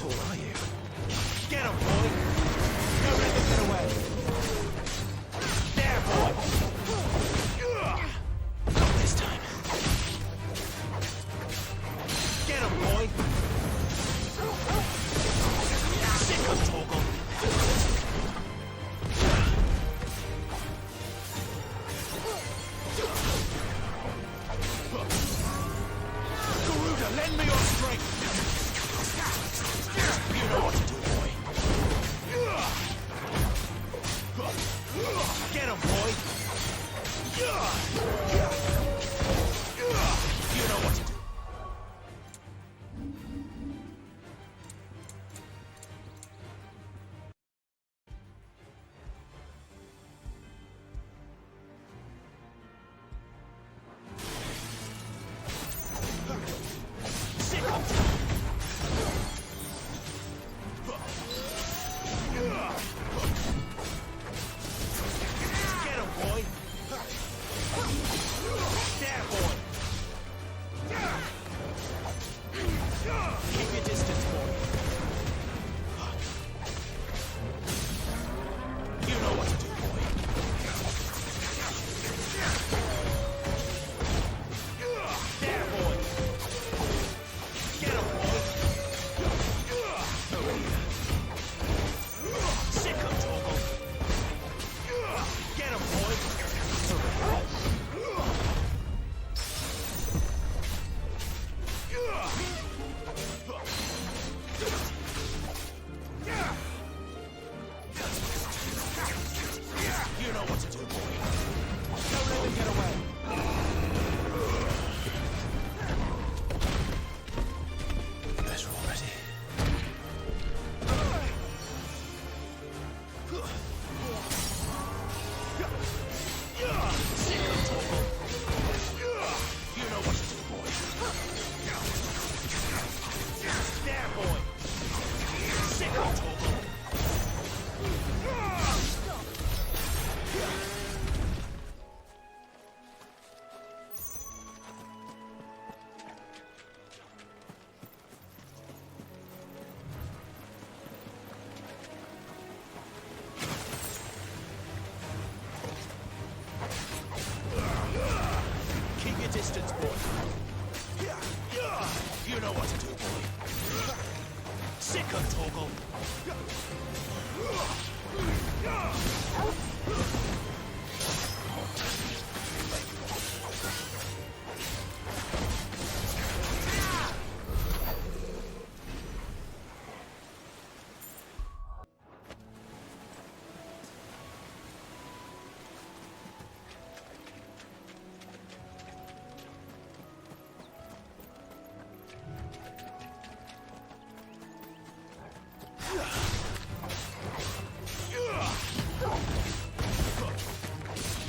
tall are you? Get him, boy! Don't let them get away! There, boy! Not this time. Get him, boy! Sick of Torgal! Garuda, lend me your strength! You know what to do, boy. Get him, boy! You know what to do. Sick of Get him, boy! There, boy! Keep your distance, boy. You know what to do, boy. There, boy! Get him, boy! Sick of Torgal! Get him, boy! You know what to do, boy. Don't let them get away. Better already. Sick of Torgal. You know what to do, boy. There, boy. Sick of Torgal. Keep your distance, boy. You know what to do, boy. Sick of Torgal.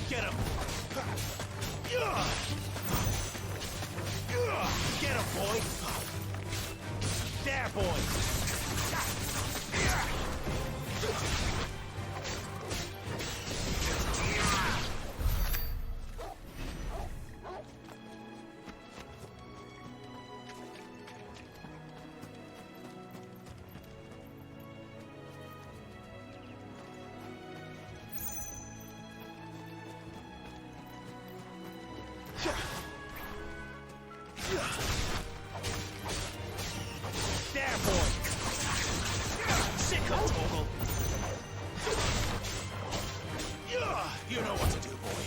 Get him! Get him, boy! There, boy! There, boy! Sick of Torgal! You know what to do, boy.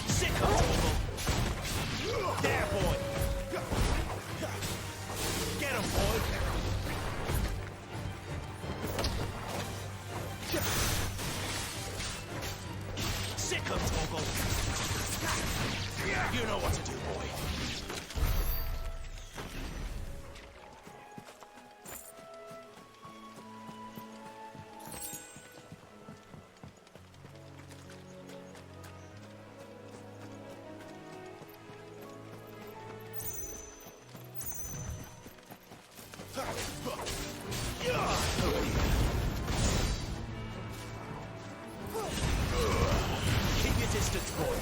Sick of Torgal! There, boy! Get him, boy! Sick of Torgal! You know what to do, boy. Keep your distance, boy.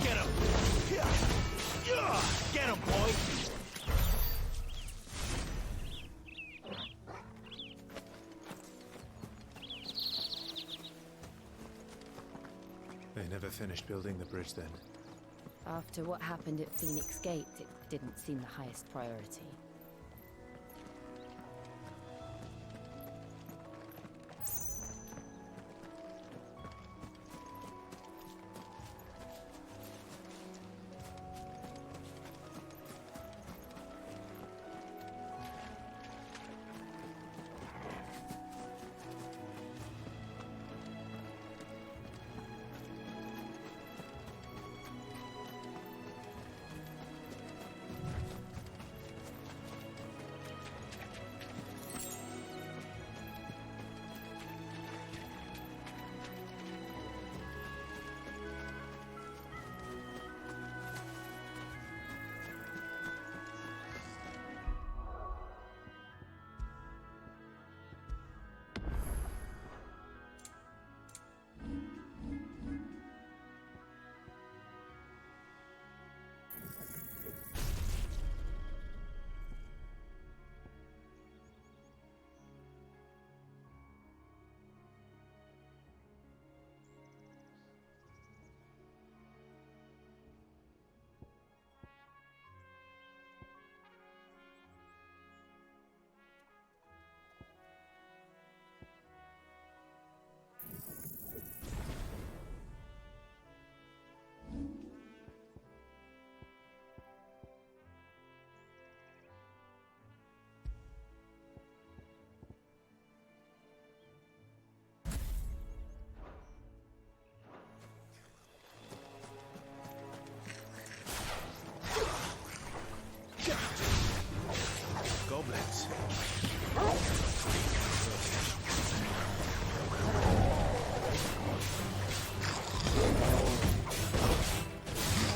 Get him! Get him, boy! They never finished building the bridge then. After what happened at Phoenix Gate, it didn't seem the highest priority. Goblins.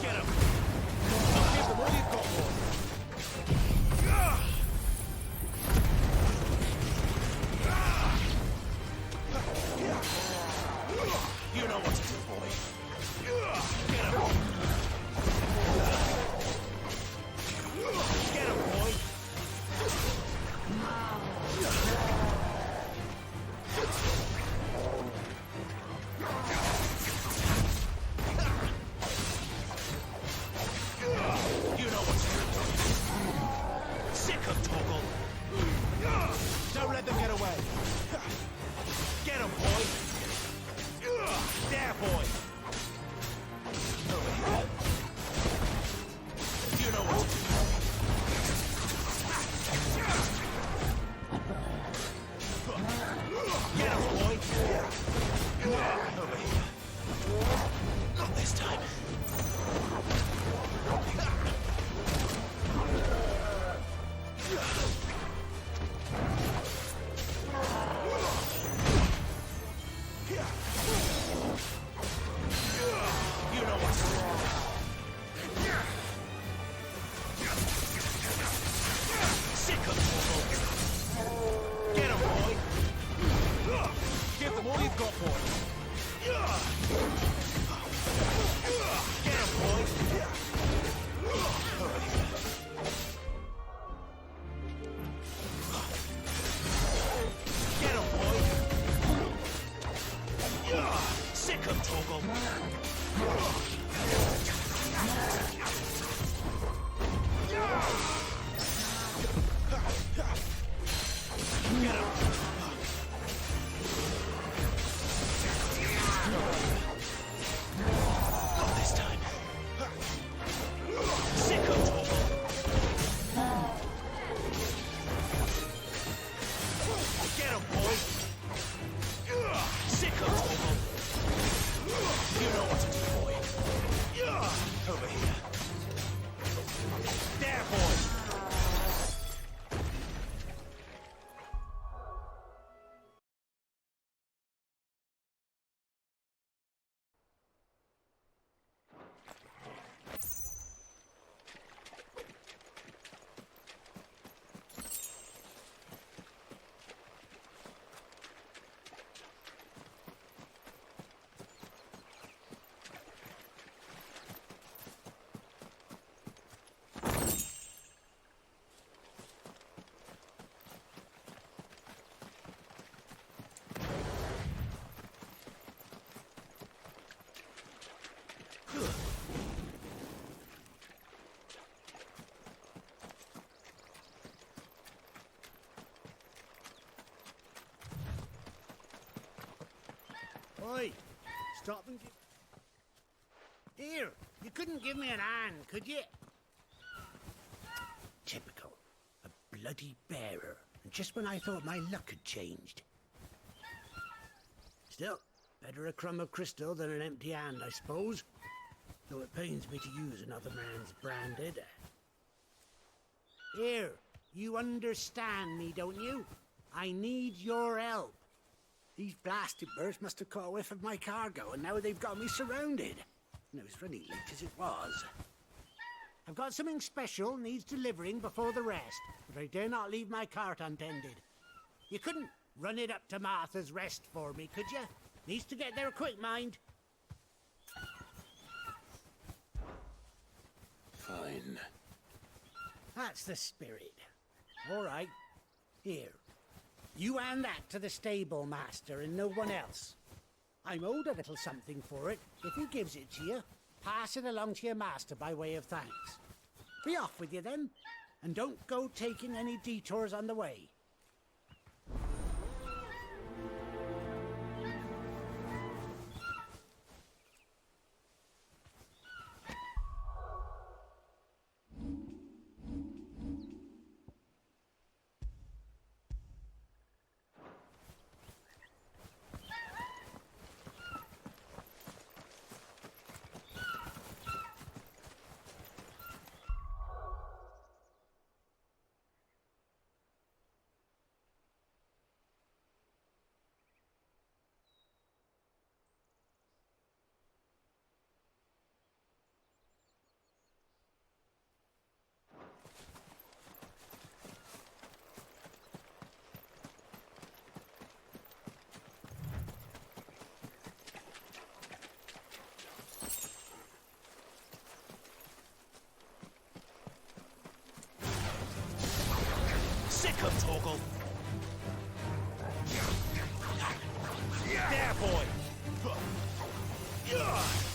Get him! I'll give them all you've got for. You know what to do, boy. Get him! Get him, boy! You know what to do. Sick of Toggle. Don't let them get away. Get him, boy. There, boy. Over here. You know what to do. Get him, boy. Over here. Not this time. You know what to do. Sick of trouble. Get him, boy. Give them all you've got, boy. Get him, boy. Over here. Get him, boy. Sick of Toggle. Get him. Not this time. Sick of Toggle. Get him, boy. Sick of Toggle. You know what to do, boy. Over here. There, boy. Oi, stop and give... Here, you couldn't give me an hand, could you? Typical. A bloody bearer. And just when I thought my luck had changed. Still, better a crumb of crystal than an empty hand, I suppose. Though it pains me to use another man's branded. Here, you understand me, don't you? I need your help. These blasted birds must have caught a whiff of my cargo, and now they've got me surrounded. And it was running late as it was. I've got something special needs delivering before the rest, but I dare not leave my cart untended. You couldn't run it up to Martha's Rest for me, could you? Needs to get there quick, mind. Fine. That's the spirit. All right. Here. You hand that to the stable master and no one else. I'm owed a little something for it. If he gives it to you, pass it along to your master by way of thanks. Be off with you then, and don't go taking any detours on the way. Sick of Torgal! There, boy!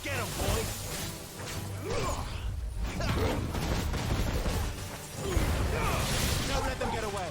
Get him, boy! Don't let them get away.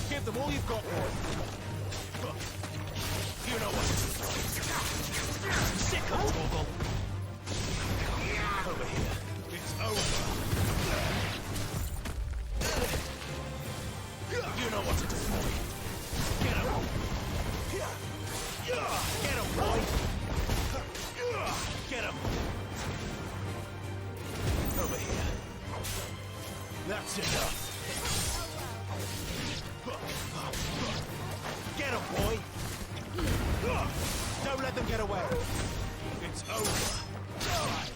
Give them all you've got, boy! You know what to do. Sick of Torgal! Over here. It's over. You know what to do, boy. Get him. Get him, boy. Get him. Over here. That's enough. Get him, boy. Don't let them get away. It's over. Die.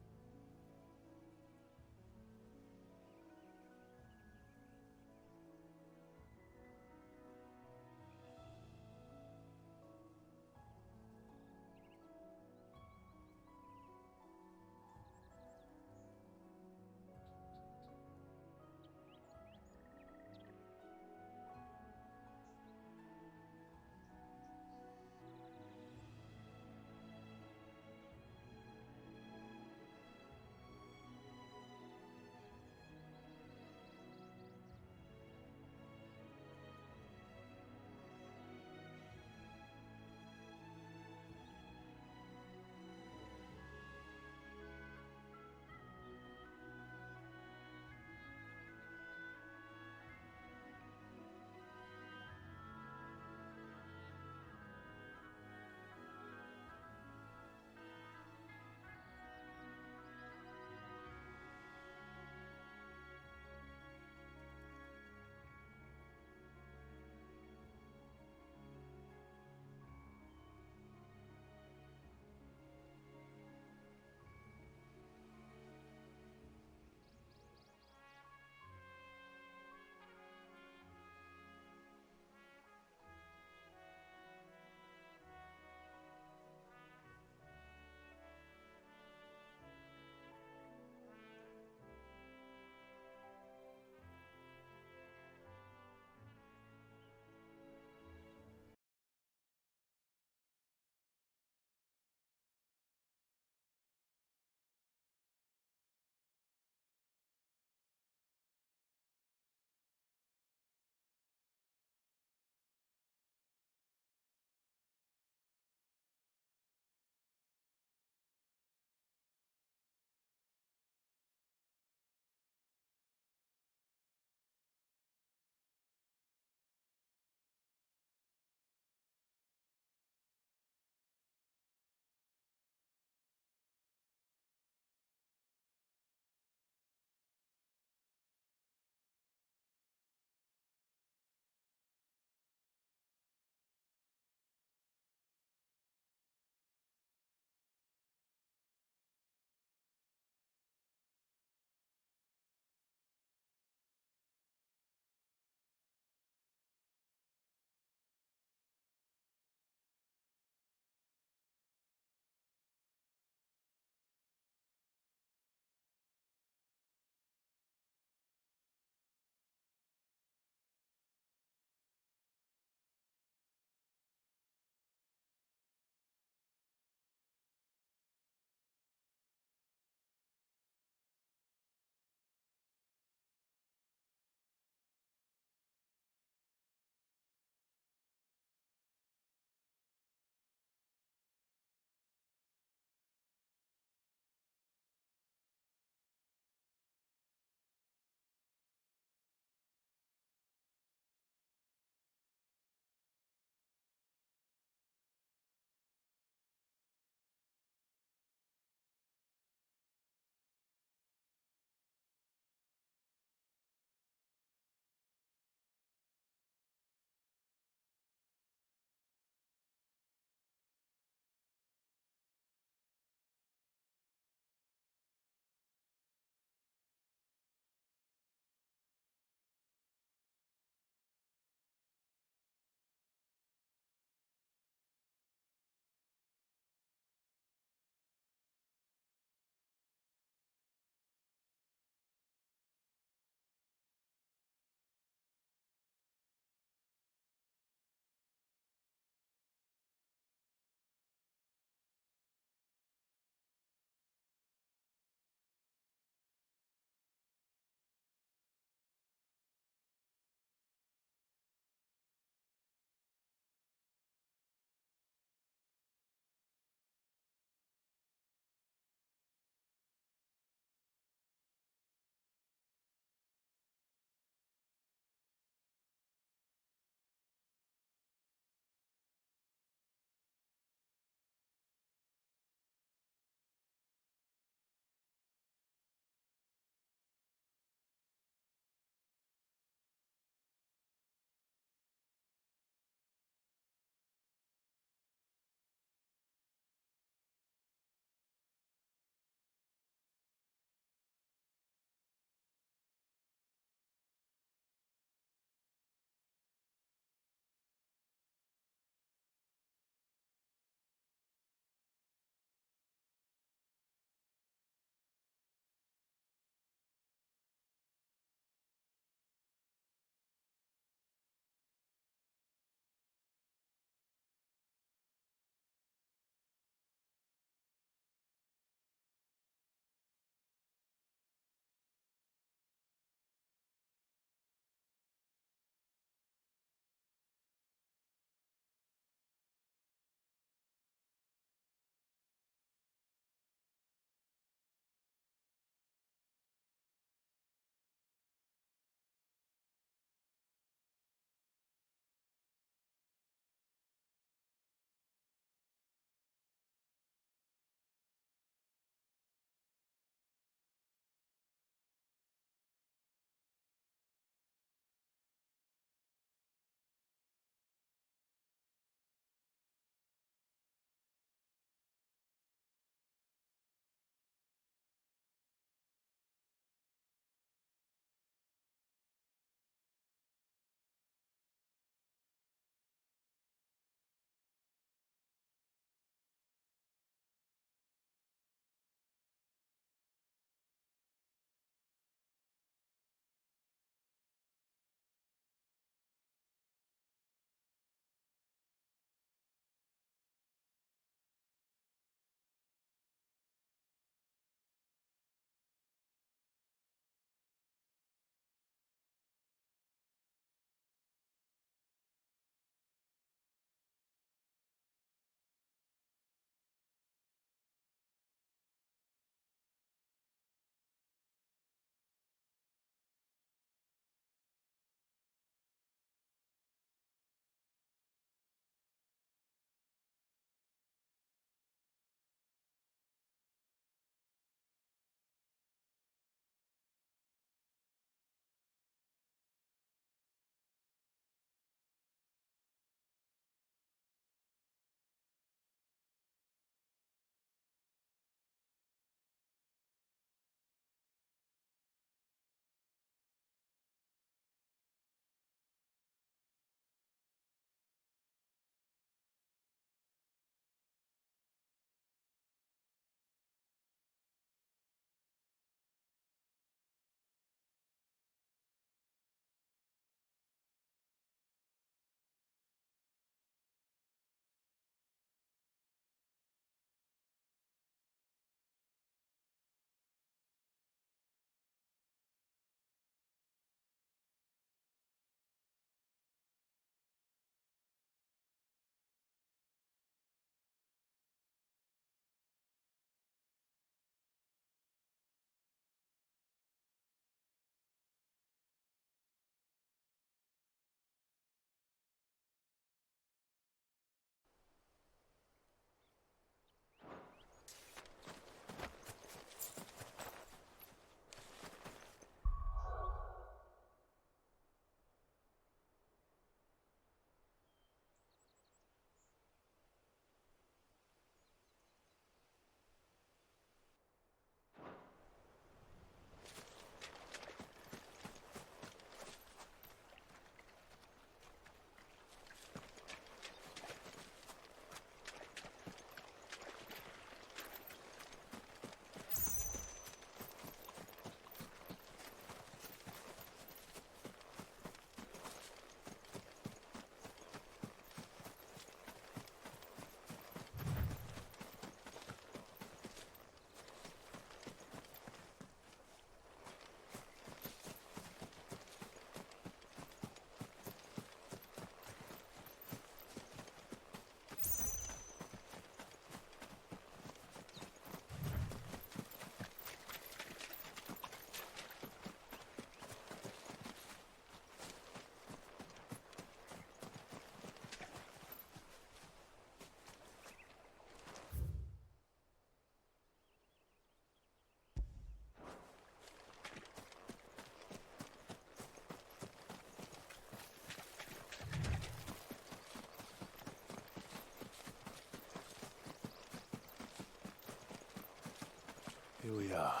Here we are.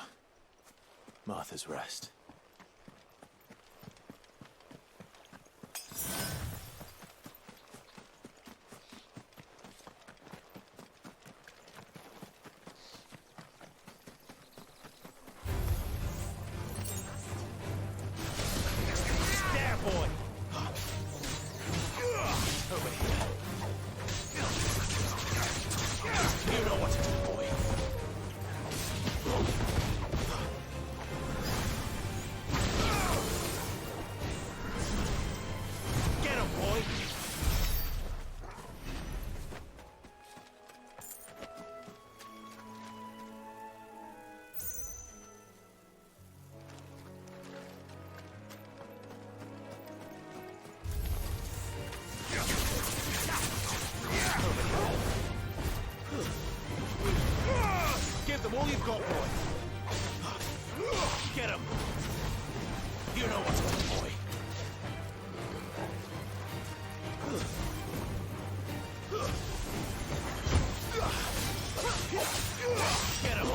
Martha's Rest. There, boy! Over here. You know what to do, boy. Get him, boy! Give them all you've got, boy. Get him. You know what to do, boy. Get him.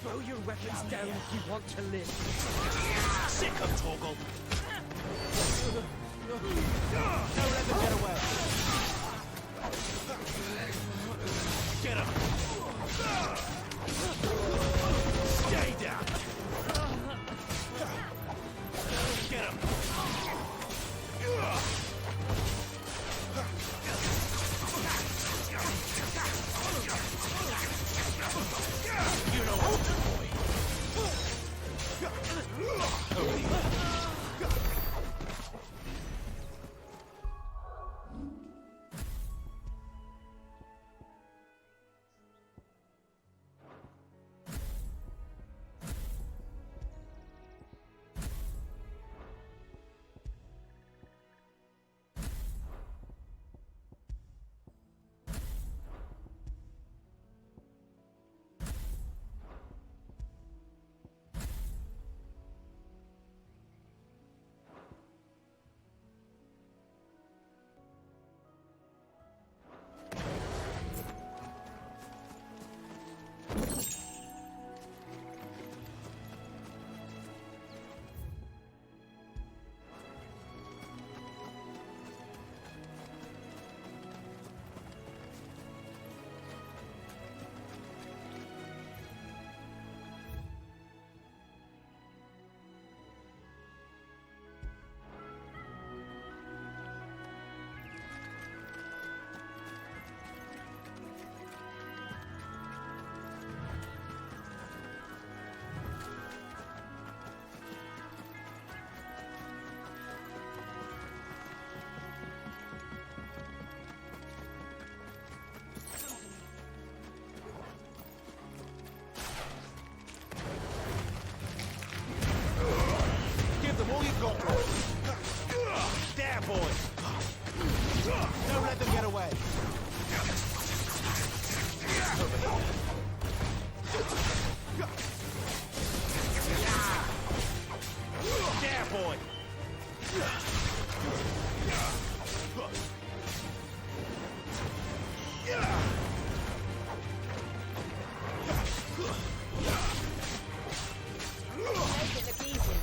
Throw your weapons down if you want to live. Sick of Torgal. Don't let them get away. Get him. Stay down. Get him. You know what to do, boy. Over here. Give them all you've got, boy. There, boy. Don't let them get away. Over here. There, boy. Make it look easy.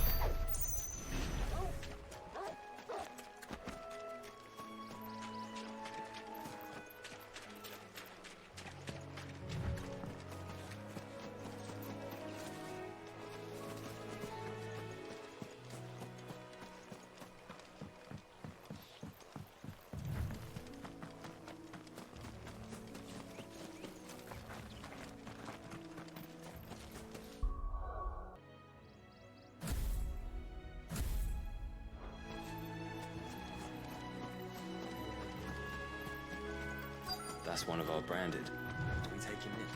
That's one of our branded. Do we take him in?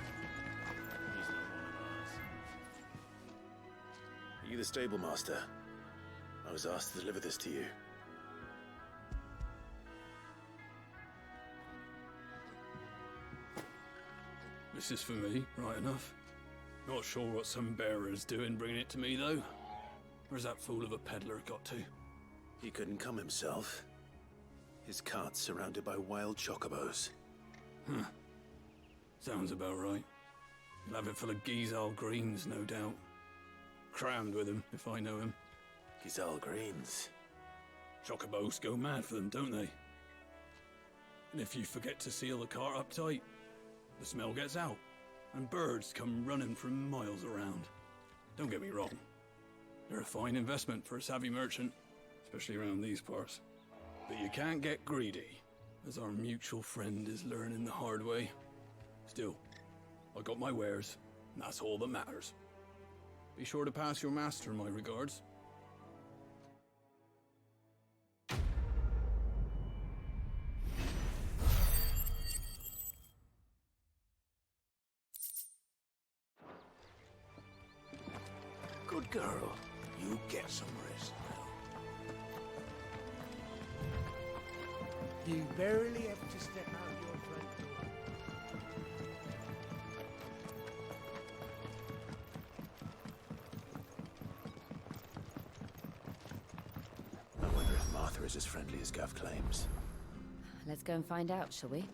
Are you the stable master? I was asked to deliver this to you. This is for me, right enough. Not sure what some bearer's doing bringing it to me, though. Where's that fool of a peddler got to? He couldn't come himself. His cart's surrounded by wild chocobos. Huh. Sounds about right. He'll have it full of Gizal greens, no doubt. Crammed with him, if I know him. Gizal greens. Chocobos go mad for them, don't they? And if you forget to seal the cart up tight, the smell gets out, and birds come running from miles around. Don't get me wrong. They're a fine investment for a savvy merchant, especially around these parts. But you can't get greedy, as our mutual friend is learning the hard way. Still, I got my wares, and that's all that matters. Be sure to pass your master my regards. Good girl. You get some rest now. You barely have to step out your front door. I wonder if Martha is as friendly as Gav claims. Let's go and find out, shall we?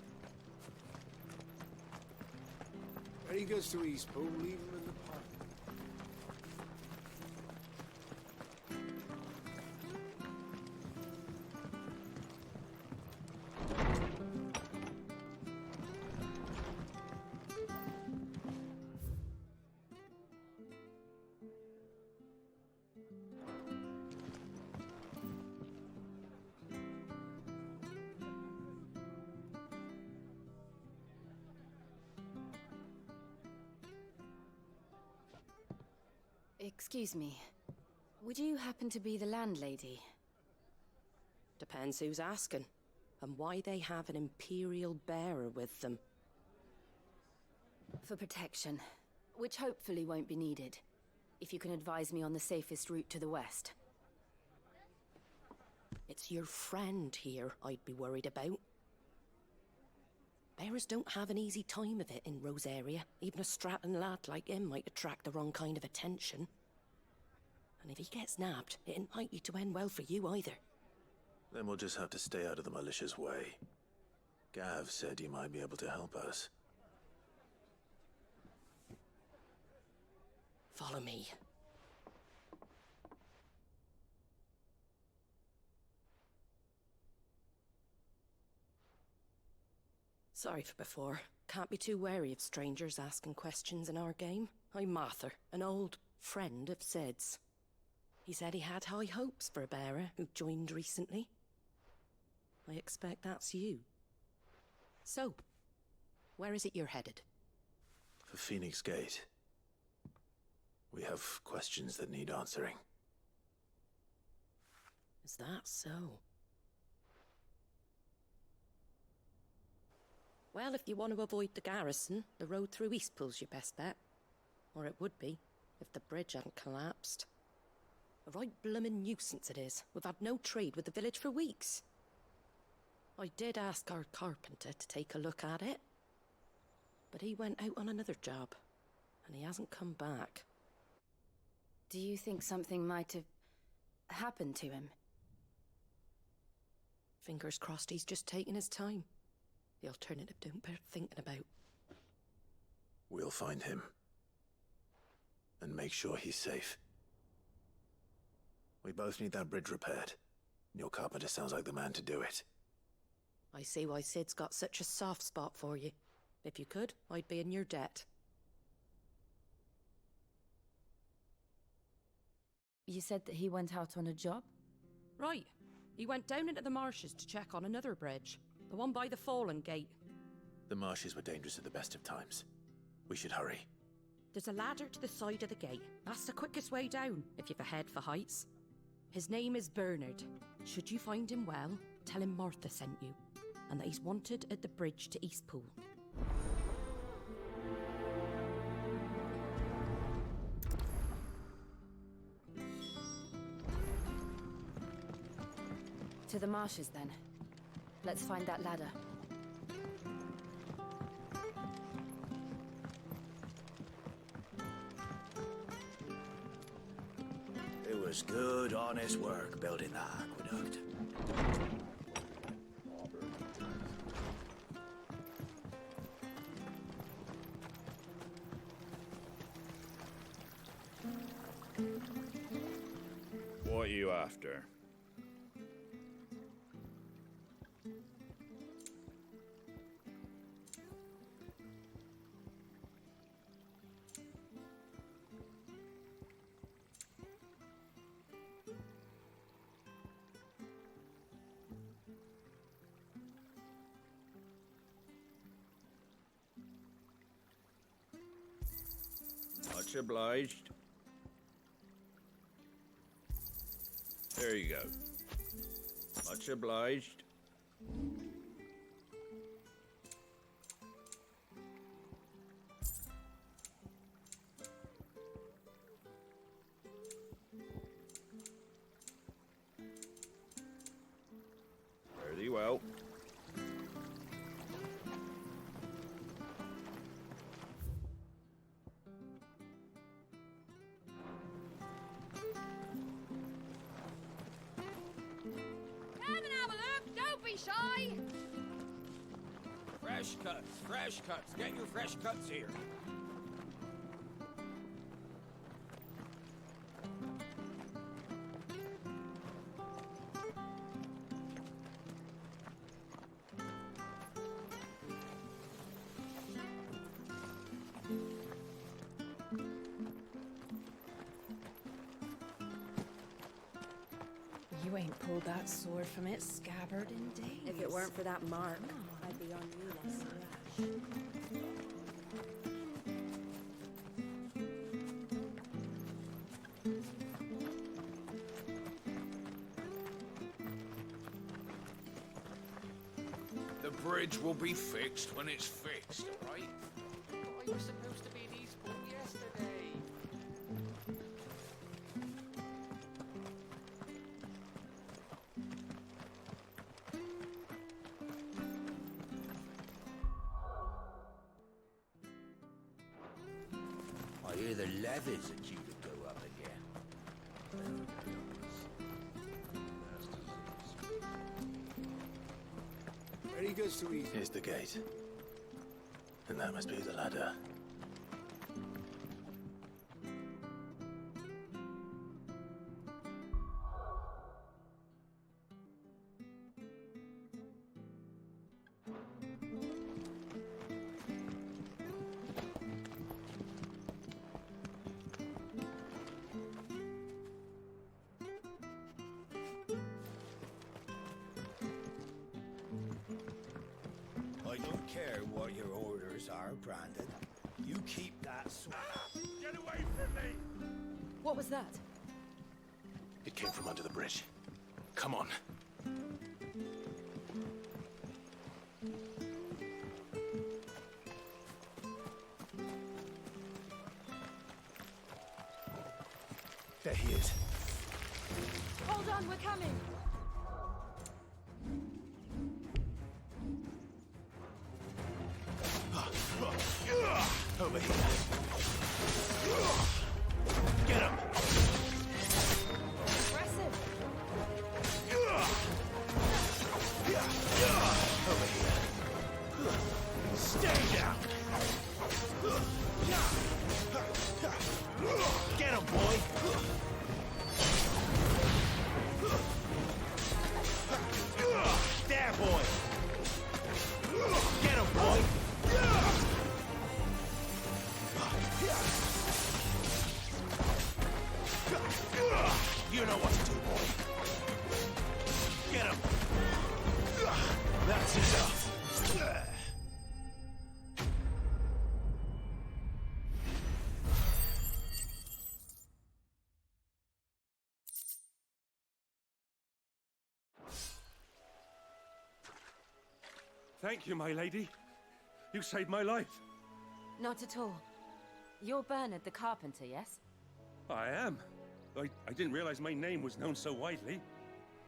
When he goes to Eastpool, leave him in the park. Excuse me. Would you happen to be the landlady? Depends who's asking, and why they have an Imperial bearer with them. For protection, which hopefully won't be needed. If you can advise me on the safest route to the west. It's your friend here I'd be worried about. Bearers don't have an easy time of it in Rosaria. Even a Stratton lad like him might attract the wrong kind of attention. And if he gets nabbed, it ain't likely to end well for you either. Then we'll just have to stay out of the militia's way. Gav said he might be able to help us. Follow me. Sorry for before. Can't be too wary of strangers asking questions in our game. I'm Martha, an old friend of Sid's. He said he had high hopes for a bearer who joined recently. I expect that's you. So, where is it you're headed? For Phoenix Gate. We have questions that need answering. Is that so? Well, if you want to avoid the garrison, the road through Eastpool's your best bet. Or it would be, if the bridge hadn't collapsed. A right bloomin' nuisance it is. We've had no trade with the village for weeks. I did ask our carpenter to take a look at it. But he went out on another job, and he hasn't come back. Do you think something might have happened to him? Fingers crossed he's just taking his time. The alternative don't bear thinking about. We'll find him. And make sure he's safe. We both need that bridge repaired. Your carpenter sounds like the man to do it. I see why Sid's got such a soft spot for you. If you could, I'd be in your debt. You said that he went out on a job? Right. He went down into the marshes to check on another bridge. The one by the Fallen Gate. The marshes were dangerous at the best of times. We should hurry. There's a ladder to the side of the gate. That's the quickest way down, if you've a head for heights. His name is Bernard. Should you find him well, tell him Martha sent you, and that he's wanted at the bridge to Eastpool. To the marshes, then. Let's find that ladder. was good, honest work building that aqueduct. What are you after? Much obliged. There you go. Much obliged. Very well. Come and have a look, don't be shy! Fresh cuts, fresh cuts. Get your fresh cuts here. You ain't pulled that sword from its scabbard in days. If it weren't for that mark, I'd be on you less rash. The bridge will be fixed when it's fixed, all right? I was supposed to be in Eastport yesterday. I hear the levies are due to go up again. Very good, sweet. Here's the gate. And that must be the ladder. I don't care what your orders are, Brandon. You keep that sword. Get away from me! What was that? It came from under the bridge. Come on. There he is. Hold on, we're coming! Over here. Get him! Impressive! Over here. Stay down! Get him, boy! There, boy! Get him, boy! You know what to do, boy. Get him. That's enough. Thank you, my lady. You saved my life. Not at all. You're Bernard the carpenter, yes? I am. I didn't realize my name was known so widely.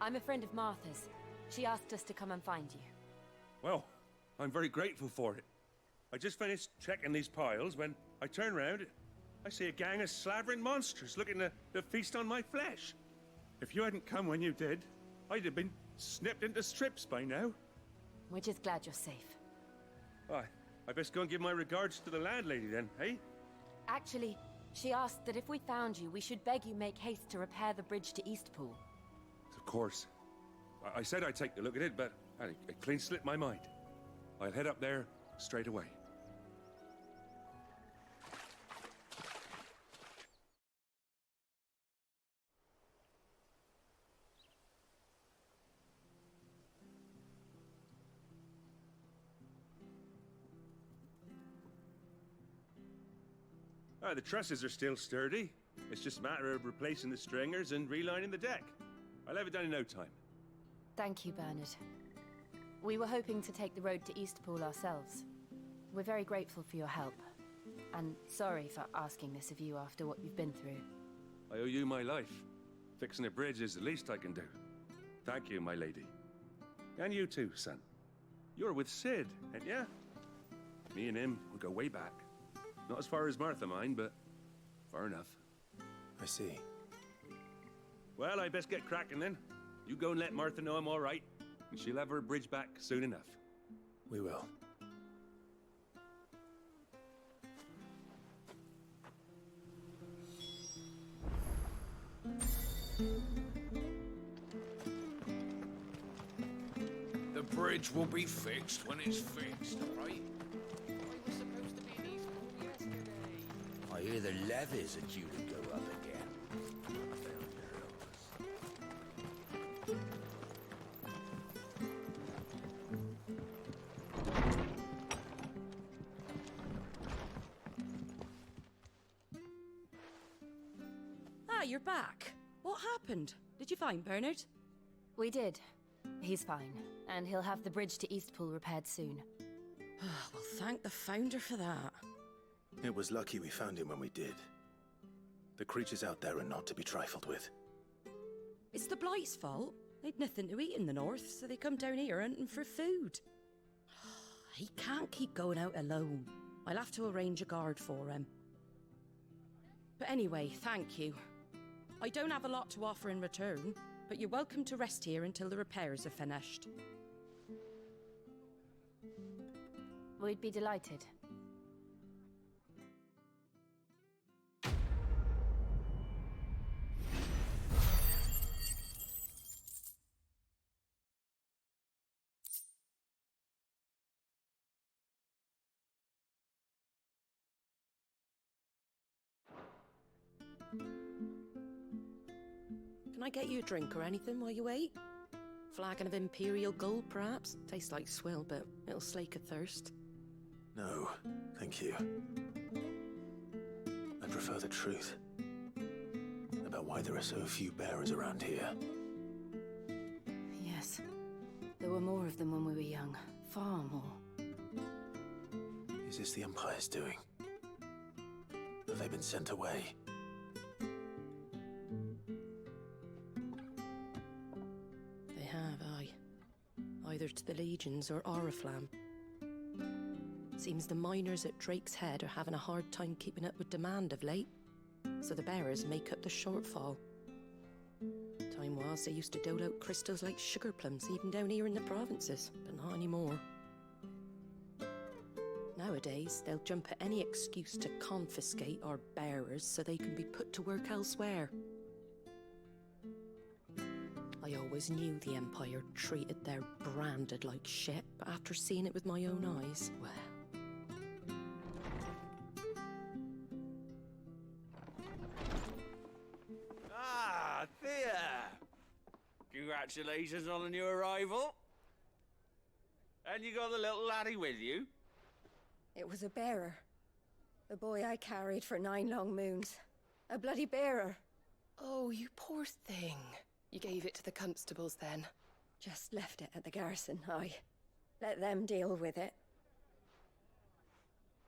I'm a friend of Martha's. She asked us to come and find you. Well, I'm very grateful for it. I just finished checking these piles when I turned round I see a gang of slavering monsters looking to feast on my flesh. If you hadn't come when you did, I'd have been snipped into strips by now. We're just glad you're safe. I best go and give my regards to the landlady then, eh? Actually, she asked that if we found you, we should beg you make haste to repair the bridge to Eastpool. Of course. I said I'd take a look at it, but it clean slipped my mind. I'll head up there straight away. The trusses are still sturdy. It's just a matter of replacing the stringers and relining the deck. I'll have it done in no time. Thank you, Bernard. We were hoping to take the road to Eastpool ourselves. We're very grateful for your help. And sorry for asking this of you after what you've been through. I owe you my life. Fixing a bridge is the least I can do. Thank you, my lady. And you too, son. You're with Sid, ain't ya? Me and him, we go way back. Not as far as Martha, mind, but far enough. I see. Well, I best get cracking then. You go and let Martha know I'm all right, and she'll have her bridge back soon enough. We will. The bridge will be fixed when it's fixed, all right? I hear the levees are due to go up again. Ah, you're back. What happened? Did you find Bernard? We did. He's fine, and he'll have the bridge to Eastpool repaired soon. Well, thank the Founder for that. It was lucky we found him when we did. The creatures out there are not to be trifled with. It's the Blight's fault. They'd nothing to eat in the north, so they come down here hunting for food. He can't keep going out alone. I'll have to arrange a guard for him. But anyway, thank you. I don't have a lot to offer in return, but you're welcome to rest here until the repairs are finished. We'd be delighted. Can I get you a drink or anything while you wait? Flagon of Imperial Gold, perhaps? Tastes like swill, but it'll slake a thirst. No, thank you. I prefer the truth. About why there are so few bearers around here. Yes. There were more of them when we were young. Far more. Is this the Empire's doing? Have they been sent away? They have, aye. Either to the Legions or Oriflamme. Seems the miners at Drake's Head are having a hard time keeping up with demand of late, so the bearers make up the shortfall. Time was they used to dole out crystals like sugar plums even down here in the provinces, but not anymore. Nowadays, they'll jump at any excuse to confiscate our bearers so they can be put to work elsewhere. I always knew the Empire treated their branded like shit, but after seeing it with my own eyes, well... Ah, Thea! Congratulations on the new arrival. And you got the little laddie with you? It was a bearer. The boy I carried for 9 long moons. A bloody bearer. Oh, you poor thing. You gave it to the constables then? Just left it at the garrison, aye. Let them deal with it.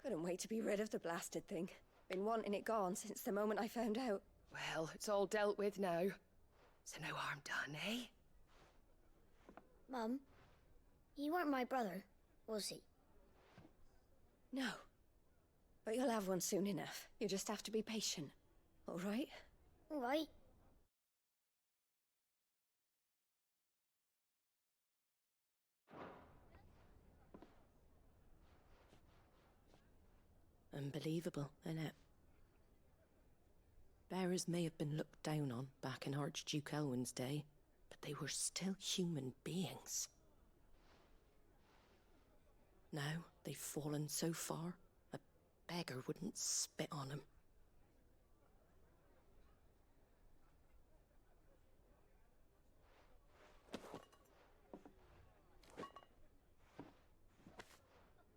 Couldn't wait to be rid of the blasted thing. Been wanting it gone since the moment I found out. Well, it's all dealt with now. So no harm done, eh? Mum, he weren't my brother, was he? No. But you'll have one soon enough. You just have to be patient. All right? All right. Unbelievable, innit? Bearers may have been looked down on back in Archduke Elwin's day, but they were still human beings. Now they've fallen so far, a beggar wouldn't spit on them.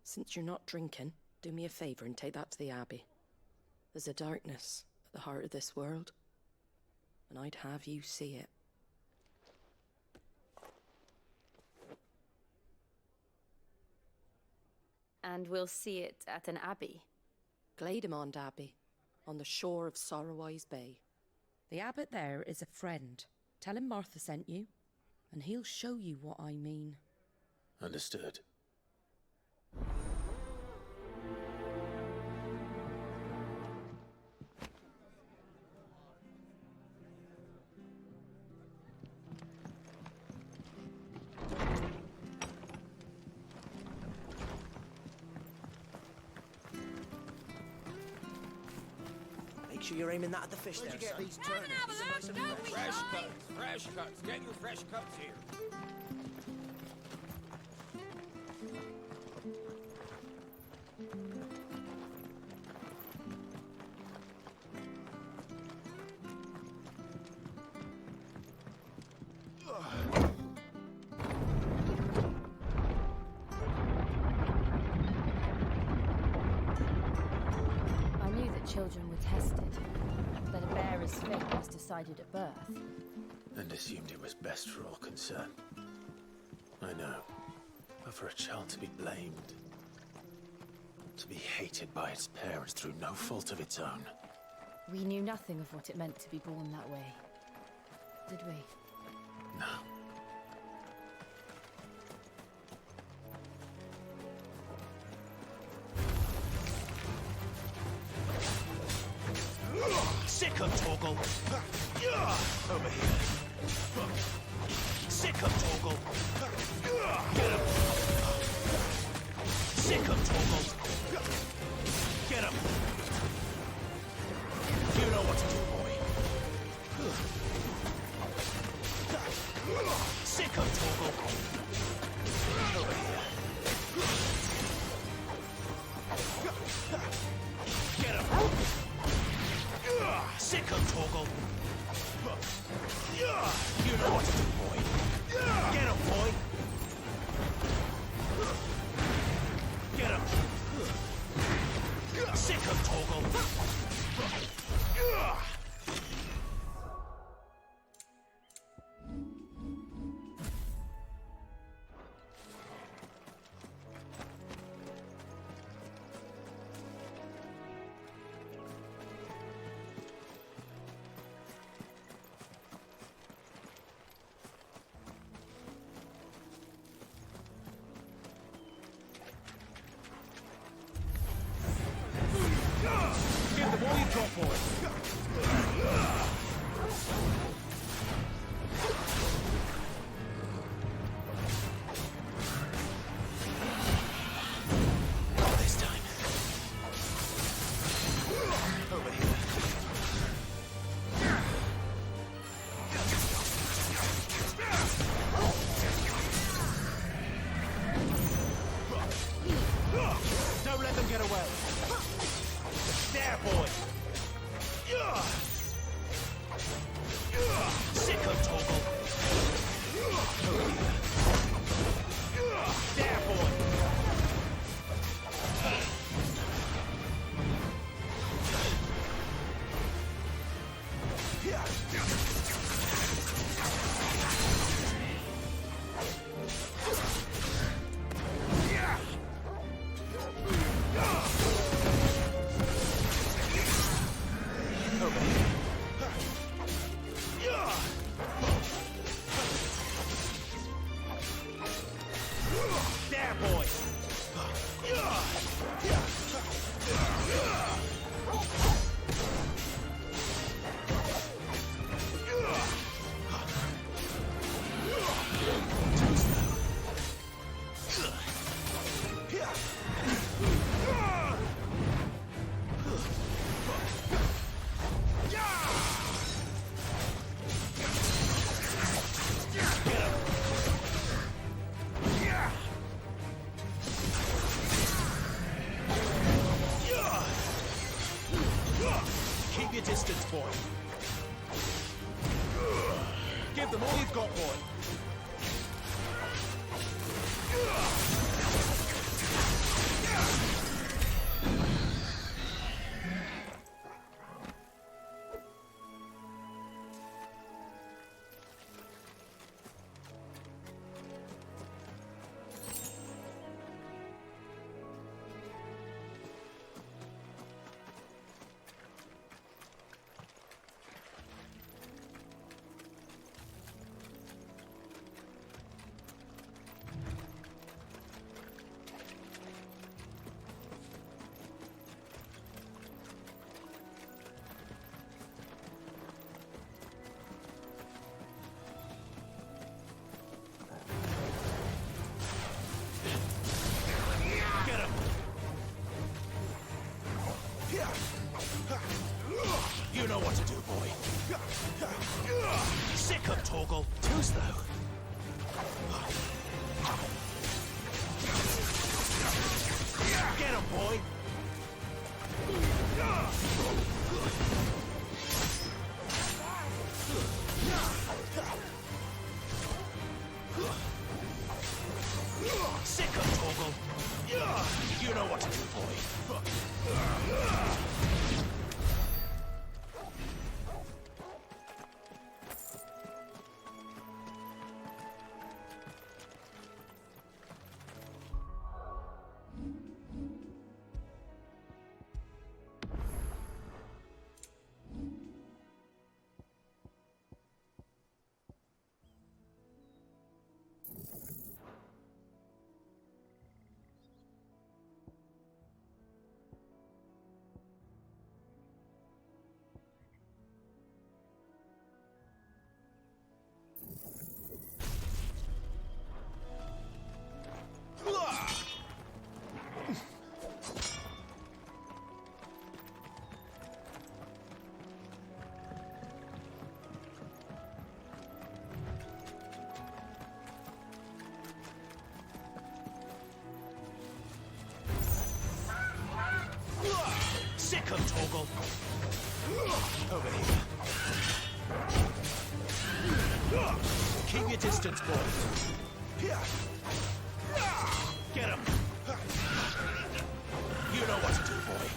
Since you're not drinking, do me a favour and take that to the Abbey. There's a darkness at the heart of this world, and I'd have you see it. And we'll see it at an abbey? Glademond Abbey, on the shore of Sorrowwise Bay. The abbot there is a friend. Tell him Martha sent you, and he'll show you what I mean. Understood. Make sure you're aiming that at the fish there, son. Come and have a look, don't be Fresh shy. cuts, fresh cuts. Get your fresh cuts here. I knew that children were tested, that a bearer's fate was decided at birth. And assumed it was best for all concerned. I know. But for a child to be blamed, to be hated by its parents through no fault of its own. We knew nothing of what it meant to be born that way, did we? No. Sick of Torgal! Over here. Sick of Torgal! Get him! Sick of Torgal! Get him! You know what to do, boy. Sick of Torgal! Over here. Get him! Sick of Torgal! You know what to do, boy. Get him, boy! Get him! Sick of Torgal! Give them all you got, boy! Not this time. Over here. Don't let them get away. There, boy! Sick of Torgal! There, boy! There, boy! Keep your distance, boy. Give them all you've got, boy. You know what to do, boy. Sick of Torgal. Too slow. Get him, boy. Sick of Torgal. You know what to do, boy. Sick of Torgal. Over here. Keep your distance, boy. Get him. You know what to do, boy.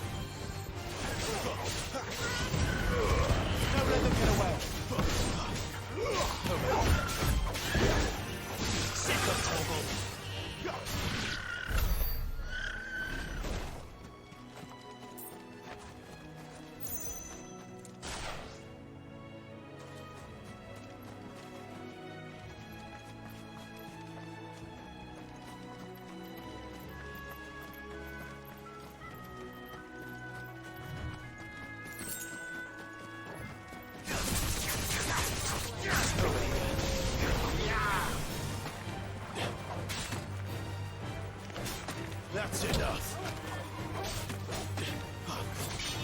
Don't let them get away. Over here. Sick of Torgal. That's enough.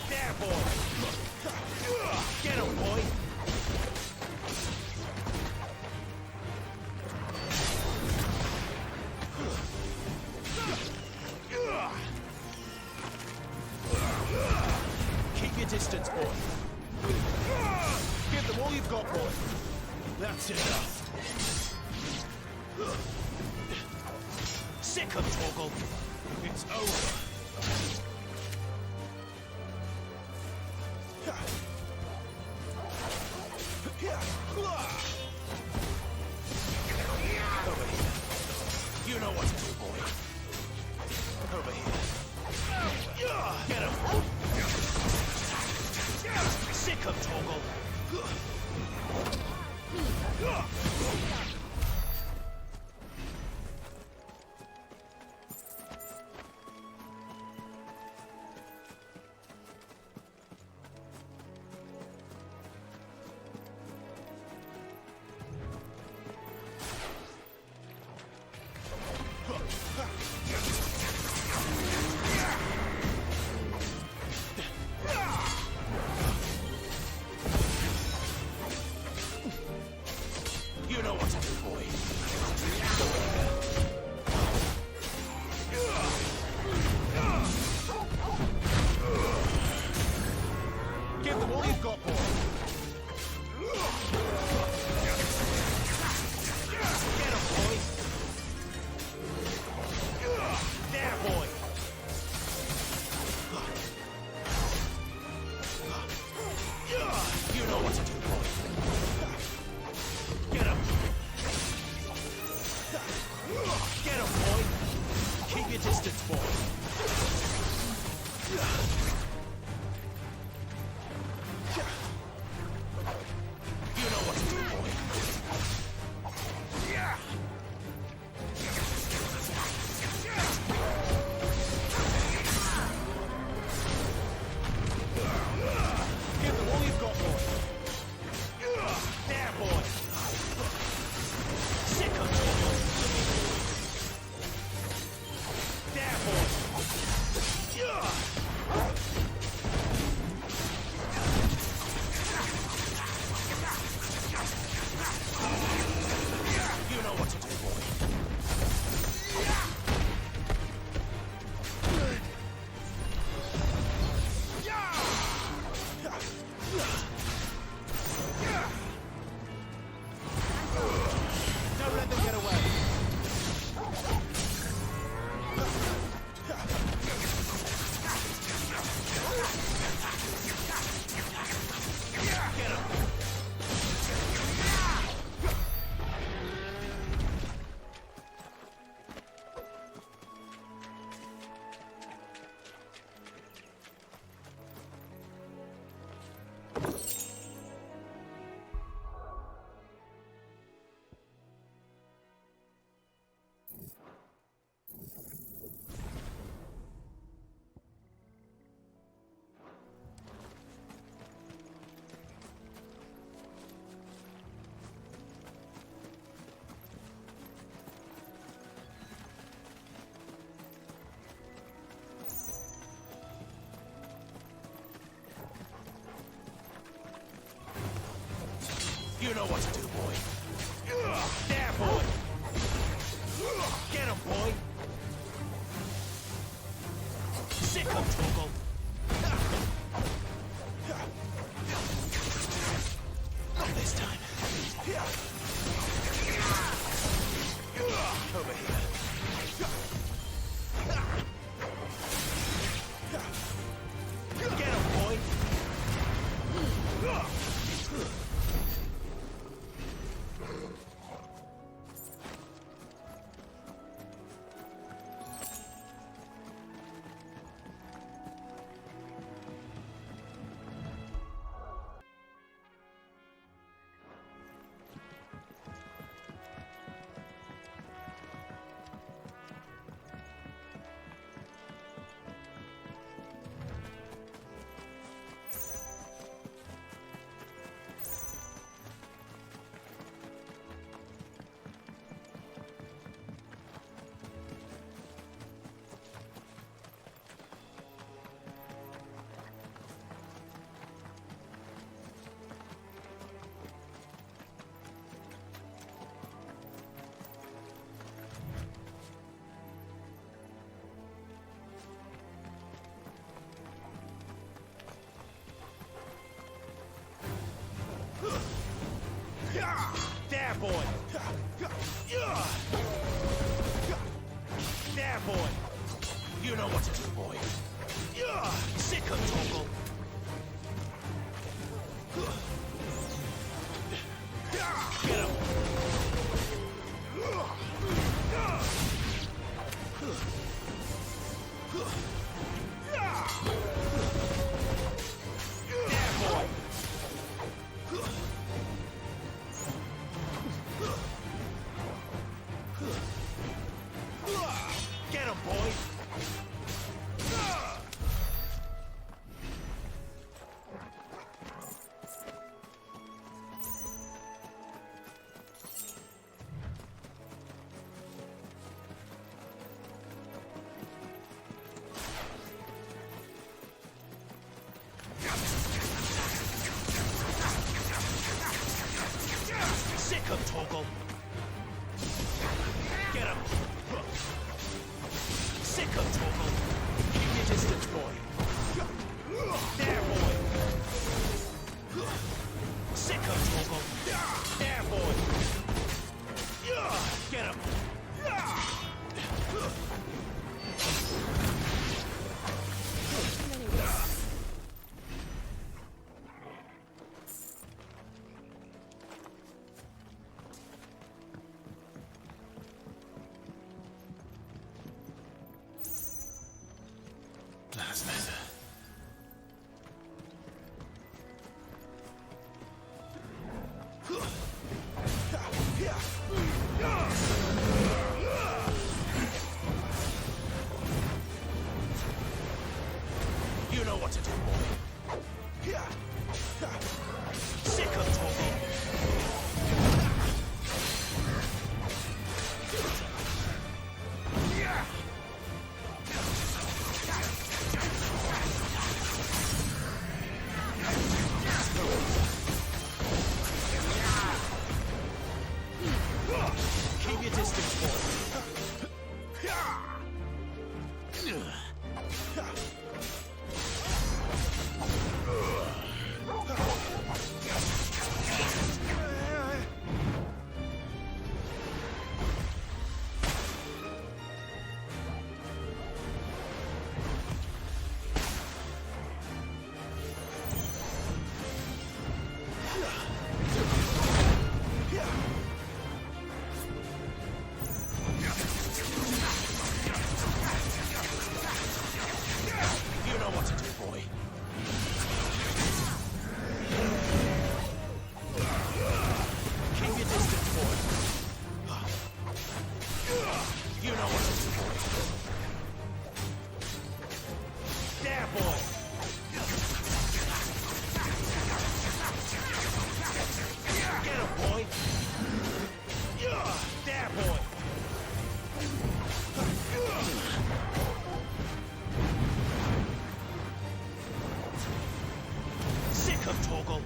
There, boy. Get him, boy. Keep your distance, boy. Give them all you've got, boy. That's enough. Sick of Torgal. It's over. Over here. You know what to do, boy. Over here. Get him. Sick of Torgal. distance, boy. You know what to do, boy. Give them all you've got, boy. There, boy. Sick of trouble. There, boy. You know what to do, boy. Don't let them get away. Get him. You know what to do, boy. There, boy. Get him, boy. Sick of Toggle. Not this time. Over here. Get him, boy. There, boy. There, boy. You know what to do, boy. Sick of Toggle. Get him. There, boy. Get him, boy! Sick of Toggle! Get him! Sick of Toggle! Keep your distance, boy! There, boy! Sick of Toggle! There, boy! Get him! That's better. You know what to do, boy. Sick of talking. Keep your distance, boy. You know what to do, boy. Keep your distance, boy. You know what to do, boy. There, boy. Get him, boy. There, boy. Sick of Torgal.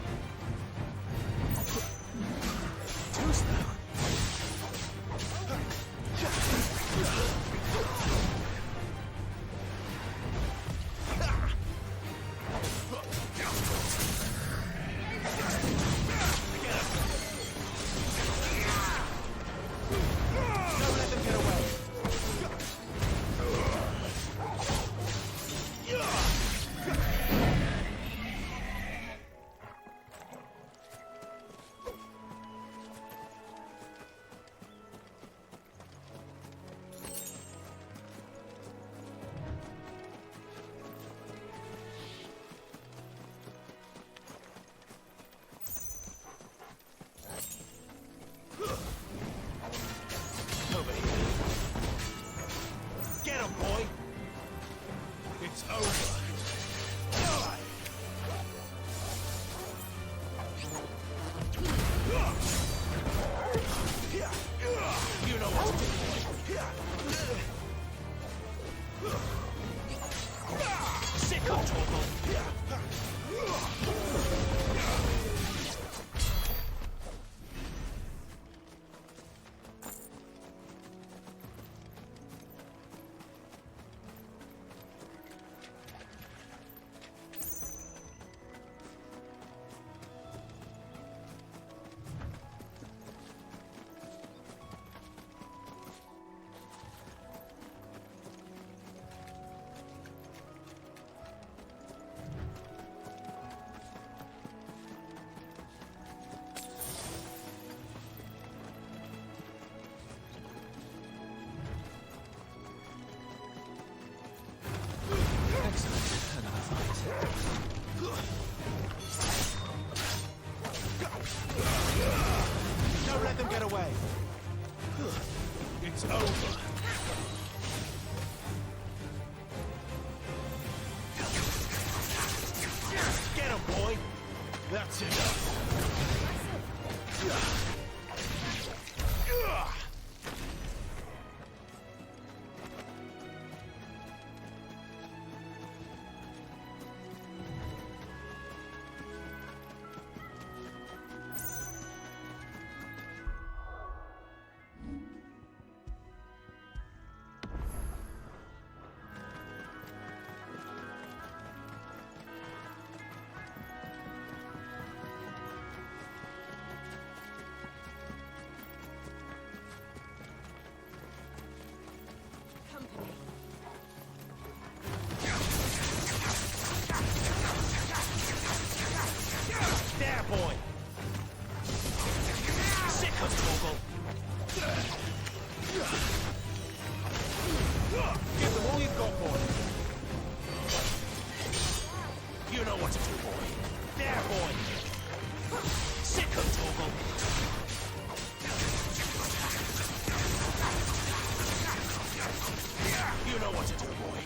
Too slow. Don't let them get away. Over here. Get him, boy. It's over. You know what to do, boy. Sick of Torgal. Don't let them get away. It's over. Get him, boy. That's enough. what to do, boy. There, boy. Sick of Torgal. You know what to do, boy.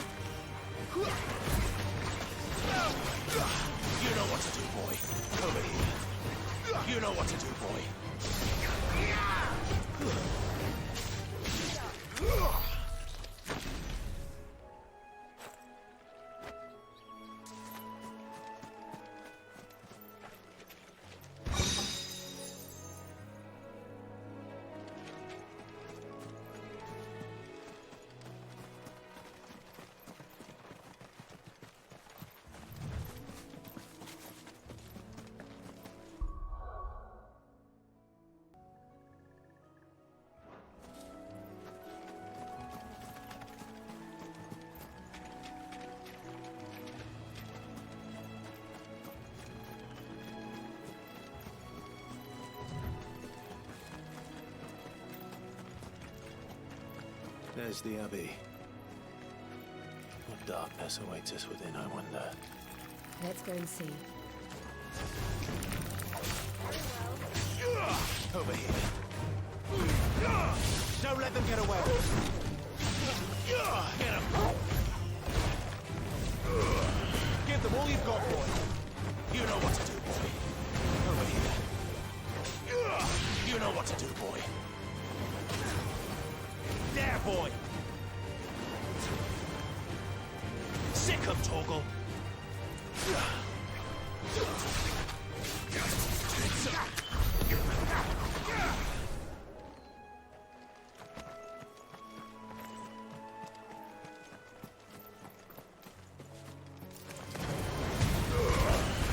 You know what to do, boy. Over here. You know what to do, boy. There's the Abbey. What darkness awaits us within, I wonder? Let's go and see. Over here. Don't let them get away. Get them. Give them all you've got, boy. You know what to do, boy. Over here. You know what to do, boy. There, boy. Sick of Torgal.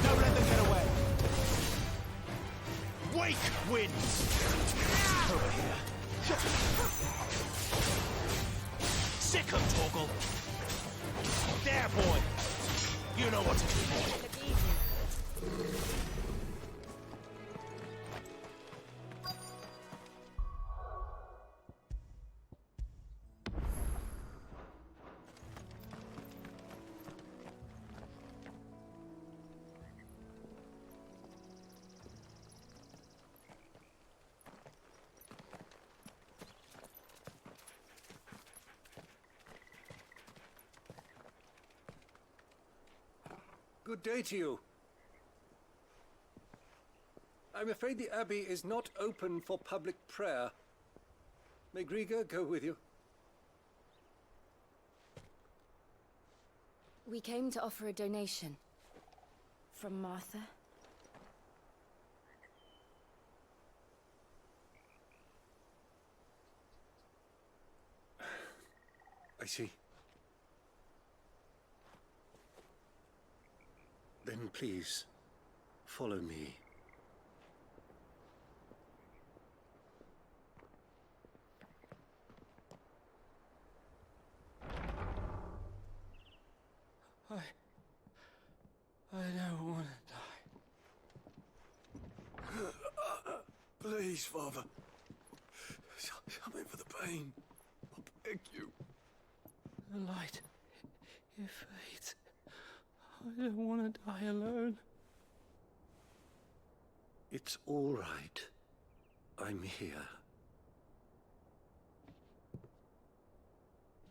Don't let them get away. Wake wins. Over here. Sick of Torgal. There, boy. You know what to do, boy. Good day to you. I'm afraid the Abbey is not open for public prayer. May Grieger go with you? We came to offer a donation. From Martha. I see. Then please, follow me. I don't want to die. Please, Father. Something for the pain. I beg you. The light, it fades. I don't want to die alone. It's all right. I'm here.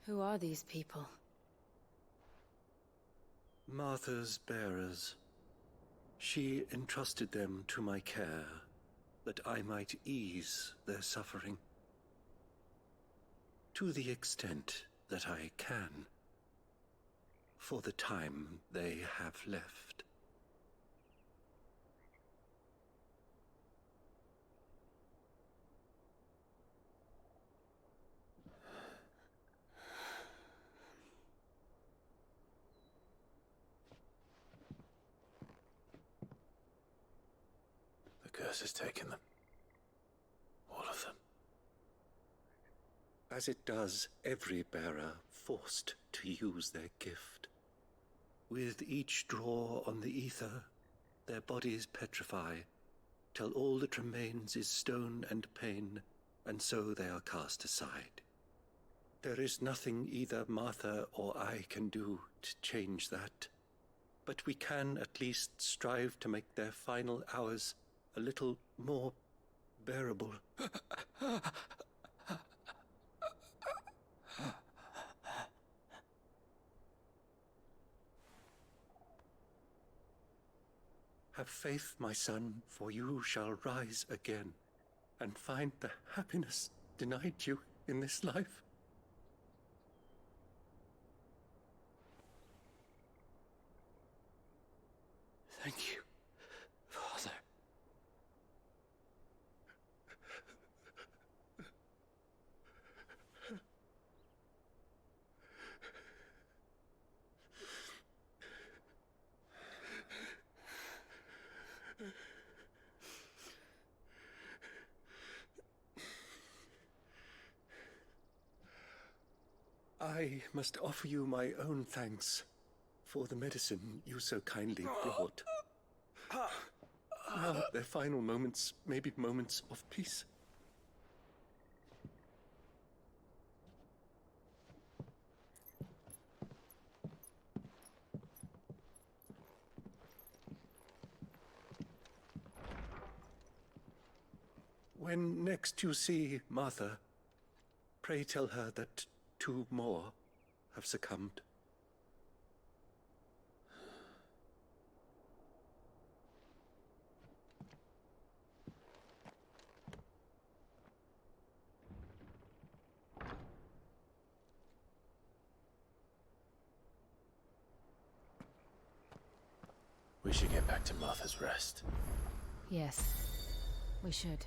Who are these people? Martha's bearers. She entrusted them to my care, that I might ease their suffering. To the extent that I can. For the time they have left. The curse has taken them. All of them. As it does every bearer forced to use their gift. With each draw on the ether, their bodies petrify, till all that remains is stone and pain, and so they are cast aside. There is nothing either Martha or I can do to change that. but we can at least strive to make their final hours a little more bearable. Have faith, my son, for you shall rise again and find the happiness denied you in this life. Thank you, Father. I must offer you my own thanks for the medicine you so kindly brought. Now their final moments may be moments of peace. When next you see Martha, pray tell her that 2 more have succumbed. We should get back to Martha's Rest. Yes, we should.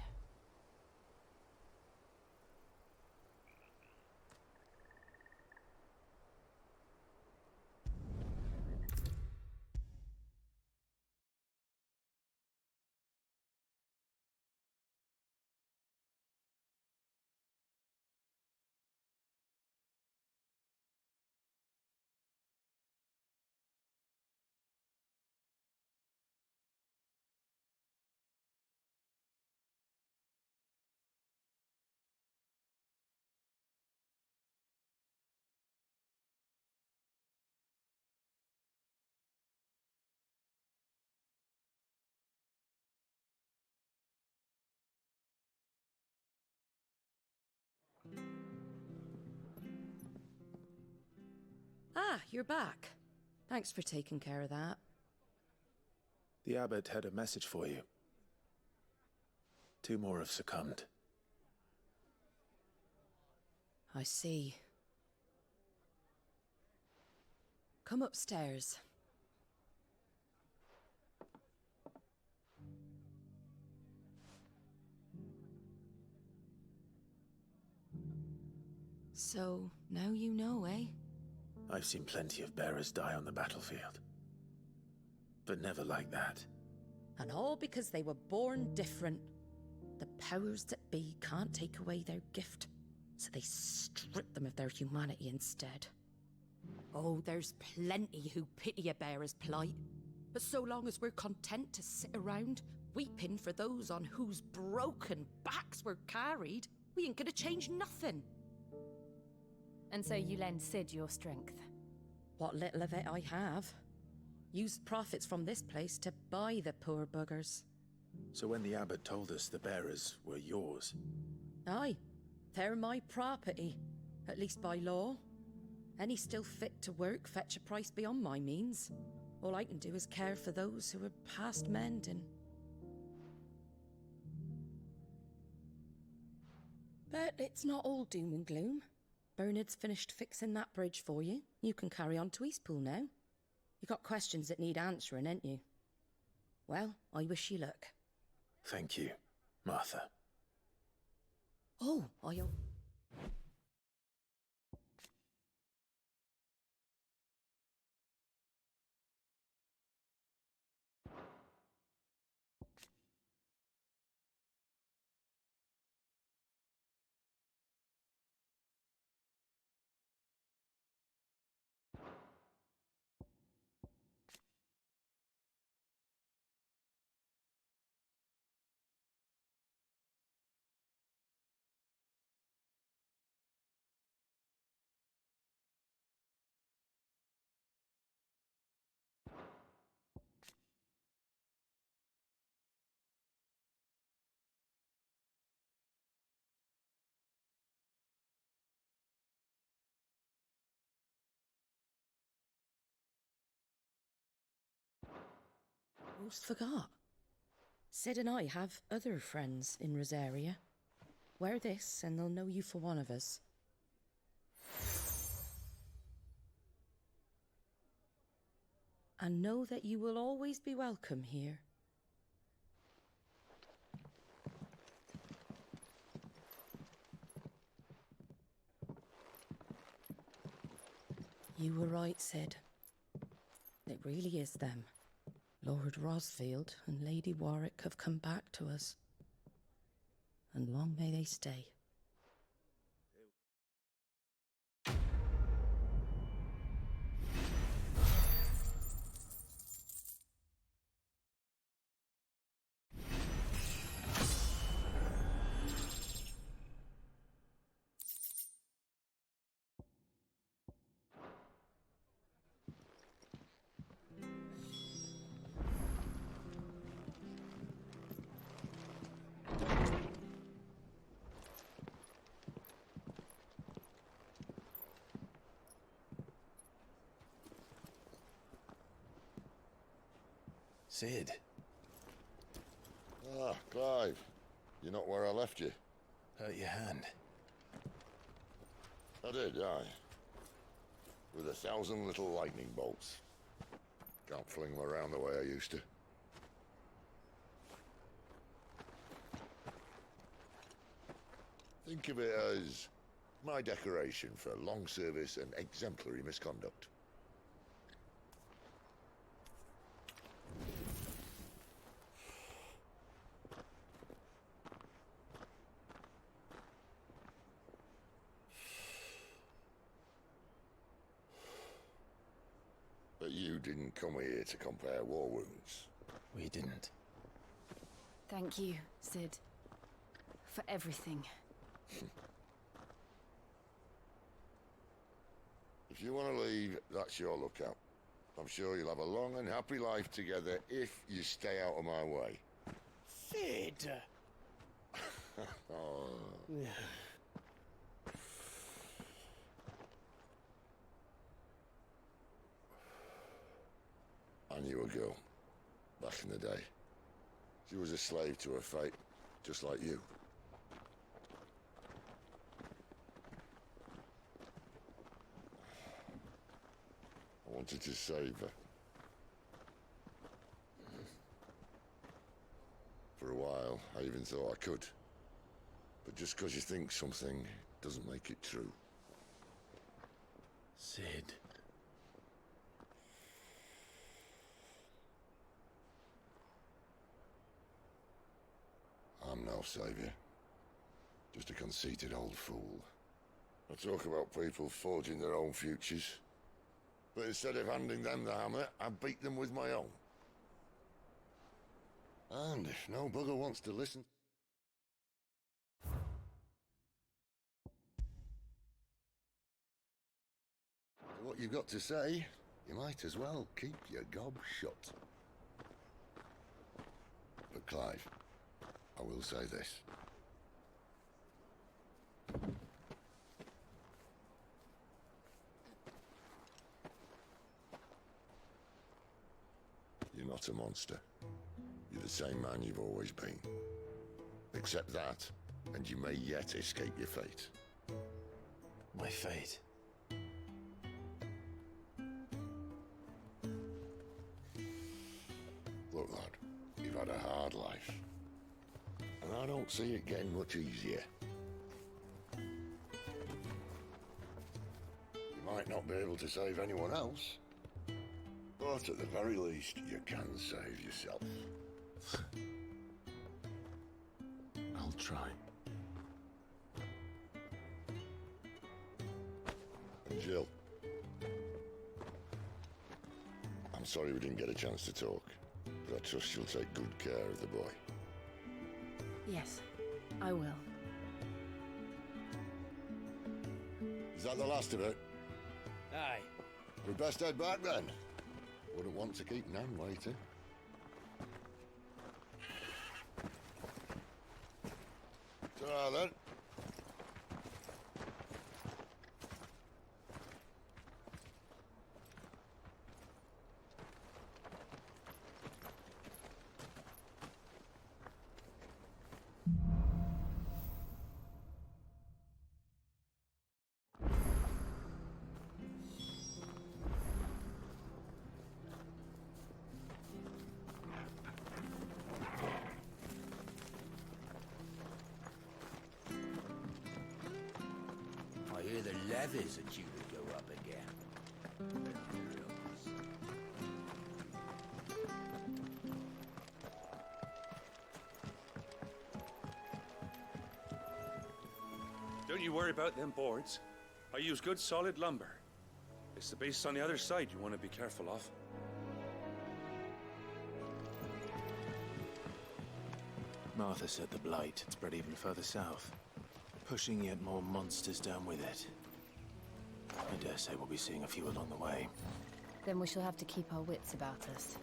Ah, you're back. Thanks for taking care of that. The abbot had a message for you. 2 more have succumbed. I see. Come upstairs. So, now you know, eh? I've seen plenty of bearers die on the battlefield. But never like that. And all because they were born different. The powers that be can't take away their gift, so they strip them of their humanity instead. Oh, there's plenty who pity a bearer's plight. But so long as we're content to sit around, weeping for those on whose broken backs we're carried, we ain't gonna change nothing. And so you lend Sid your strength? What little of it I have. Use profits from this place to buy the poor buggers. So when the abbot told us the bearers were yours... Aye, they're my property, at least by law. Any still fit to work fetch a price beyond my means. All I can do is care for those who are past mending. But it's not all doom and gloom. Bernard's finished fixing that bridge for you. You can carry on to Eastpool now. You got questions that need answering, ain't you? Well, I wish you luck. Thank you, Martha. Oh, I'll... Almost forgot. Sid and I have other friends in Rosaria. Wear this and they'll know you for one of us. And know that you will always be welcome here. You were right, Sid. It really is them. Lord Rosfield and Lady Warwick have come back to us. And long may they stay. Sid. Ah, Clive. You're not where I left you. Hurt your hand. I did, aye. With 1,000 little lightning bolts. Can't fling them around the way I used to. Think of it as my decoration for long service and exemplary misconduct. But you didn't come here to compare war wounds. We didn't. Thank you, Sid. For everything. If you want to leave, that's your lookout. I'm sure you'll have a long and happy life together if you stay out of my way. Sid! Oh. I knew a girl, back in the day. She was a slave to her fate, just like you. I wanted to save her. For a while, I even thought I could. But just because you think something doesn't make it true. Sid. I'm no savior. Just a conceited old fool. I talk about people forging their own futures. But instead of handing them the hammer, I beat them with my own. And if no bugger wants to listen to what you've got to say, you might as well keep your gob shut. But Clive, I will say this. You're not a monster. You're the same man you've always been. Accept that, and you may yet escape your fate. My fate? Look, lad, you've had a hard life. And I don't see it getting much easier. You might not be able to save anyone else, but at the very least, you can save yourself. I'll try. And Jill, I'm sorry we didn't get a chance to talk, but I trust you'll take good care of the boy. Yes, I will. Is that the last of it? Aye. We best head back then. Wouldn't want to keep Nan waiting. Ta-ra then. the levies are due to go up again. Don't you worry about them boards. I use good solid lumber. It's the base on the other side you want to be careful of. Martha said the blight had spread even further south, pushing yet more monsters down with it. I dare say we'll be seeing a few along the way. Then we shall have to keep our wits about us.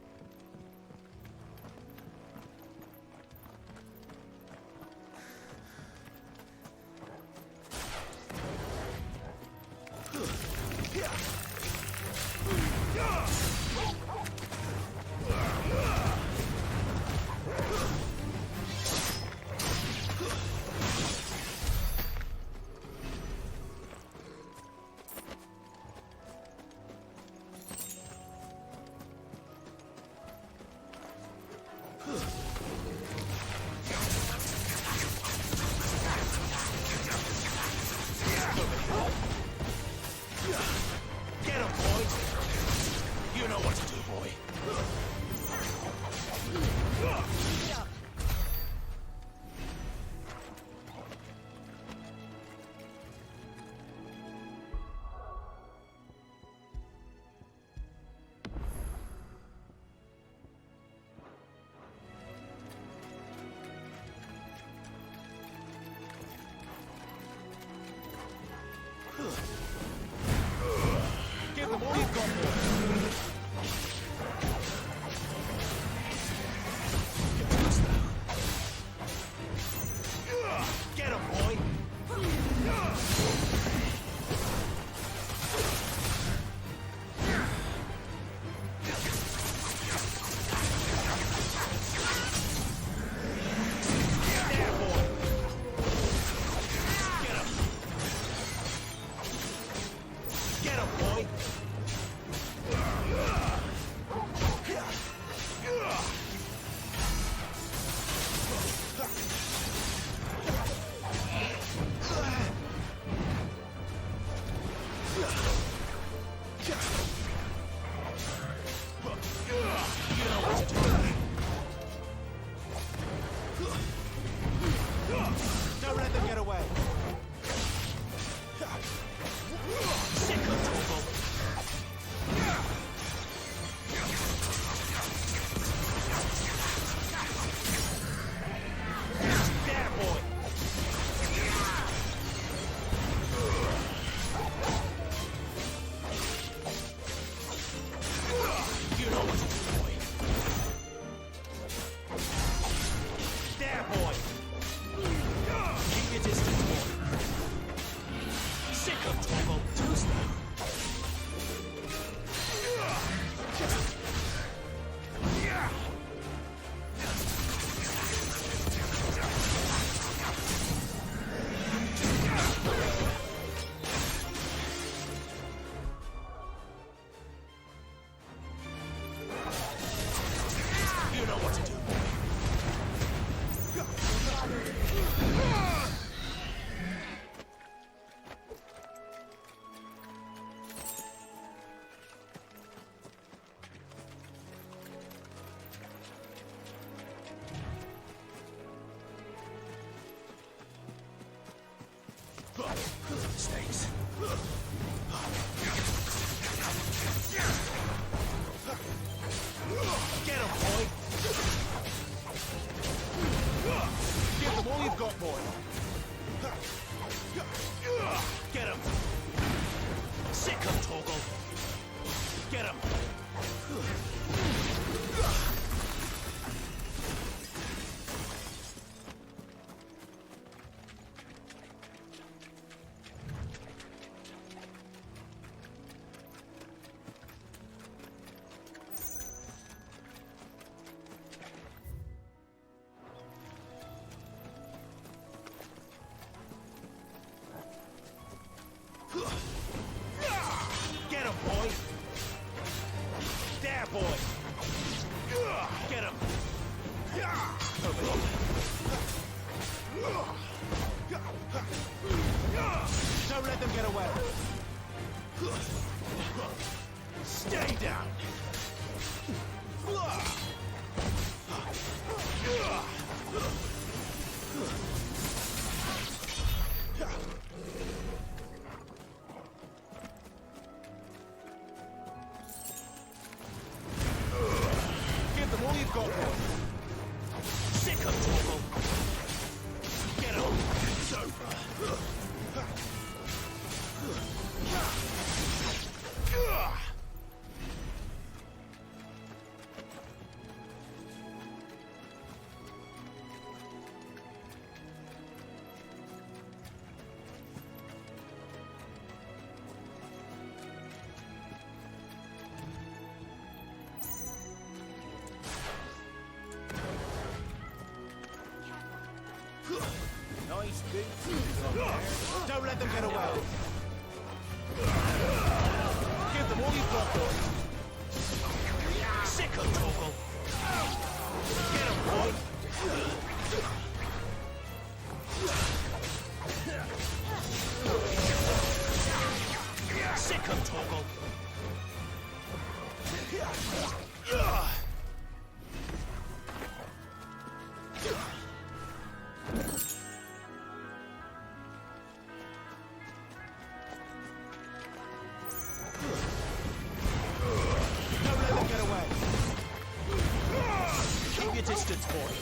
Get him, boy! You know what to do, boy. Give them all you've got, boy. Get him, boy. There, boy. Get him. Get him, boy. Don't let them get away. Sick of trouble. There, boy. You know what to do, boy. There, boy. Keep your distance, boy. Sick of trouble. Too slow. You know what to do, boy. Mistakes. Get him, boy. Give them all you've got, boy. Get him. Sick of Torgal. Get him. Get him, boy! There, boy! Get him! Over here. Don't let them get away! Stay down! Give them all you've got, boy. Sick of Torgal. Get on. It's over. Nice boots. Don't let them get away. Give them all you've got, boy. Sick of Torgal. Get him, boy. Sick of Torgal. Distance, boy.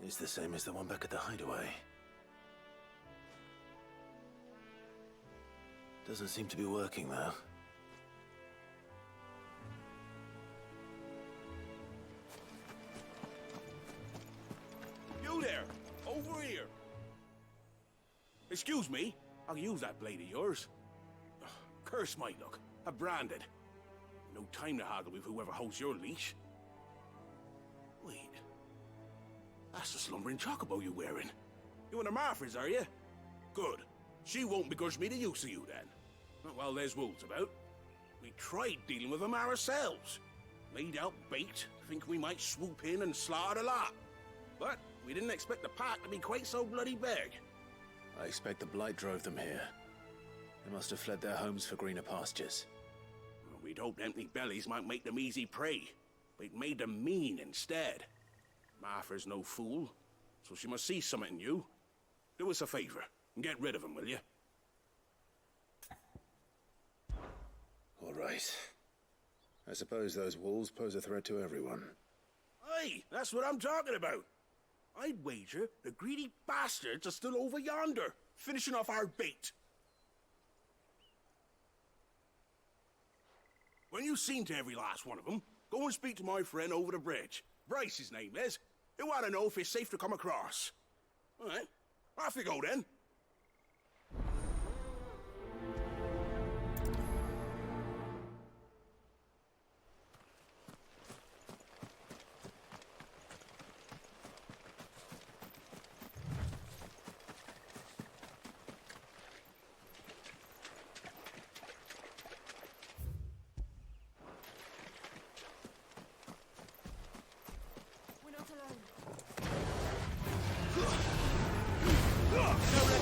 It's the same as the one back at the hideaway. Doesn't seem to be working, though. You there! Over here! Excuse me, I'll use that blade of yours. Ugh, curse my luck. I'm branded. No time to haggle with whoever holds your leash. Wait. That's the slumbering chocobo you're wearing. You and the Marfors, are you? Good. She won't begrudge me the use of you, then. Not while there's wolves about. We tried dealing with them ourselves. Laid out bait, think we might swoop in and slaughter the lot. But we didn't expect the pack to be quite so bloody big. I expect the blight drove them here. They must have fled their homes for greener pastures. Well, we'd hoped empty bellies might make them easy prey, but it made them mean instead. Martha's no fool, so she must see something in you. Do us a favor and get rid of him, will you? All right. I suppose those wolves pose a threat to everyone. Aye, that's what I'm talking about. I'd wager the greedy bastards are still over yonder, finishing off our bait. When you've seen to every last one of them, go and speak to my friend over the bridge. Bryce, his name is. He'll want to know if it's safe to come across. All right, off you go then. Don't let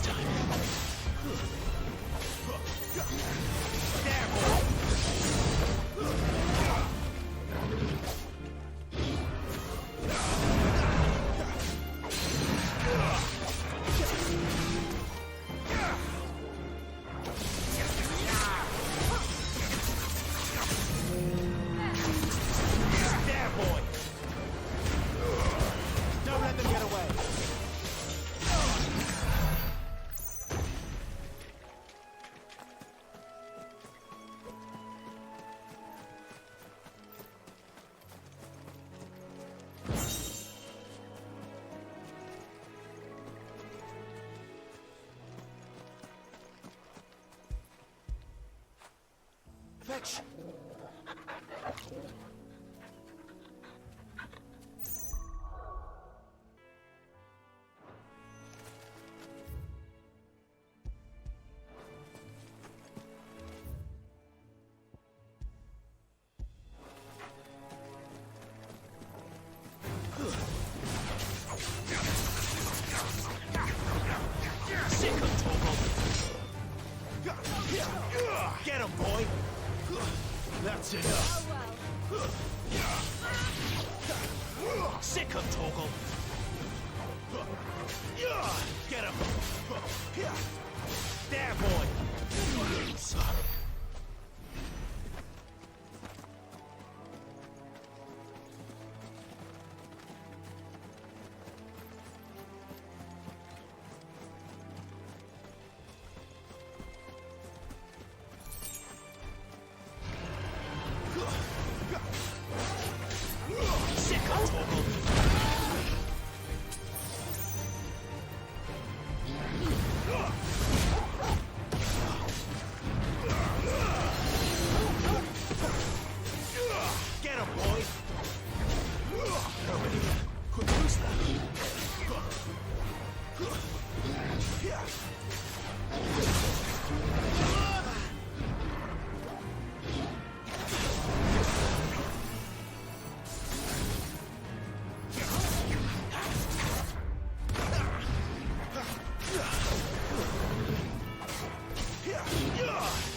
time. There, boy! There, boy! Don't let them get away! Fetch! Sick of Togo! Get him, boy! That's enough! Sick of Togo! Get him! There, boy! Sick of Togo! Get him, boy! Who's that?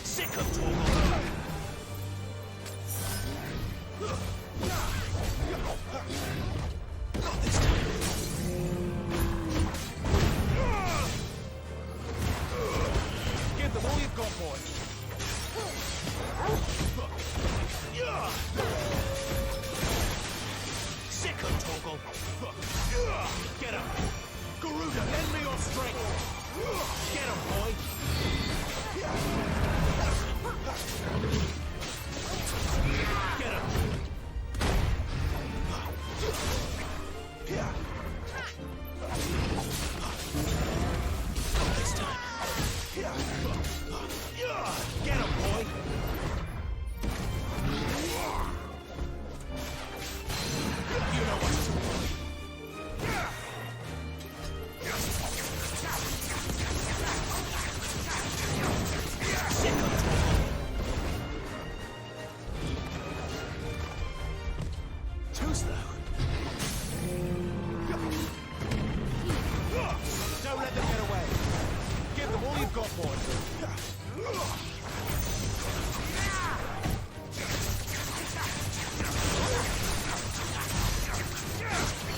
Sick of Togo! Not this time. Give them all you've got, boy. Sick of Togo. Get him. Garuda, lend me your strength. Get him, boy. Get him. This time. Get him, boy. You know what to do. Sick of Togo. Too slow. Don't let them get away. Give them all you've got, boy.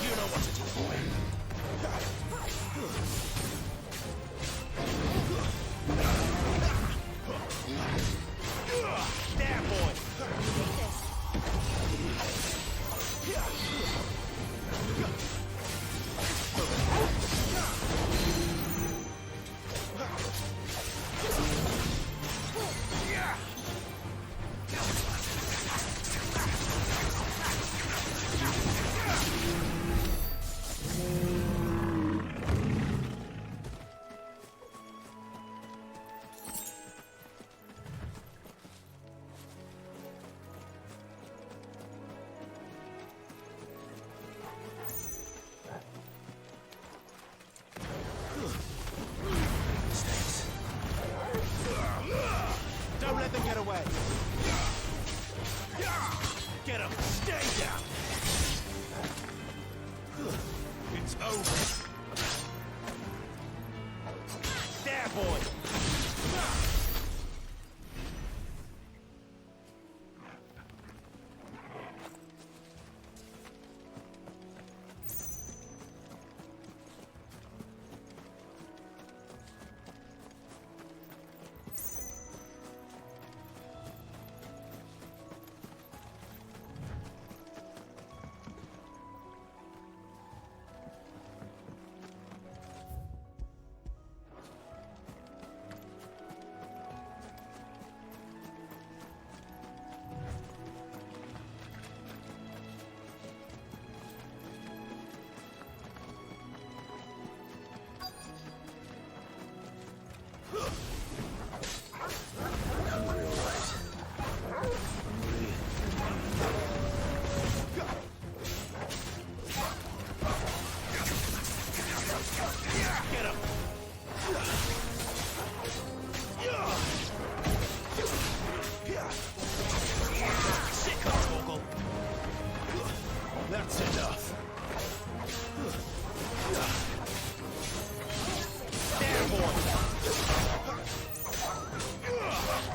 You know what to do, boy. There, boy. boy! Hungry, all right. Hungry. Get him! Sick of Torgal. That's enough. There, boy!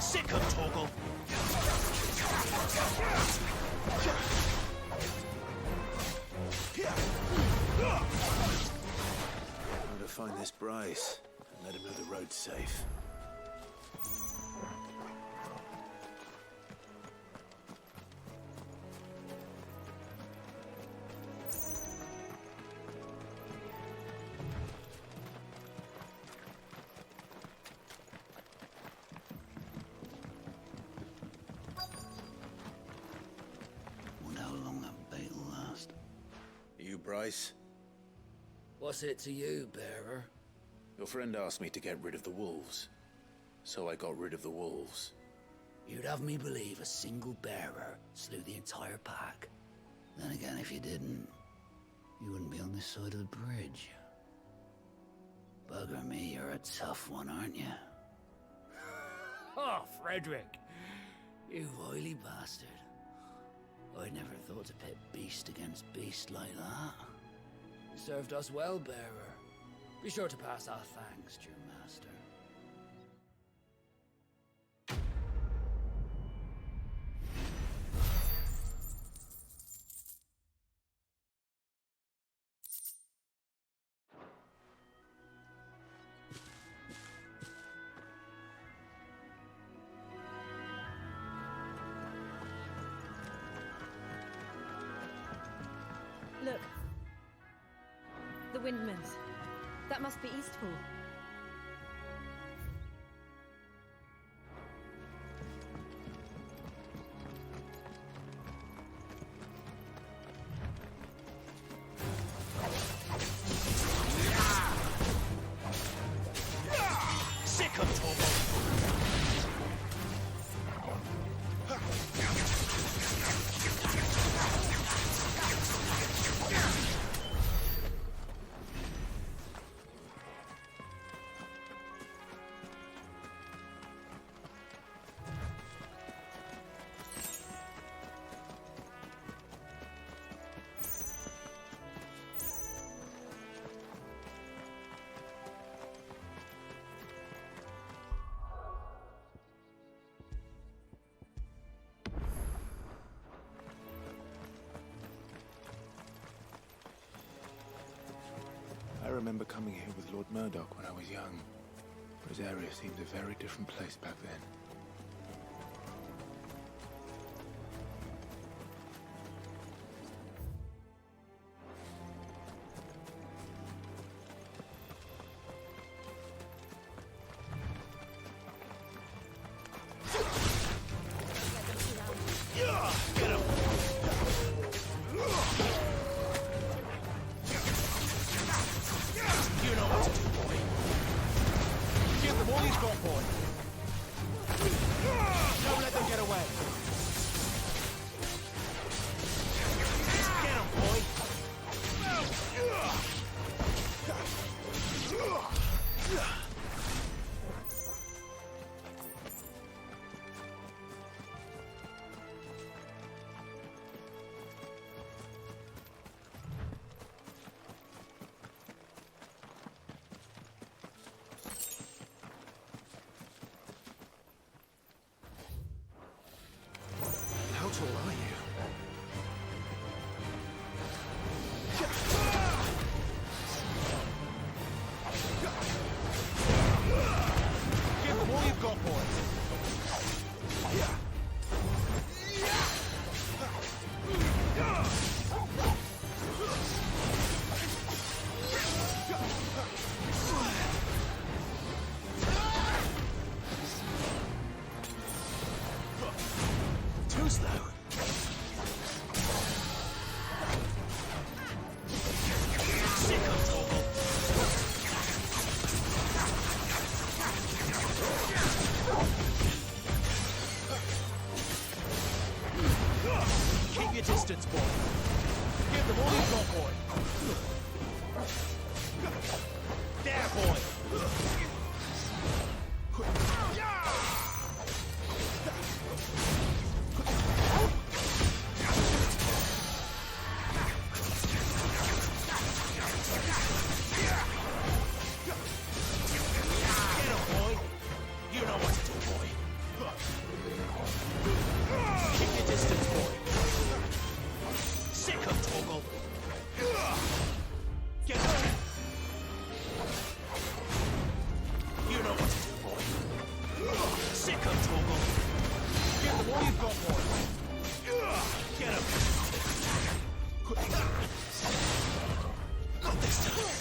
Sick of Torgal. I'm to find this Bryce and let him know the road's safe. Wonder how long that bait will last. You, Bryce? What's it to you, bearer? Your friend asked me to get rid of the wolves. So I got rid of the wolves. You'd have me believe a single bearer slew the entire pack. Then again, if you didn't, you wouldn't be on this side of the bridge. Bugger me, you're a tough one, aren't you? Oh, Frederick! You wily bastard. I'd never thought to pit beast against beast like that. You served us well, bearer. Be sure to pass our thanks to your master. Look. The windmills. That must be Eastpool. Sick of Torgal. I remember coming here with Lord Murdoch when I was young. Rosaria seemed a very different place back then. Get him! You know what to do, boy. Give them all he's got, boy. Don't let them get away. Get him, boy. you've got, boys. Too slow. Sick of Torgal. Keep your distance, boy. Give them all you've got, boy. There, boy. Get him, boy. You know what to do, boy. Keep your distance, boy. Sick of Torgal. Get him. You know what to do, boy. Sick of Torgal. Give him all you've got, boy. Get him. Not this time.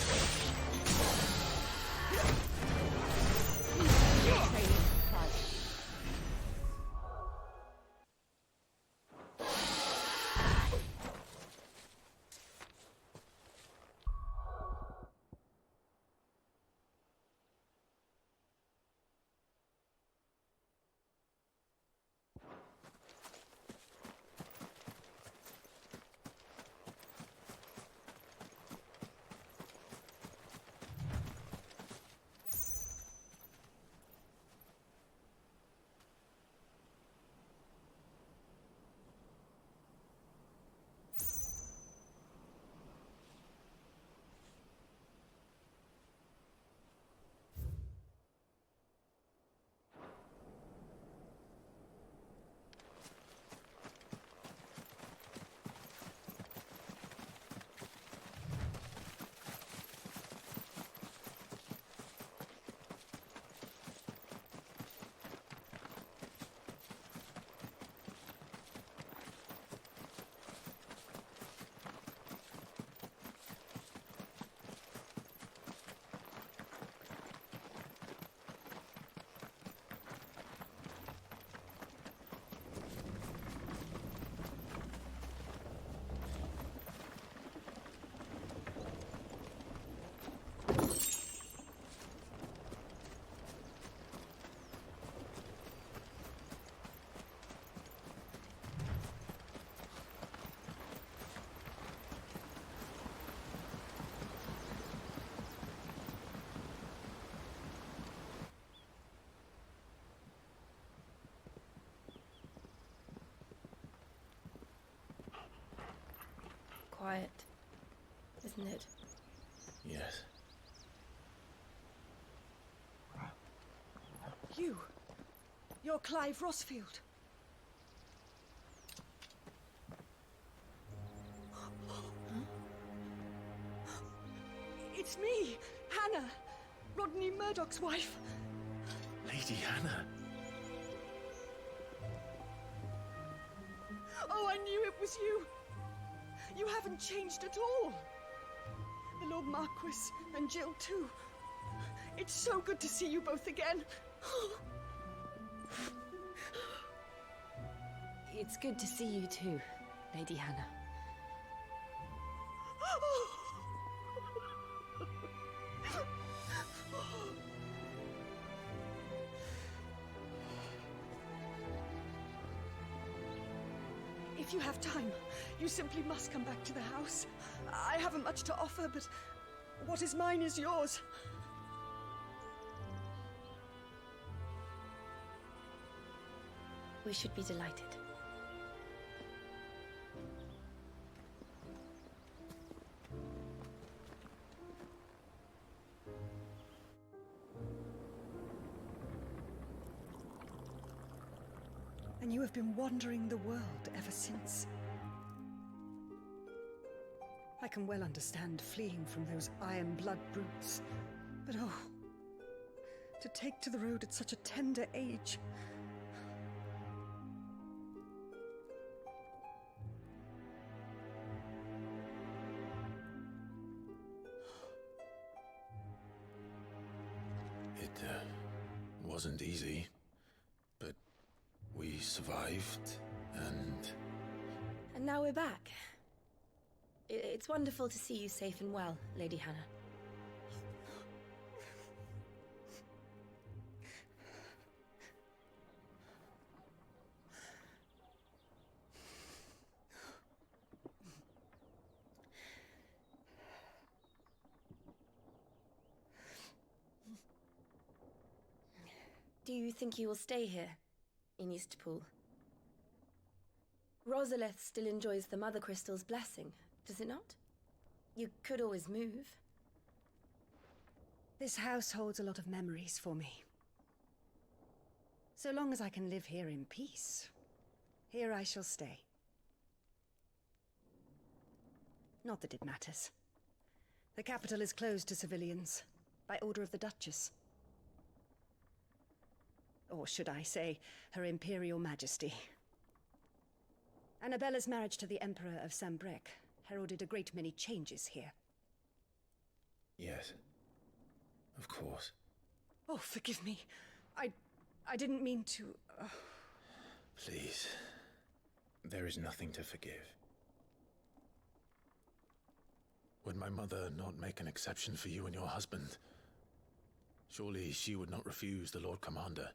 Quiet, isn't it? Yes. You're Clive Rossfield. It's me, Hannah, Rodney Murdoch's wife. Lady Hannah. Oh, I knew it was you. You haven't changed at all. The Lord Marquis and Jill too. It's so good to see you both again. It's good to see you too, Lady Hannah. If you have time, you simply must come back to the house. I haven't much to offer, but what is mine is yours. We should be delighted. And you have been wandering the world ever since. I can well understand fleeing from those iron blood brutes, but oh, To take to the road at such a tender age. It wasn't easy, but we survived, and... And now we're back. It's wonderful to see you safe and well, Lady Hannah. Do you think you will stay here, in Eastpool? Rosalith still enjoys the Mother Crystal's blessing, does it not? You could always move. This house holds a lot of memories for me. So long as I can live here in peace, here I shall stay. Not that it matters. The capital is closed to civilians, by order of the Duchess. Or should I say, Her Imperial Majesty. Annabella's marriage to the Emperor of Sambrec heralded a great many changes here. Yes. Of course. Oh, forgive me. I didn't mean to... Please. There is nothing to forgive. Would my mother not make an exception for you and your husband? Surely she would not refuse the Lord Commander.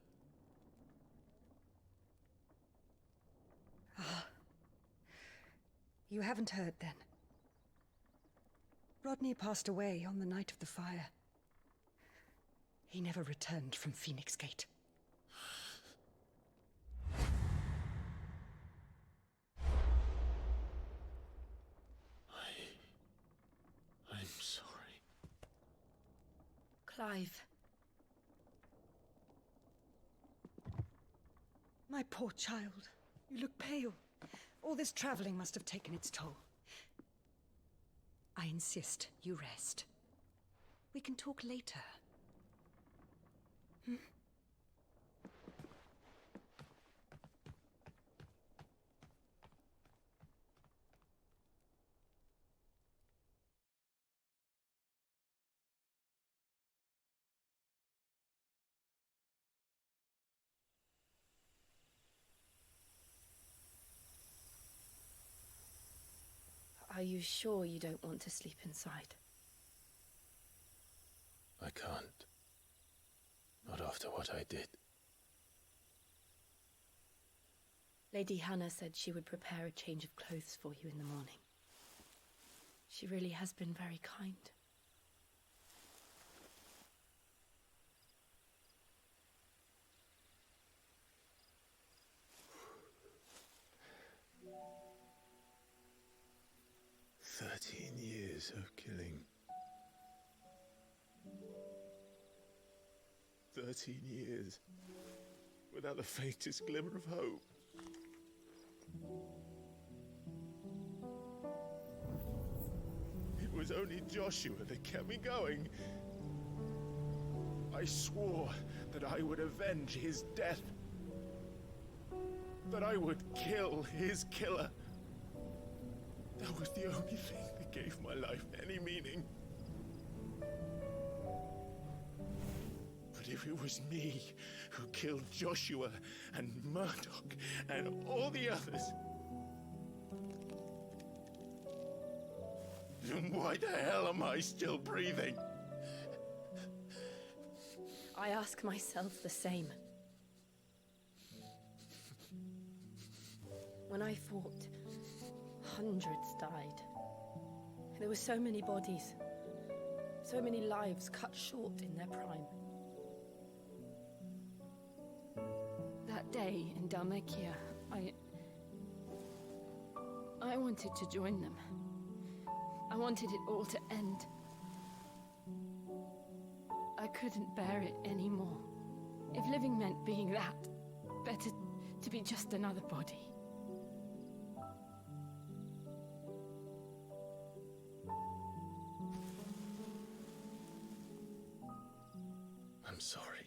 Ah. You haven't heard, then. Rodney passed away on the night of the fire. He never returned from Phoenix Gate. I'm sorry. Clive. My poor child. You look pale. All this traveling must have taken its toll. I insist you rest. We can talk later. Hmm? Are you sure you don't want to sleep inside? I can't. Not after what I did. Lady Hannah said she would prepare a change of clothes for you in the morning. She really has been very kind. Years of killing. 13 years. Without the faintest glimmer of hope. It was only Joshua that kept me going. I swore that I would avenge his death. That I would kill his killer. That was the only thing that gave my life any meaning. But if it was me who killed Joshua and Murdoch and all the others, then why the hell am I still breathing? I ask myself the same. When I fought, hundreds died. There were so many bodies, so many lives cut short in their prime. That day in Dalmekia, I wanted to join them. I wanted it all to end. I couldn't bear it anymore. If living meant being that, better to be just another body. I'm sorry.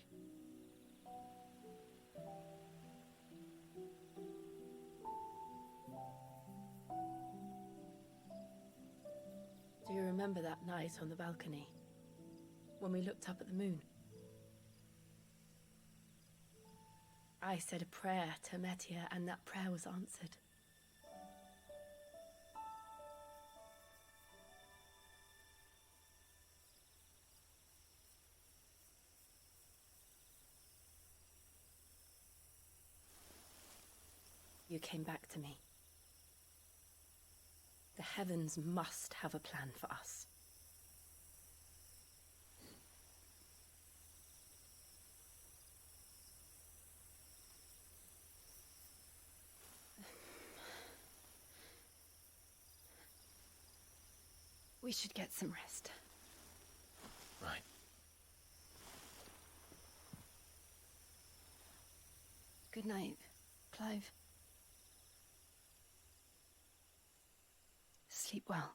remember that night on the balcony, when we looked up at the moon? I said a prayer to Metia, and that prayer was answered. You came back to me. The heavens must have a plan for us. We should get some rest. Right. Good night, Clive. Sleep well.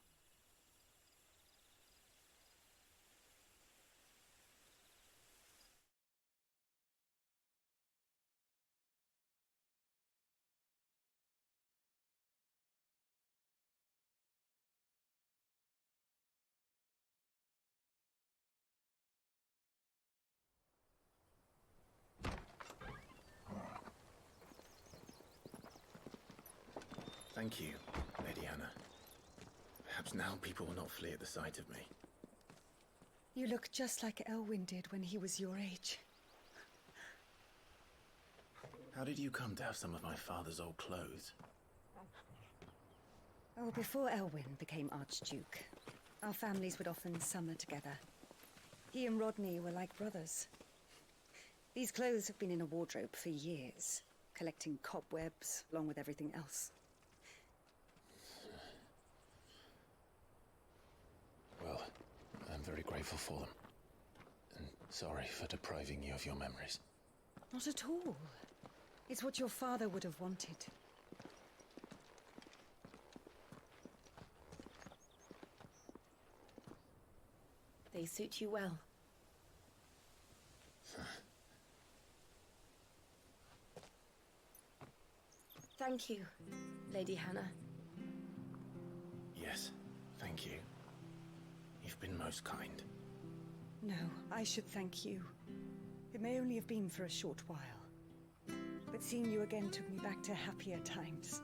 Thank you, Lady Hannah. Perhaps now people will not flee at the sight of me. You look just like Elwyn did when he was your age. How did you come to have some of my father's old clothes? Oh, before Elwyn became Archduke, our families would often summer together. He and Rodney were like brothers. These clothes have been in a wardrobe for years, collecting cobwebs along with everything else. Well, I'm very grateful for them. And sorry for depriving you of your memories. Not at all. It's what your father would have wanted. They suit you well. Thank you, Lady Hannah. Yes, thank you. You've been most kind. No, I should thank you. It may only have been for a short while, but seeing you again took me back to happier times.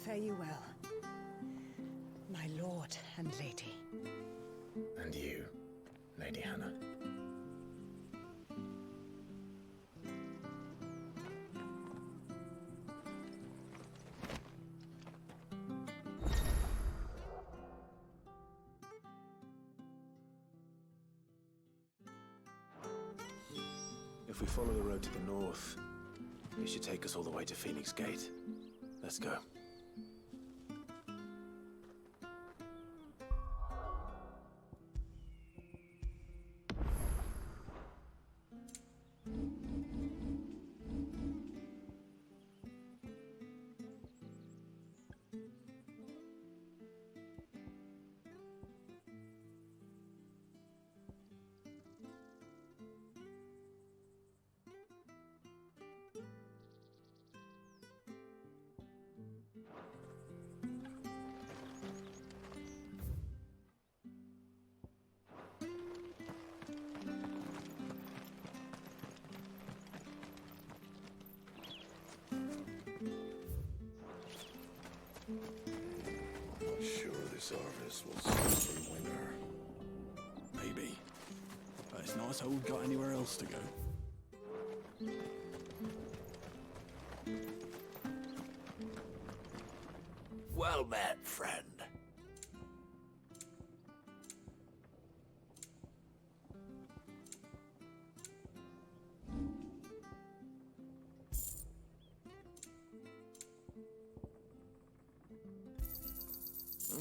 Fare you well, my lord and lady. And you, Lady Hannah. If we follow the road to the north, it should take us all the way to Phoenix Gate. Let's go. This harvest will see through winter. Maybe. But it's not as though we've got anywhere else to go. Well met, friend.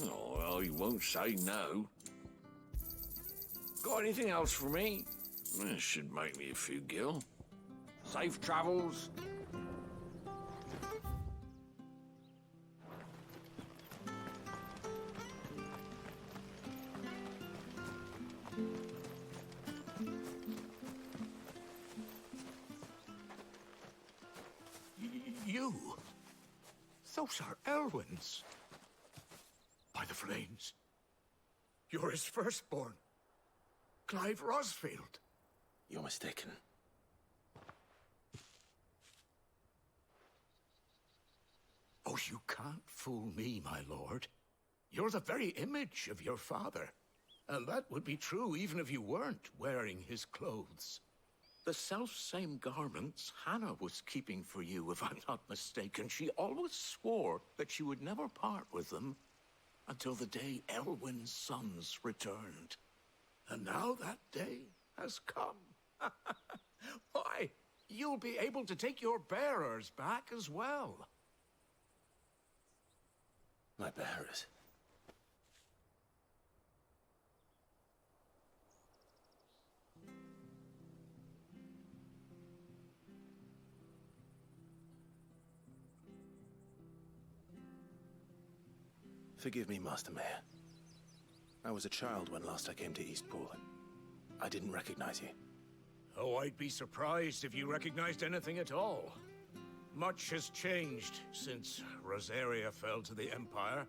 Oh, well, he won't say no. Got anything else for me? This should make me a few gil. Safe travels. You? So Those are Elwyn's. By the flames. You're his firstborn. Clive Rosfield. You're mistaken. Oh, you can't fool me, my lord. You're the very image of your father. And that would be true even if you weren't wearing his clothes. The self-same garments Hannah was keeping for you, if I'm not mistaken. She always swore that she would never part with them until the day Elwyn's sons returned. And now that day has come. Why, you'll be able to take your bearers back as well. My bearers? Forgive me, Master Mayor. I was a child when last I came to Eastpool. I didn't recognize you. Oh, I'd be surprised if you recognized anything at all. Much has changed since Rosaria fell to the Empire.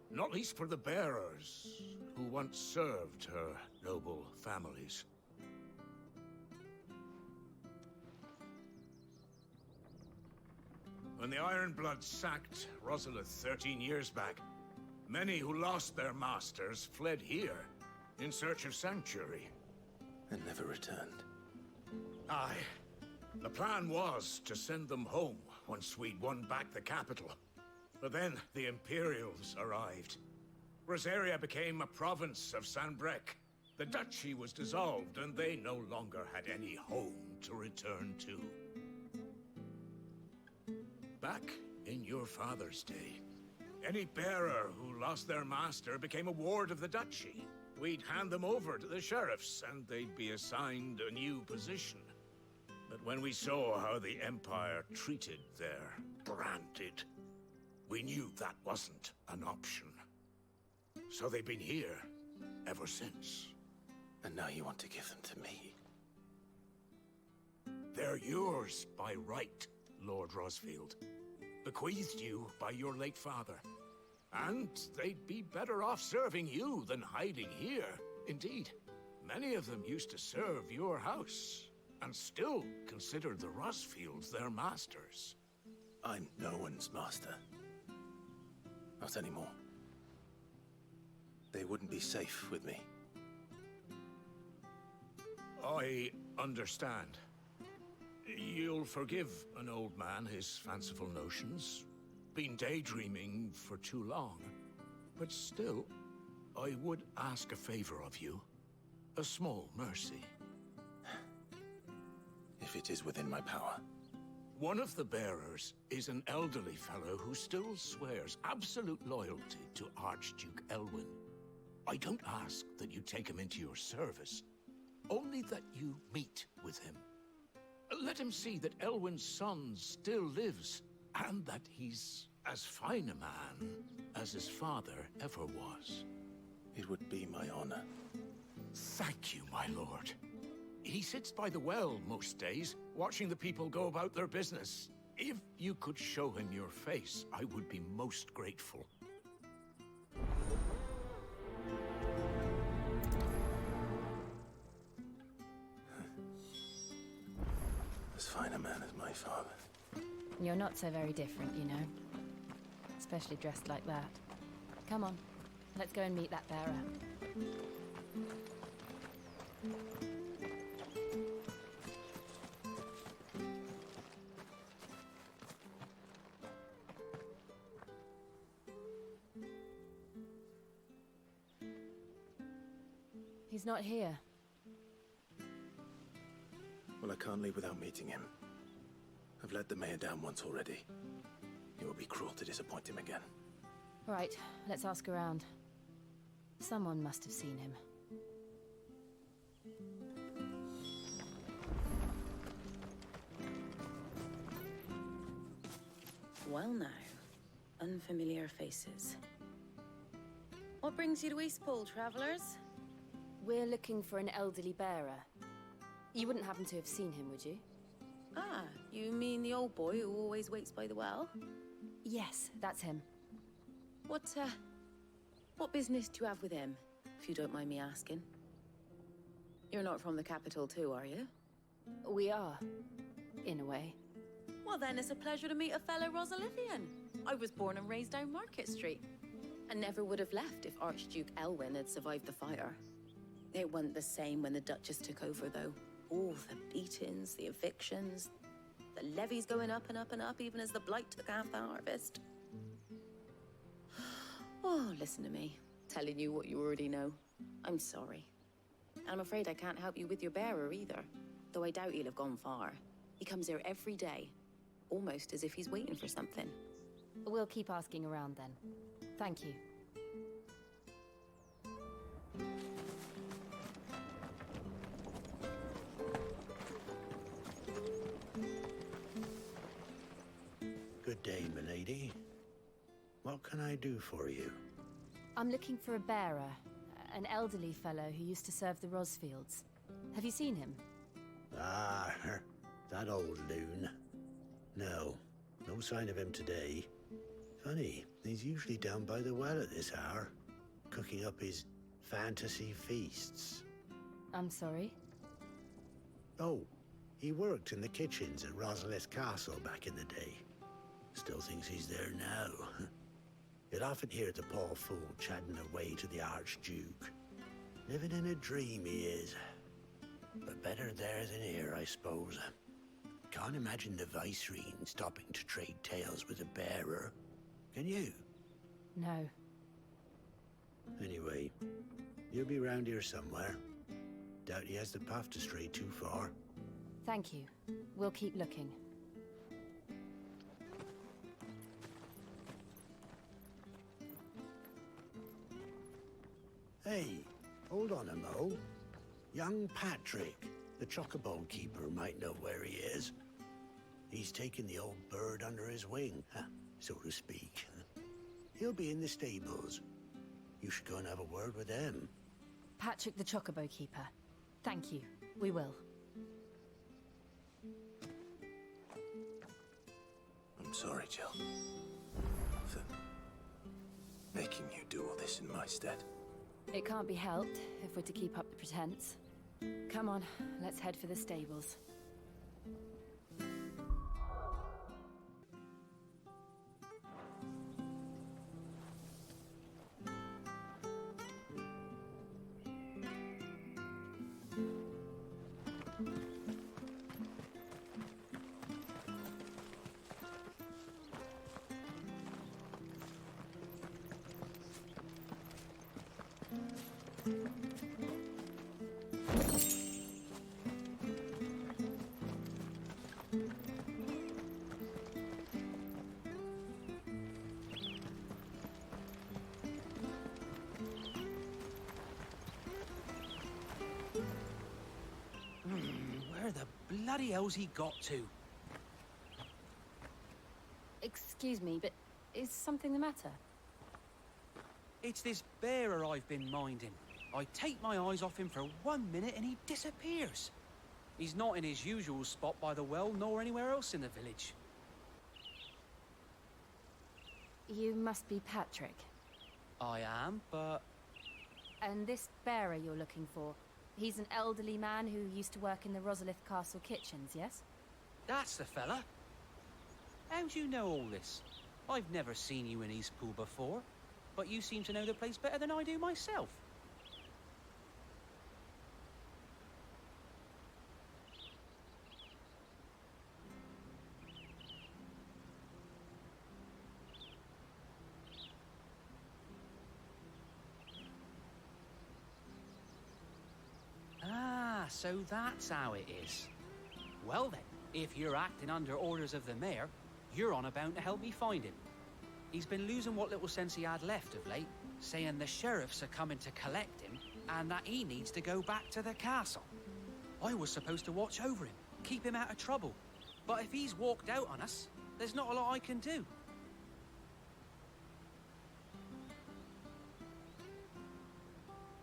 Not least for the bearers, who once served her noble families. When the Ironbloods sacked Rosalith 13 years back, many who lost their masters fled here in search of sanctuary. And never returned. Aye. The plan was to send them home once we'd won back the capital. But then the Imperials arrived. Rosaria became a province of Sanbreque. The duchy was dissolved, and they no longer had any home to return to. Back in your father's day, any bearer who lost their master became a ward of the duchy. We'd hand them over to the sheriffs, and they'd be assigned a new position. But when we saw how the Empire treated their branded, we knew that wasn't an option. So they've been here ever since. And now you want to give them to me? They're yours by right, Lord Rosfield. Bequeathed you by your late father. And they'd be better off serving you than hiding here. Indeed, many of them used to serve your house, and still consider the Rosfields their masters. I'm no one's master. Not anymore. They wouldn't be safe with me. I understand. You'll forgive an old man his fanciful notions. Been daydreaming for too long. But still, I would ask a favor of you. A small mercy. If it is within my power. One of the bearers is an elderly fellow who still swears absolute loyalty to Archduke Elwyn. I don't ask that you take him into your service, only that you meet with him. Let him see that Elwyn's son still lives, and that he's as fine a man as his father ever was. It would be my honor. Thank you, my lord. He sits by the well most days, watching the people go about their business. If you could show him your face, I would be most grateful. As fine a man as my father. You're not so very different, you know. Especially dressed like that. Come on, let's go and meet that bearer. He's not here. Well, I can't leave without meeting him. I've let the mayor down once already. It would be cruel to disappoint him again. All right, let's ask around. Someone must have seen him. Well now, unfamiliar faces. What brings you to Eastpool, travelers? We're looking for an elderly bearer. You wouldn't happen to have seen him, would you? Ah, you mean the old boy who always waits by the well? Yes, that's him. What business do you have with him, if you don't mind me asking? You're not from the capital too, are you? We are, in a way. Well then, it's a pleasure to meet a fellow Rosalithian. I was born and raised down Market Street. And never would have left if Archduke Elwyn had survived the fire. It wasn't the same when the Duchess took over, though. All the beatings, the evictions, the levies going up and up and up, even as the blight took half the harvest. Oh, listen to me, telling you what you already know. I'm sorry. And I'm afraid I can't help you with your bearer either, though I doubt he'll have gone far. He comes here every day, almost as if he's waiting for something. We'll keep asking around then. Thank you. Good day, milady. What can I do for you? I'm looking for a bearer, an elderly fellow who used to serve the Rosfields. Have you seen him? Ah, that old loon. No sign of him today. Funny, he's usually down by the well at this hour, cooking up his fantasy feasts. I'm sorry? Oh, he worked in the kitchens at Rosalith Castle back in the day. Still thinks he's there now. You'd often hear the poor fool chatting away to the Archduke. Living in a dream he is. But better there than here, I suppose. Can't imagine the Viceroy stopping to trade tales with a bearer. Can you? No. Anyway, you'll be round here somewhere. Doubt he has the path to stray too far. Thank you. We'll keep looking. Hey, hold on a mo. Young Patrick, the chocobo keeper, might know where he is. He's taken the old bird under his wing, so to speak. He'll be in the stables. You should go and have a word with them. Patrick the chocobo keeper. Thank you. We will. I'm sorry, Jill. For making you do all this in my stead. It can't be helped if we're to keep up the pretense. Come on, let's head for the stables. Where the bloody hell's he got to? Excuse me, but is something the matter? It's this bearer I've been minding. I take my eyes off him for 1 minute and he disappears. He's not in his usual spot by the well, nor anywhere else in the village. You must be Patrick. I am, but... And this bearer you're looking for, he's an elderly man who used to work in the Rosalith Castle kitchens, yes? That's the fella. How'd you know all this? I've never seen you in Eastpool before, but you seem to know the place better than I do myself. Ah, so that's how it is. Well then, if you're acting under orders of the mayor, you're on about to help me find him. He's been losing what little sense he had left of late, saying the sheriffs are coming to collect him and that he needs to go back to the castle. I was supposed to watch over him, keep him out of trouble. But if he's walked out on us, there's not a lot I can do.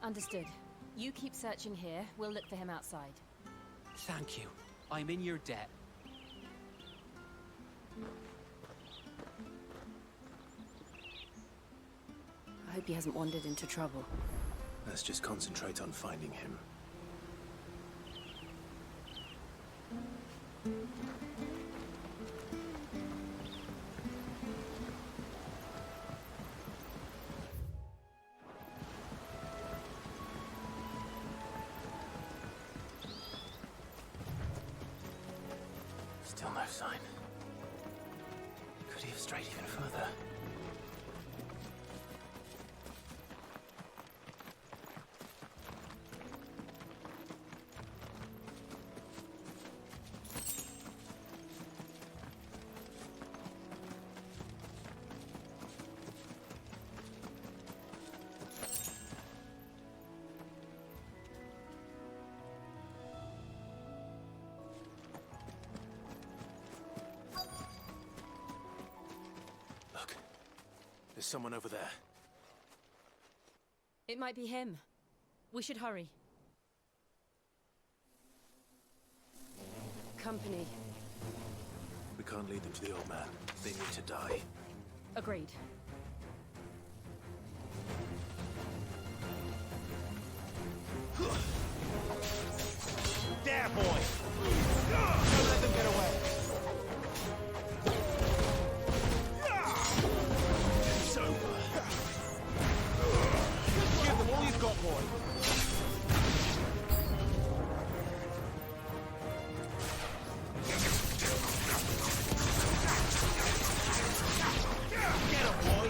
Understood. You keep searching here, we'll look for him outside. Thank you. I'm in your debt. Hope he hasn't wandered into trouble. Let's just concentrate on finding him. Still no sign. Could he have strayed even further? There's someone over there. It might be him. We should hurry. Company. We can't lead them to the old man. They need to die. Agreed. There, boy! Don't let them get away! It's over. Give them all you've got, boy. Get him, boy!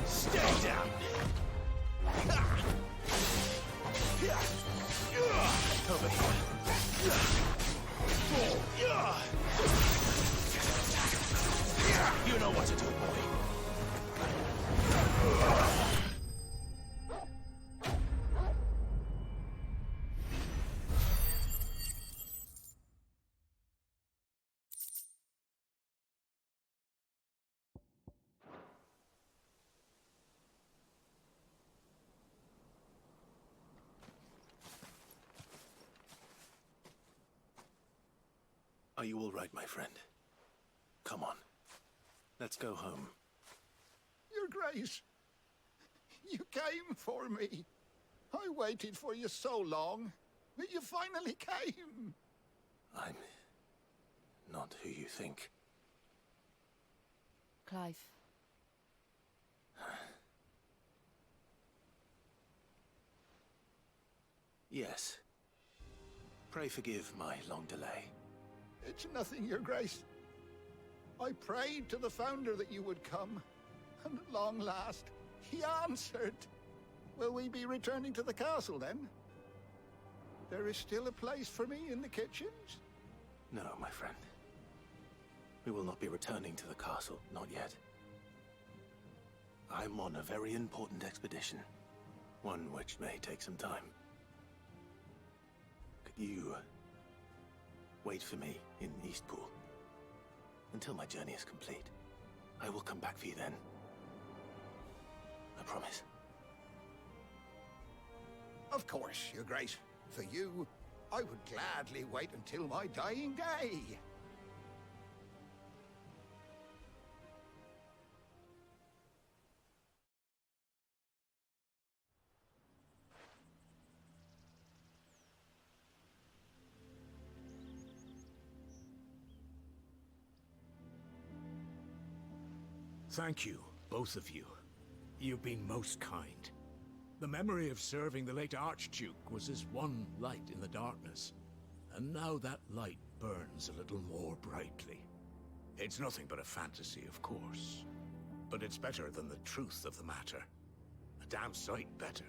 Stay down! Over here. You know what to do, boy. Are you all right, my friend? Come on. Let's go home. Your Grace, you came for me. I waited for you so long, but you finally came. I'm not who you think. Clive. Yes. Pray forgive my long delay. It's nothing, Your Grace. I prayed to the Founder that you would come, and at long last, he answered. Will we be returning to the castle, then? There is still a place for me in the kitchens? No, my friend. We will not be returning to the castle, not yet. I'm on a very important expedition, one which may take some time. Could you wait for me in Eastpool until my journey is complete? I will come back for you then. I promise. Of course, Your Grace. For you, I would gladly wait until my dying day. Thank you, both of you. You've been most kind. The memory of serving the late Archduke was as one light in the darkness, and now that light burns a little more brightly. It's nothing but a fantasy, of course, but it's better than the truth of the matter. A damn sight better.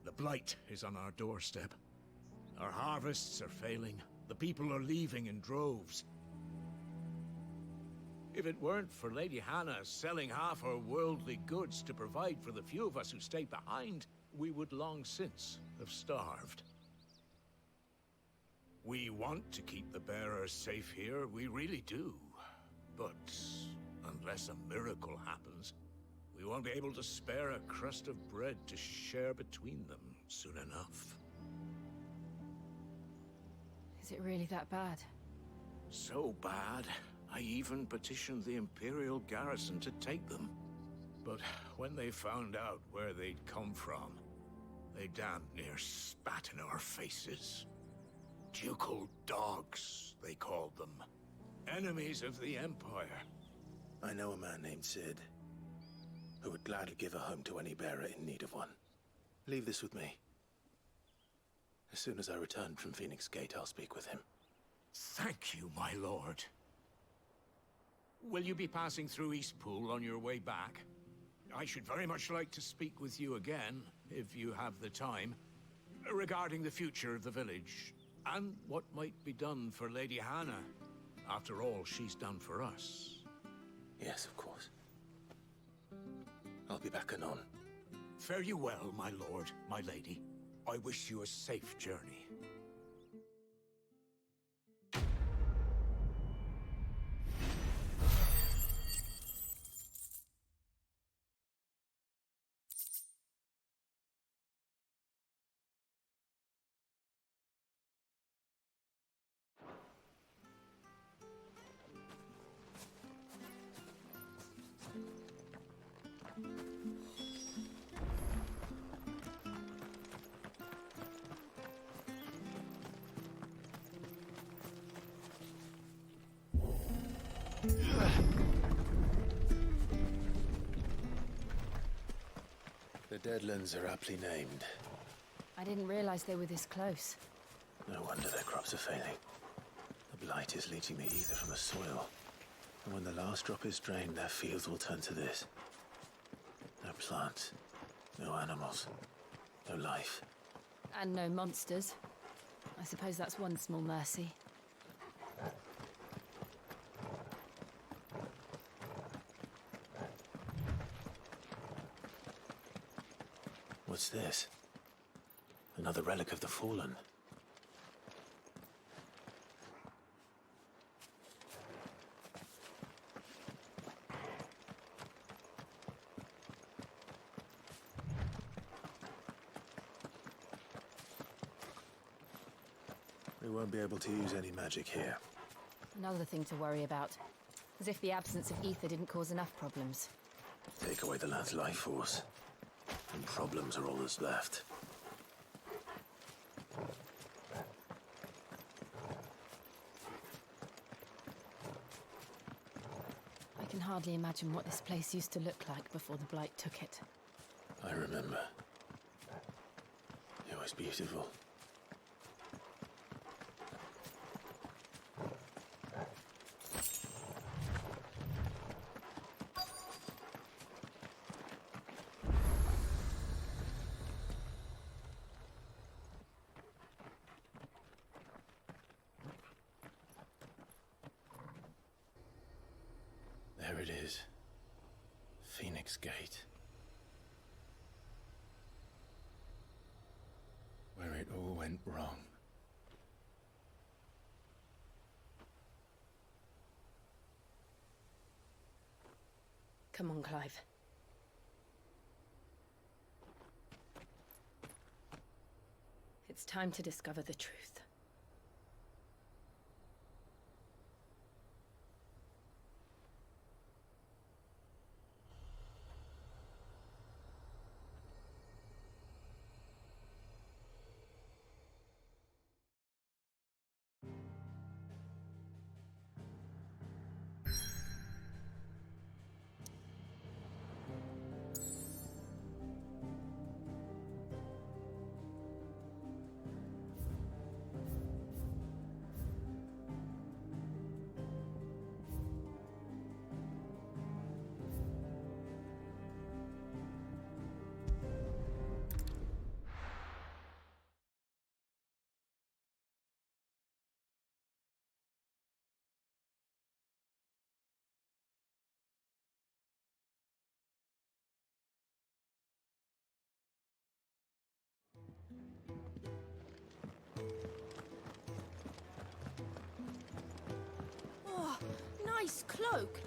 The blight is on our doorstep. Our harvests are failing. The people are leaving in droves. If it weren't for Lady Hannah selling half her worldly goods to provide for the few of us who stayed behind, we would long since have starved. We want to keep the bearers safe here, we really do. But unless a miracle happens, we won't be able to spare a crust of bread to share between them soon enough. Is it really that bad? So bad, I even petitioned the Imperial garrison to take them. But when they found out where they'd come from, they damn near spat in our faces. Ducal dogs, they called them. Enemies of the Empire. I know a man named Sid, who would gladly give a home to any bearer in need of one. Leave this with me. As soon as I return from Phoenix Gate, I'll speak with him. Thank you, my lord. Will you be passing through Eastpool on your way back? I should very much like to speak with you again, if you have the time, regarding the future of the village, and what might be done for Lady Hannah, after all she's done for us. Yes, of course. I'll be back anon. Fare you well, my lord, my lady. I wish you a safe journey. The Deadlands are aptly named. I didn't realize they were this close. No wonder their crops are failing. The blight is leaching the ether from the soil. And when the last drop is drained, their fields will turn to this. No plants, no animals, no life. And no monsters. I suppose that's one small mercy. What's this? Another relic of the Fallen. We won't be able to use any magic here. Another thing to worry about. As if the absence of ether didn't cause enough problems. Take away the land's life force, and problems are all that's left. I can hardly imagine what this place used to look like before the Blight took it. I remember. It was beautiful. There it is. Phoenix Gate. Where it all went wrong. Come on, Clive. It's time to discover the truth. Oh, nice cloak.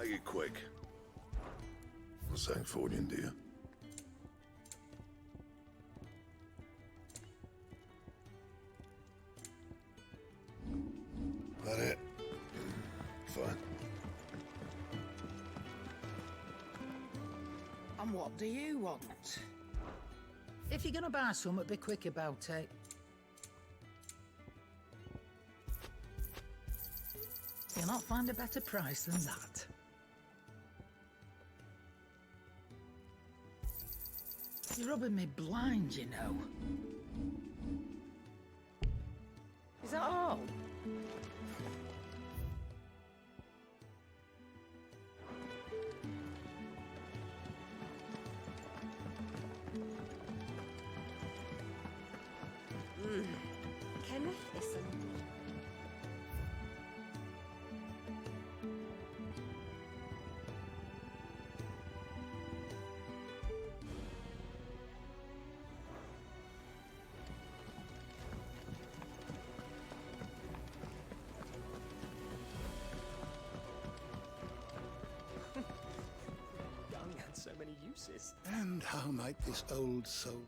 Make it quick. Not saying forging, do you? That it? Fine. And what do you want? If you're gonna buy something, be quick about it. You'll not find a better price than that. You're rubbing me blind, you know. Is that all? Kenneth, listen. Young had so many uses. And how might this old soul...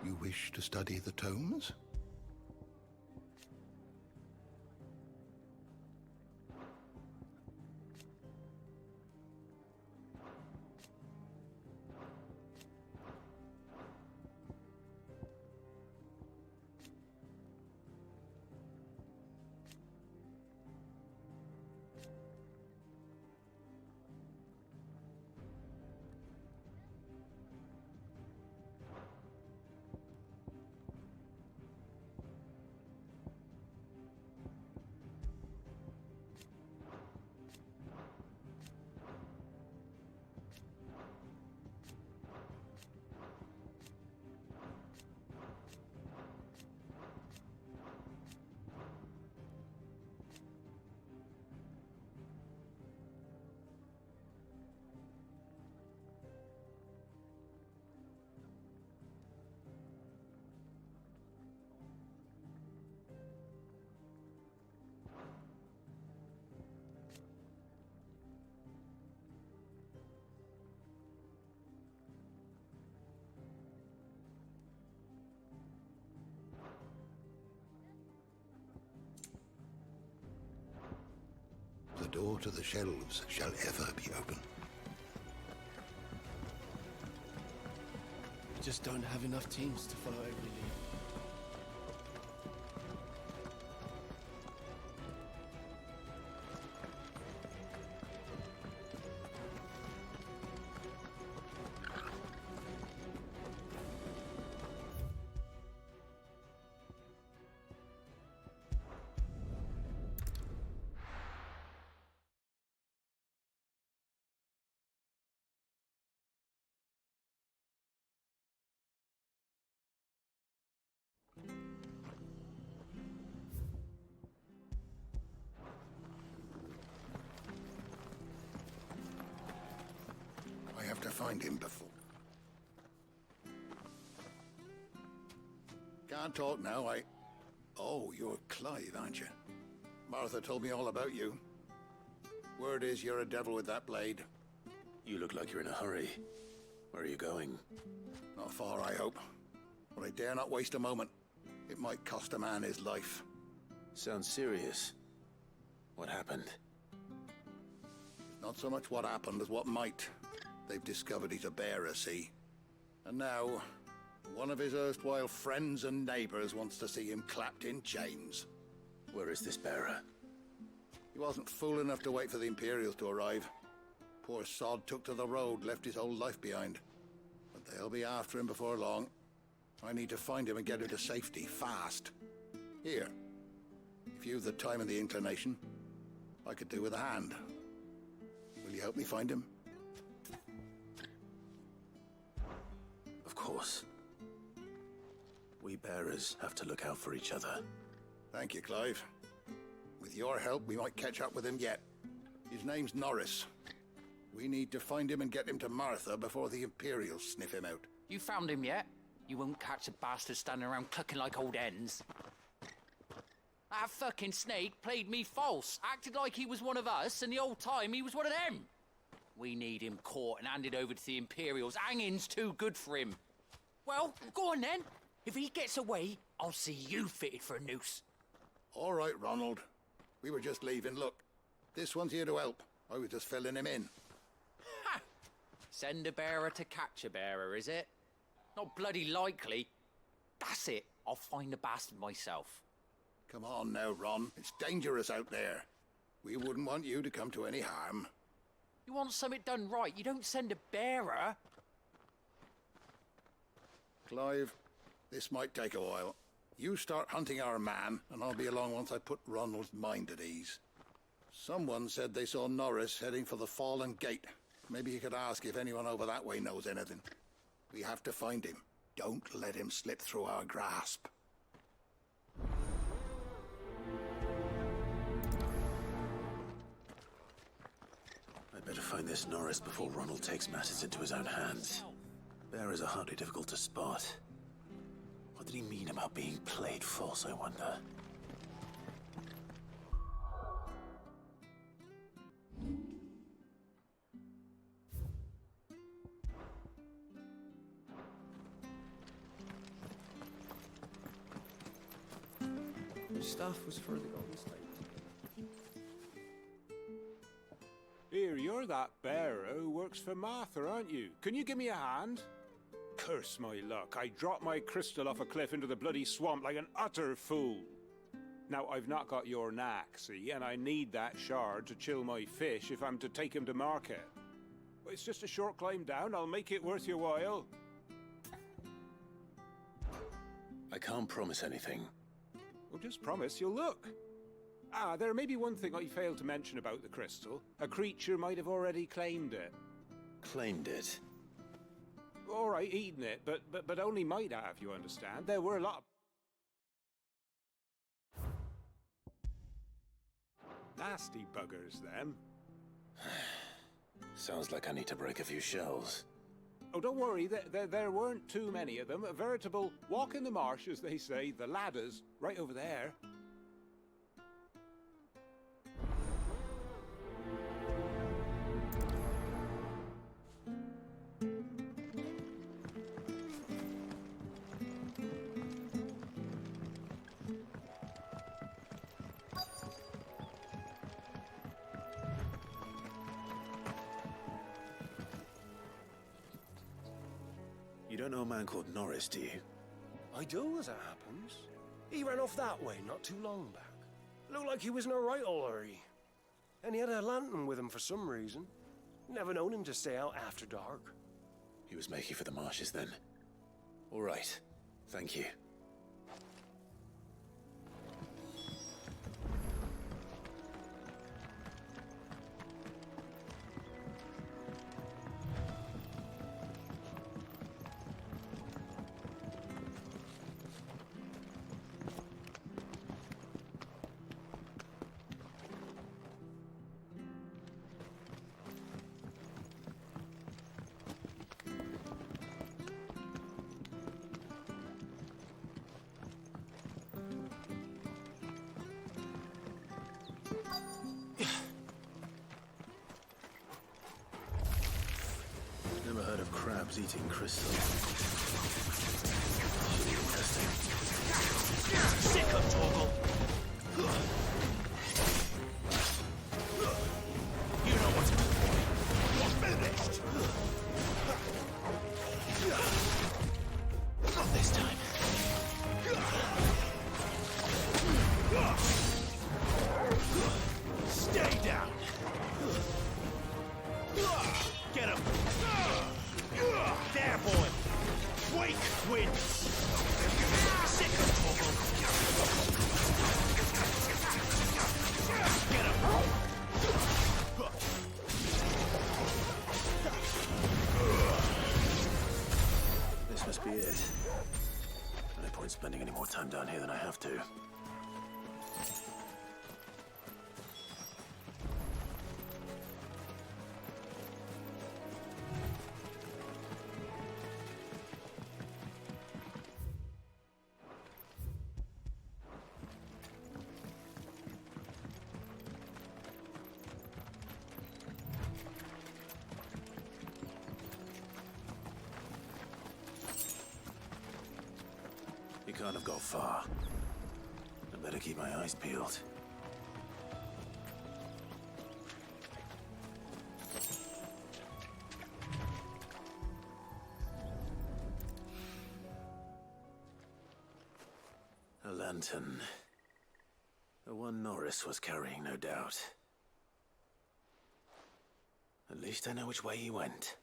You wish to study the tomes? The door to the shelves shall ever be open. We just don't have enough teams to follow every lead. I have to find him before... Can't talk now, Oh, you're Clive, aren't you? Martha told me all about you. Word is you're a devil with that blade. You look like you're in a hurry. Where are you going? Not far, I hope. But I dare not waste a moment. It might cost a man his life. Sounds serious. What happened? Not so much what happened as what might. They've discovered he's a bearer, see? And now, one of his erstwhile friends and neighbors wants to see him clapped in chains. Where is this bearer? He wasn't fool enough to wait for the Imperials to arrive. Poor sod took to the road, left his whole life behind. But they'll be after him before long. I need to find him and get him to safety, fast. Here, if you've the time and the inclination, I could do with a hand. Will you help me find him? Of course. We bearers have to look out for each other. Thank you, Clive. With your help, we might catch up with him yet. His name's Norris. We need to find him and get him to Martha before the Imperials sniff him out. You found him yet? You won't catch a bastard standing around clucking like old hens. That fucking snake played me false, acted like he was one of us, and the whole time he was one of them. We need him caught and handed over to the Imperials. Hanging's too good for him. Well, go on then. If he gets away, I'll see you fitted for a noose. All right, Ronald. We were just leaving. Look, this one's here to help. I was just filling him in. Ha! Send a bearer to catch a bearer, is it? Not bloody likely. That's it. I'll find the bastard myself. Come on now, Ron. It's dangerous out there. We wouldn't want you to come to any harm. You want something done right, you don't send a bearer. Clive, this might take a while. You start hunting our man, and I'll be along once I put Ronald's mind at ease. Someone said they saw Norris heading for the Fallen Gate. Maybe you could ask if anyone over that way knows anything. We have to find him. Don't let him slip through our grasp. I'd better find this Norris before Ronald takes matters into his own hands. Bearers are hardly difficult to spot. What did he mean about being played false, I wonder? The stuff was for the Golden State. Here, you're that bearer who works for Martha, aren't you? Can you give me a hand? Curse my luck. I dropped my crystal off a cliff into the bloody swamp like an utter fool. Now, I've not got your knack, see, and I need that shard to chill my fish if I'm to take him to market. It's just a short climb down. I'll make it worth your while. I can't promise anything. Well, just promise you'll look. Ah, there may be one thing I failed to mention about the crystal. A creature might have already claimed it. Claimed it? All right, eaten it, but only might have, you understand. There were a lot of... nasty buggers, them. Sounds like I need to break a few shells. Oh, don't worry, there weren't too many of them. A veritable walk in the marsh, as they say, the ladders, right over there. You don't know a man called Norris, do you? I do, as it happens. He ran off that way not too long back. Looked like he was in a right old hurry. And he had a lantern with him for some reason. Never known him to stay out after dark. He was making for the marshes then. All right. Thank you. Never heard of crabs eating crystal. Should be interesting. Sick of Toggle! You know what's you're finished! Not this time. Stay down! Get him! There, boy! Wake wins! Sick of Toggle! Get him! This must be it. No point spending any more time down here than I have to. can't have got far. I better keep my eyes peeled. A lantern. The one Norris was carrying, no doubt. At least I know which way he went.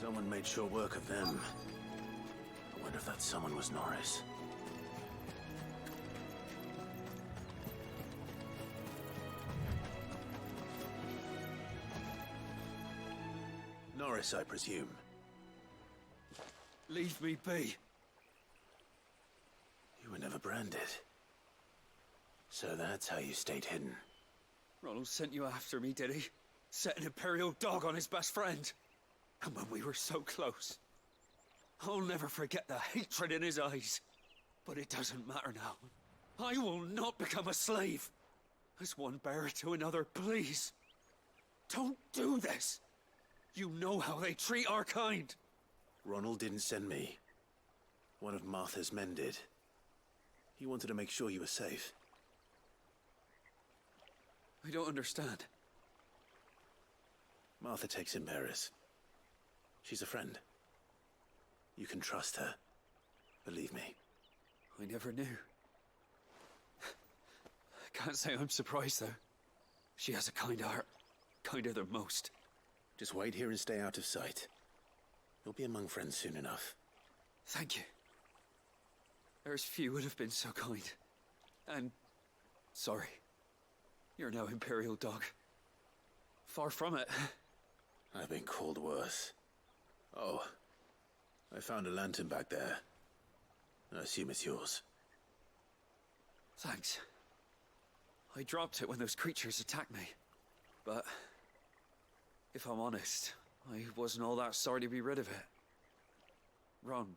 Someone made sure work of them. I wonder if that someone was Norris. Norris, I presume. Leave me be. You were never branded. So that's how you stayed hidden. Ronald sent you after me, did he? Set an Imperial dog on his best friend. And when we were so close. I'll never forget the hatred in his eyes. But it doesn't matter now. I will not become a slave. As one bearer to another, please. Don't do this. You know how they treat our kind. Ronald didn't send me. One of Martha's men did. He wanted to make sure you were safe. I don't understand. Martha takes in bearers. She's a friend. You can trust her. Believe me. I never knew. I can't say I'm surprised, though. She has a kind heart. Kinder than most. Just wait here and stay out of sight. You'll be among friends soon enough. Thank you. There's few would have been so kind. And sorry. You're no Imperial dog. Far from it. I've been called worse. Oh, I found a lantern back there. I assume it's yours. Thanks. I dropped it when those creatures attacked me. But if I'm honest, I wasn't all that sorry to be rid of it. Ron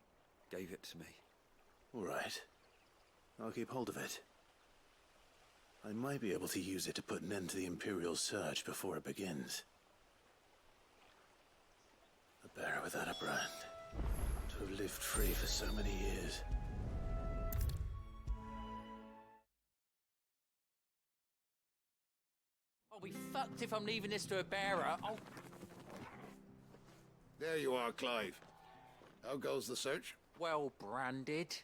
gave it to me. All right. I'll keep hold of it. I might be able to use it to put an end to the Imperial surge before it begins. A bearer without a brand. To have lived free for so many years. I'll be fucked if I'm leaving this to a bearer. There you are, Clive. How goes the search? Well branded.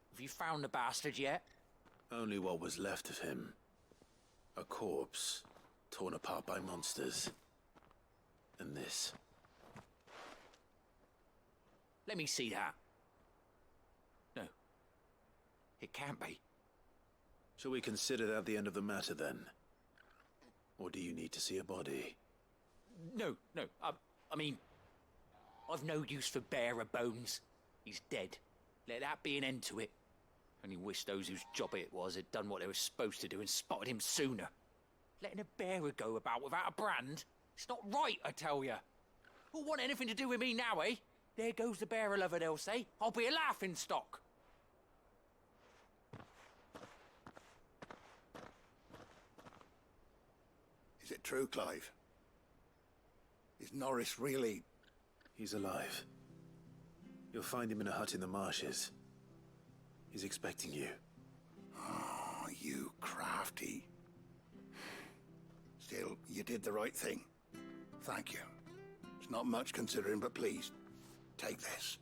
Have you found the bastard yet? Only what was left of him. A corpse, torn apart by monsters. And this. Let me see that. No. It can't be. Shall we consider that the end of the matter, then? Or do you need to see a body? No. I mean, I've no use for bearer bones. He's dead. Let that be an end to it. Only wish those whose job it was had done what they were supposed to do and spotted him sooner. Letting a bearer go about without a brand? It's not right, I tell you. Who'll want anything to do with me now, eh? There goes the bearer lover, they'll say. I'll be a laughing stock. Is it true, Clive? Is Norris really... He's alive. You'll find him in a hut in the marshes. He's expecting you. Oh, you crafty. Still, you did the right thing. Thank you. It's not much considering, but please, take this.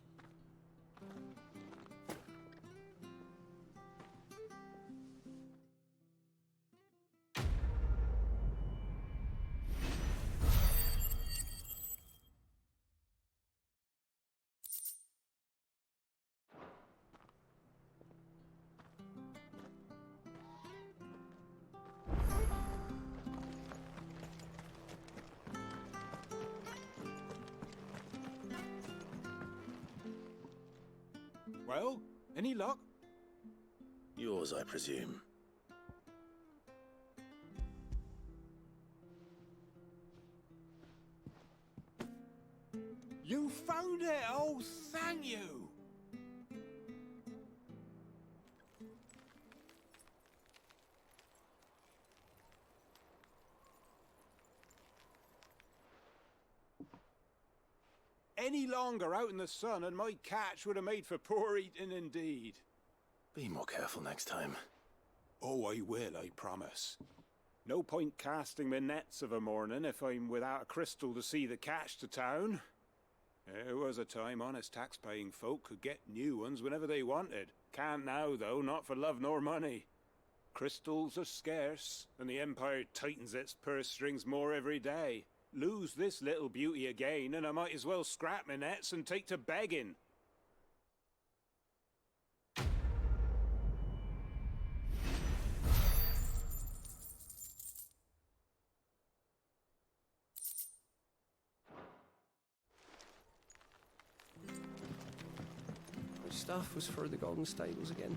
Well, any luck? Yours, I presume. You found it! Oh, thank you! any longer out in the sun, and my catch would have made for poor eating indeed. Be more careful next time. Oh, I will, I promise. No point casting my nets of a morning if I'm without a crystal to see the catch to town. There was a time honest tax-paying folk could get new ones whenever they wanted. Can't now, though, not for love nor money. Crystals are scarce, and the Empire tightens its purse strings more every day. Lose this little beauty again, and I might as well scrap my nets and take to begging. Which stuff was for the Golden Stables again?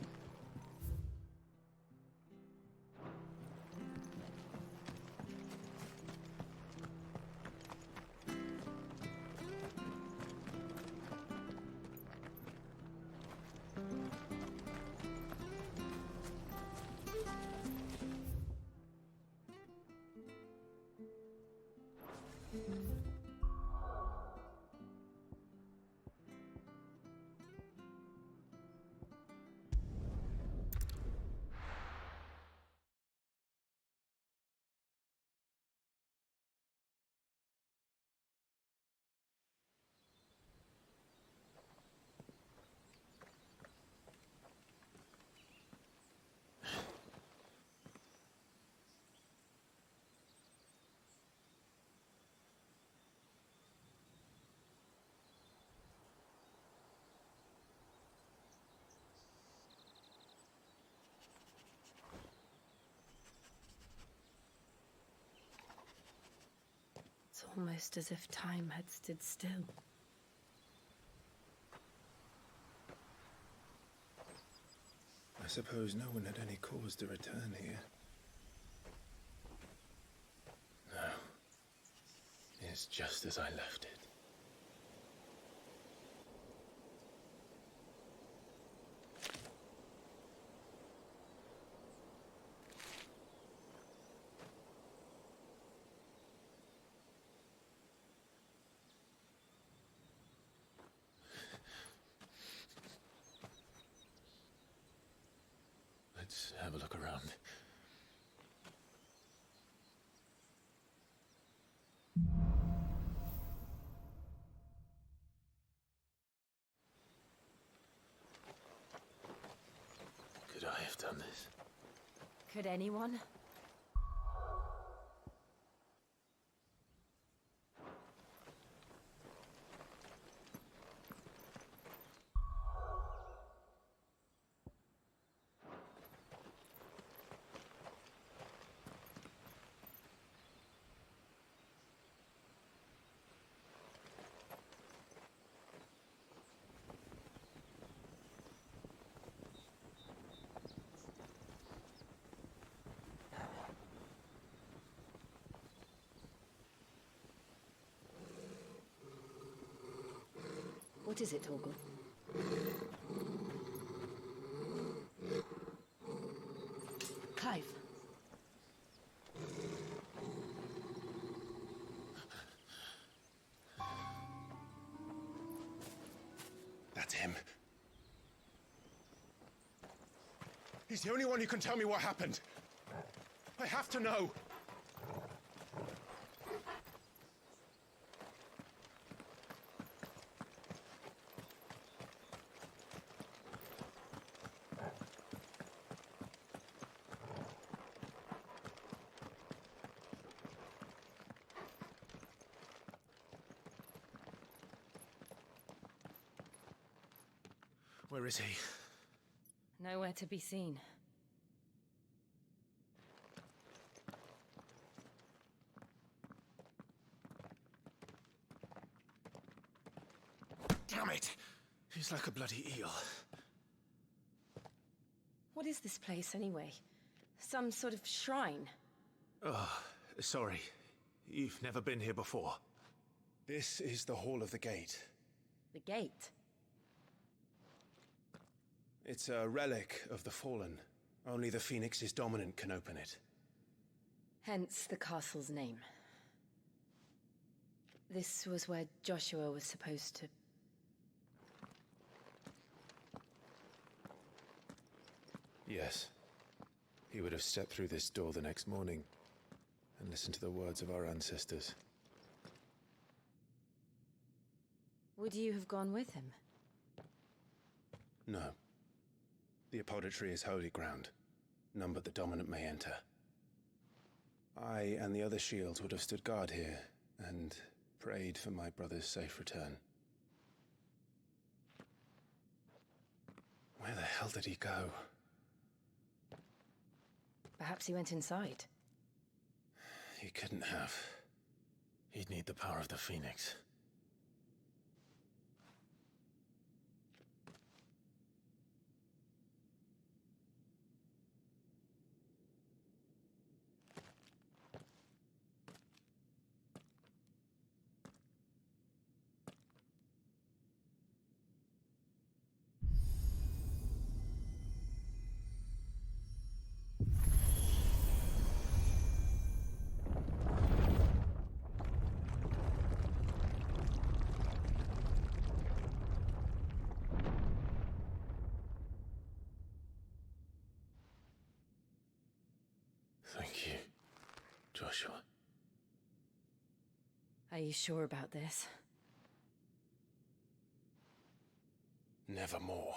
It's almost as if time had stood still. I suppose no one had any cause to return here. No. It's just as I left it. Let's have a look around. Could I have done this? Could anyone? What is it, Torgal? Clive. That's him. He's the only one who can tell me what happened. I have to know. Where is he? Nowhere to be seen. Damn it! He's like a bloody eel. What is this place, anyway? Some sort of shrine? Oh, sorry. You've never been here before. This is the Hall of the Gate. The gate? It's a relic of the Fallen. Only the Phoenix's dominant can open it. Hence the castle's name. This was where Joshua was supposed to... Yes. He would have stepped through this door the next morning and listened to the words of our ancestors. Would you have gone with him? No. The apodatory is holy ground. None but the dominant may enter. I and the other shields would have stood guard here and prayed for my brother's safe return. Where the hell did he go? Perhaps he went inside. He couldn't have. He'd need the power of the Phoenix. Thank you, Joshua. Are you sure about this? Nevermore.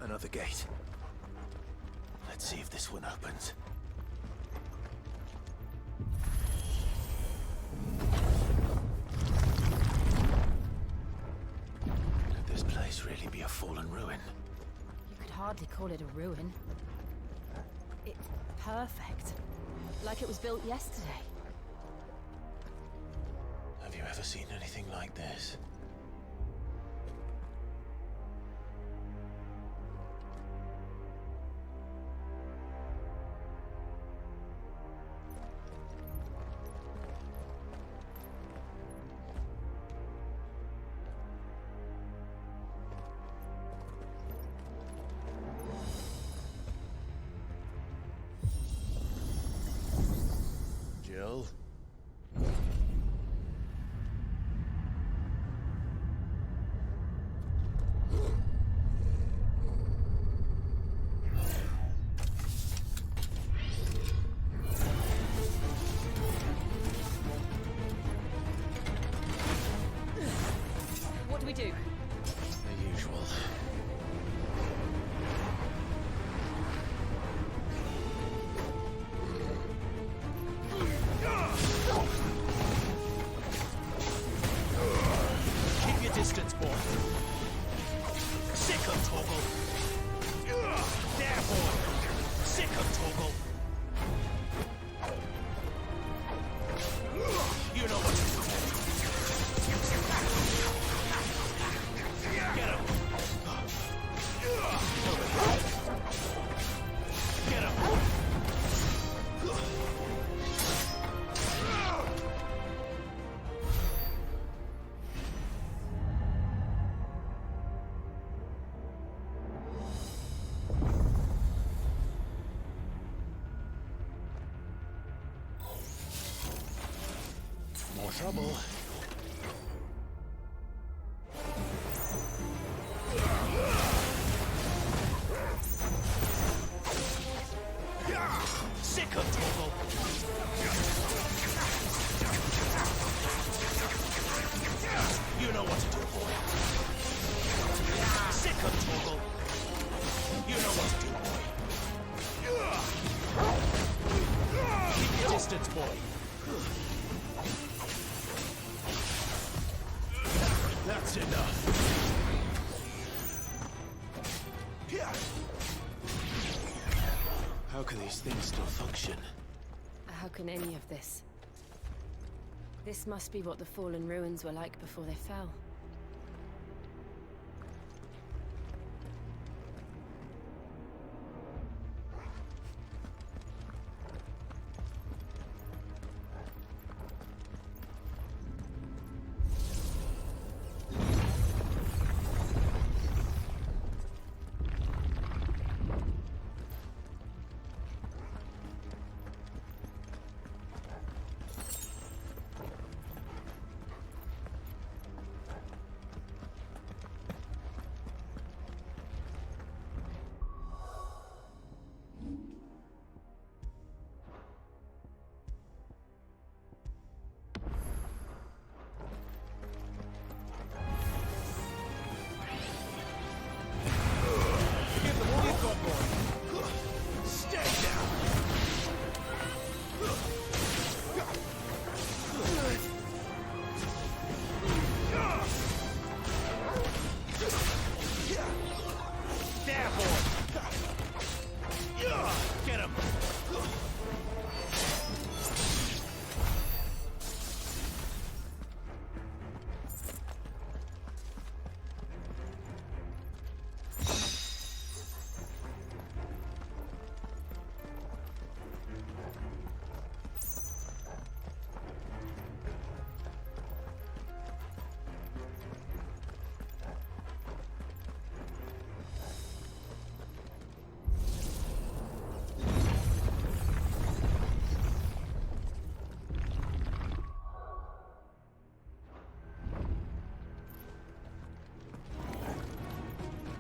Another gate. Let's see if this one opens. Could this place really be a fallen ruin? You could hardly call it a ruin. It's perfect. Like it was built yesterday. Have you ever seen anything like this? Jill? What do we do? The usual. Keep your distance, boy. Sick of Toggle. There, boy. Sick of Toggle. You know what to do. Get him. Get him. More trouble. Sick of Toggle. You know what to do, boy. Sick of Toggle. You know what to do, boy. Keep your distance, boy. can these things still function? How can any of this? This must be what the fallen ruins were like before they fell.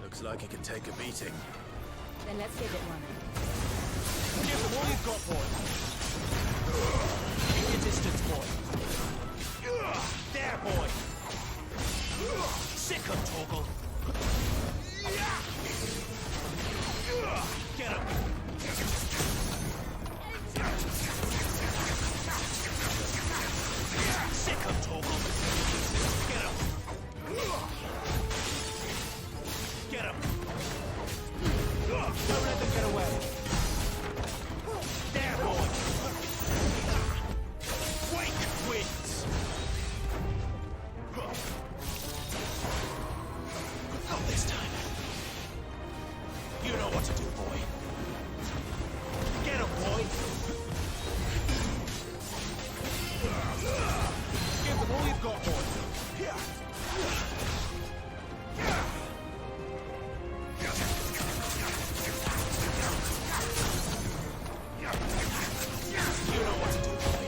Looks like it can take a beating. Then let's give it one. Give them all you've got, boy. Keep your distance, boy. There, boy. Sick of Torgal. Get him. Sick of Torgal. Get him. Get him. Don't let them get away. There, boy. Wake wins. Not this time. You know what to do, boy. Get him, boy. Give them all you've got, boy. You know what to do, boy.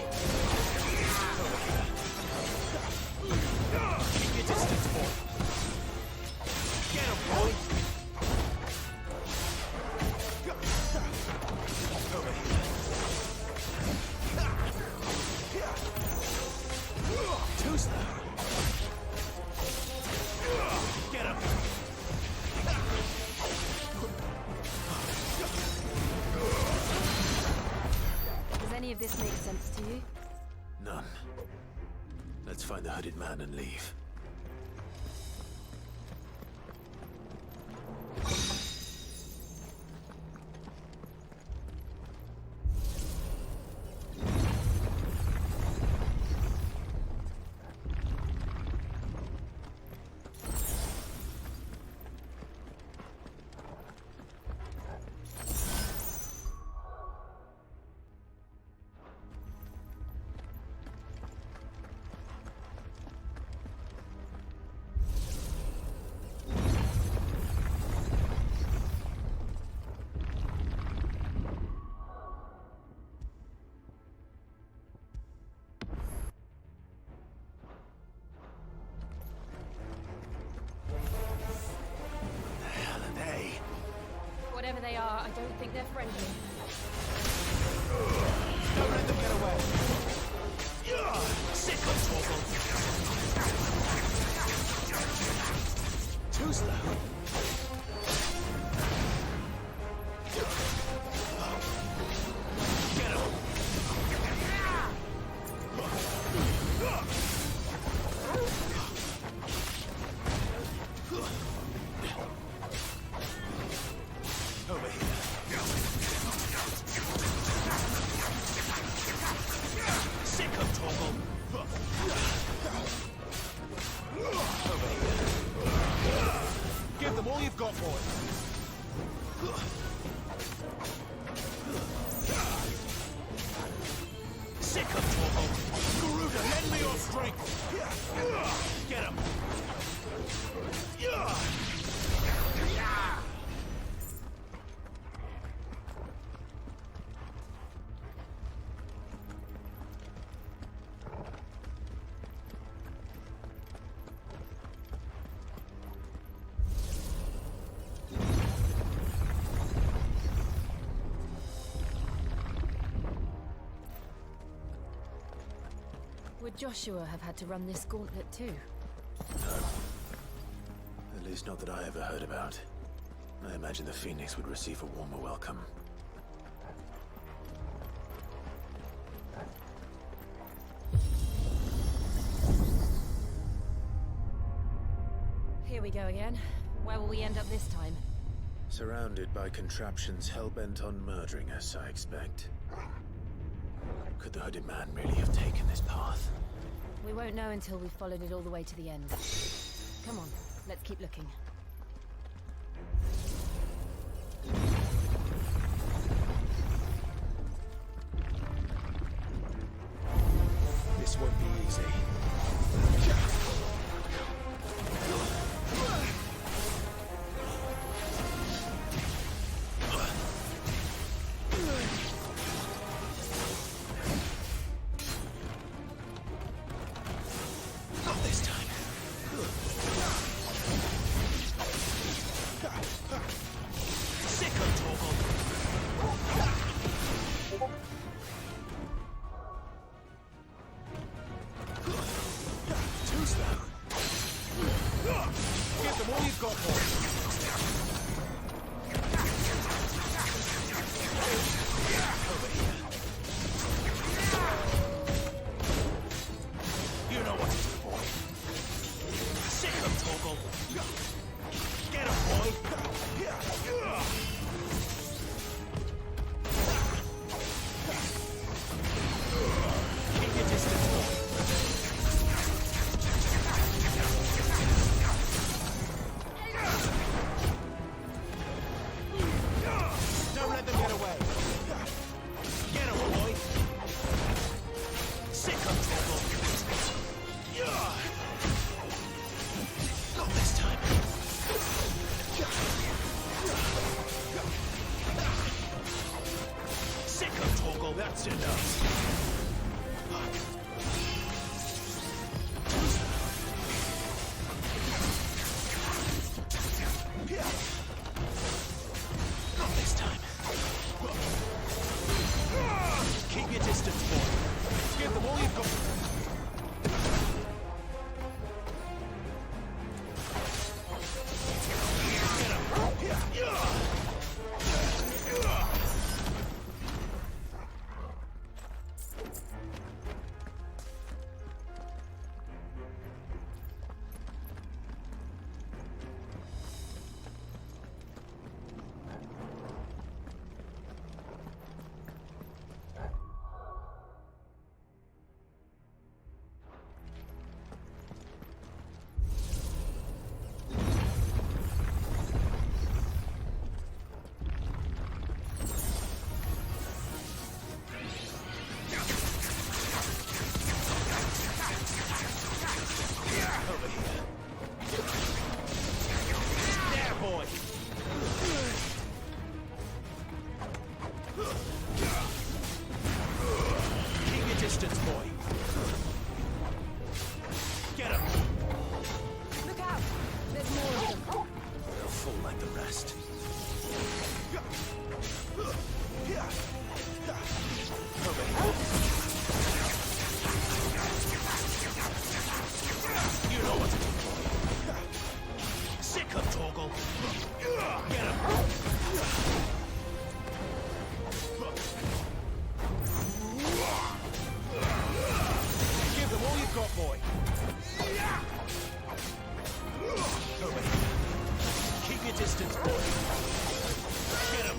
Keep your distance, boy. Get him, boy. Over here. Too slow. Get him. Does any of this make sense to you? None. Let's find the hooded man and leave. Whatever they are, I don't think they're friendly. Don't let them get away. Sick of Torgal. Too slow. Get him. Over here. all you've got, boy. Sick of Torval! Garuda, lend me your strength! Get him! Would Joshua have had to run this gauntlet too? No. At least not that I ever heard about. I imagine the Phoenix would receive a warmer welcome. Here we go again. Where will we end up this time? Surrounded by contraptions hell-bent on murdering us, I expect. Could the hooded man really have taken this path? We won't know until we've followed it all the way to the end. Come on, let's keep looking. This won't be easy. Not this time. Sick of Torval! Too slow. Give them all you've got, boy. Over here. You know what to do, boy. Sick of Torval! Get him, boy! Keep your distance, boy. Don't let them get away. Get him, boy! Sick of Torval! Not this time. Sick of Torgal! That's enough. Not this time. Keep your distance, boy. Give them all you've got. Over here. There, boy! Keep your distance, boy. Get him! Look out! There's more of them. They'll fall like the rest. Over here. You know what to do, boy. Sick of Torgal. Get him! Give them all you've got, boy. Over here. Keep your distance, boy. Get him!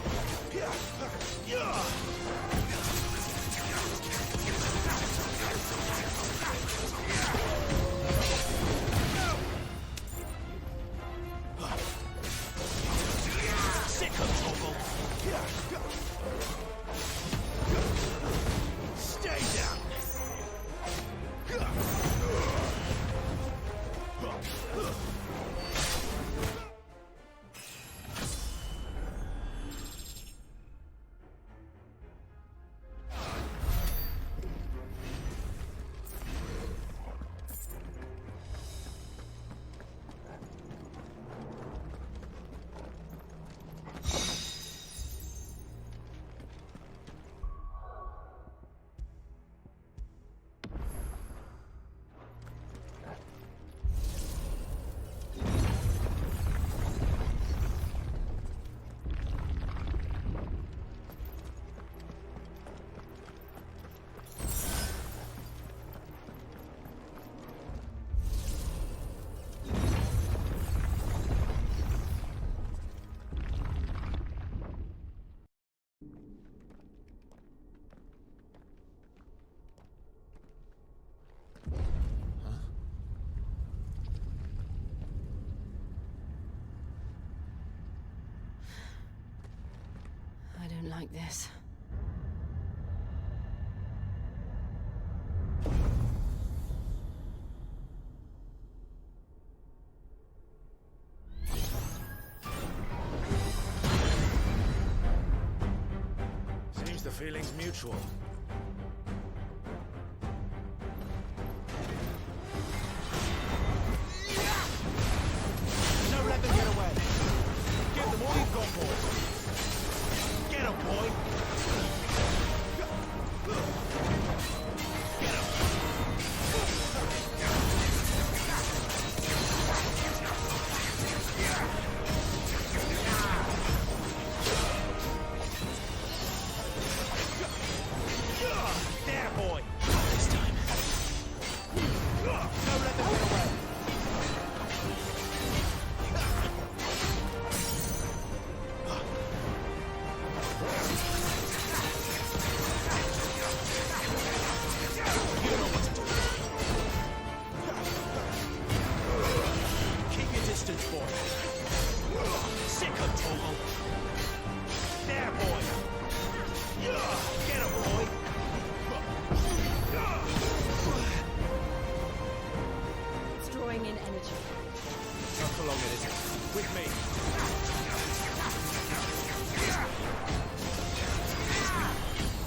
like this. Seems the feeling's mutual. Don't let them get away. Give them all you've got, boys. Get 'em, boy. Get 'em. There, boy. This time. Don't let them get away. You know what to do. Keep your distance, boy. Sick of trouble. There, boy. Get him, boy. It's drawing in energy. Not for long, it isn't. With me.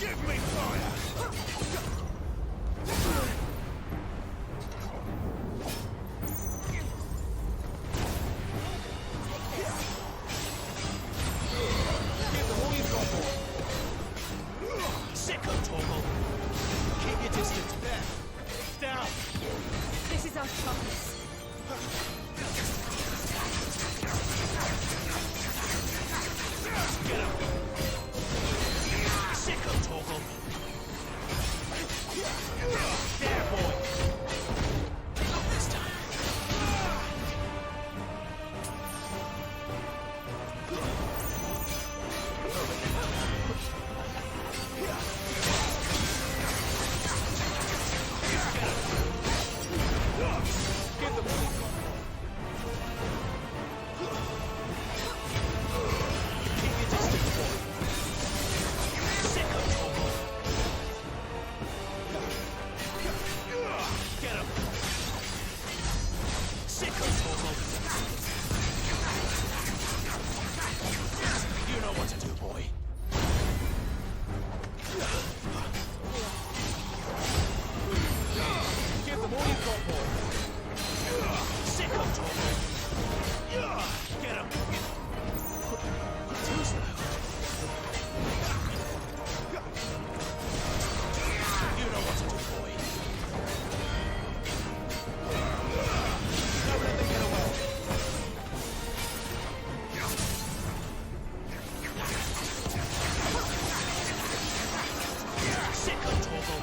Give me fire! Give them all you've got, boy. Sick of trouble. Keep your distance. There. Down. This is our chance. Get him. Sick of trouble. There, boy. Not this time. Give them all. Keep your distance, boy. Sick of trouble. Get him. Sick of trouble. You know what to do, boy. Give them all you've got, boy. Sick of trouble. Get him. Too slow. You know what to do, boy. Don't let them get away. Sick of trouble.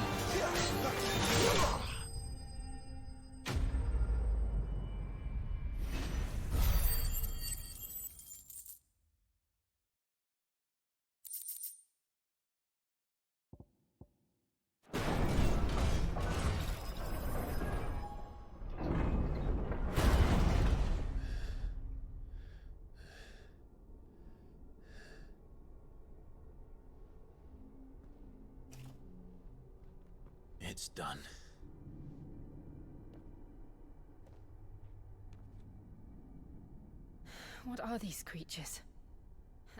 It's done. What are these creatures?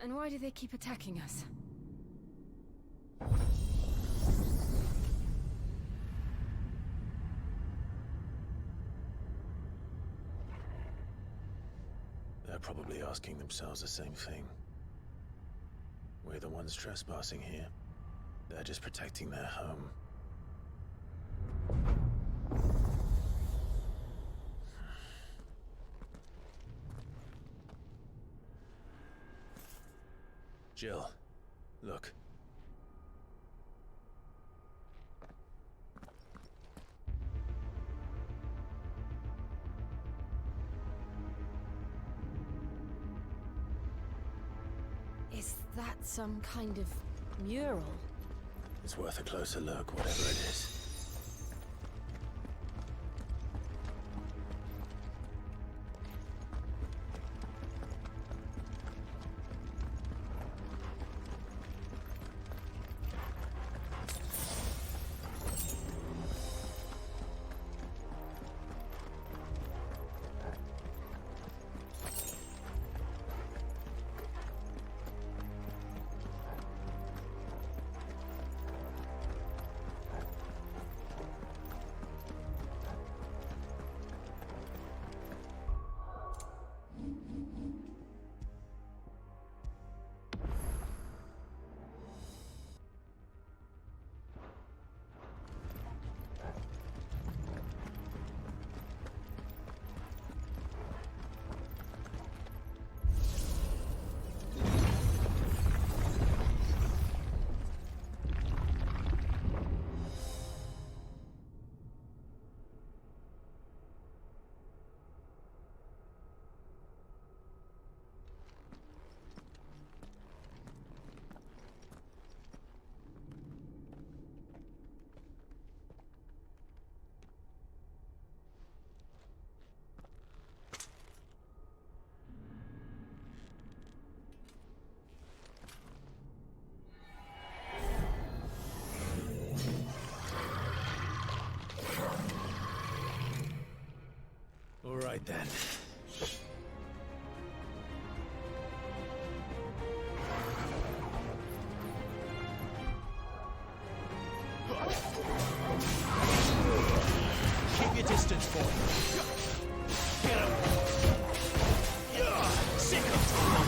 And why do they keep attacking us? They're probably asking themselves the same thing. We're the ones trespassing here. They're just protecting their home. Jill, look. Is that some kind of mural? It's worth a closer look, whatever it is. boy. Get him. Sick of trouble.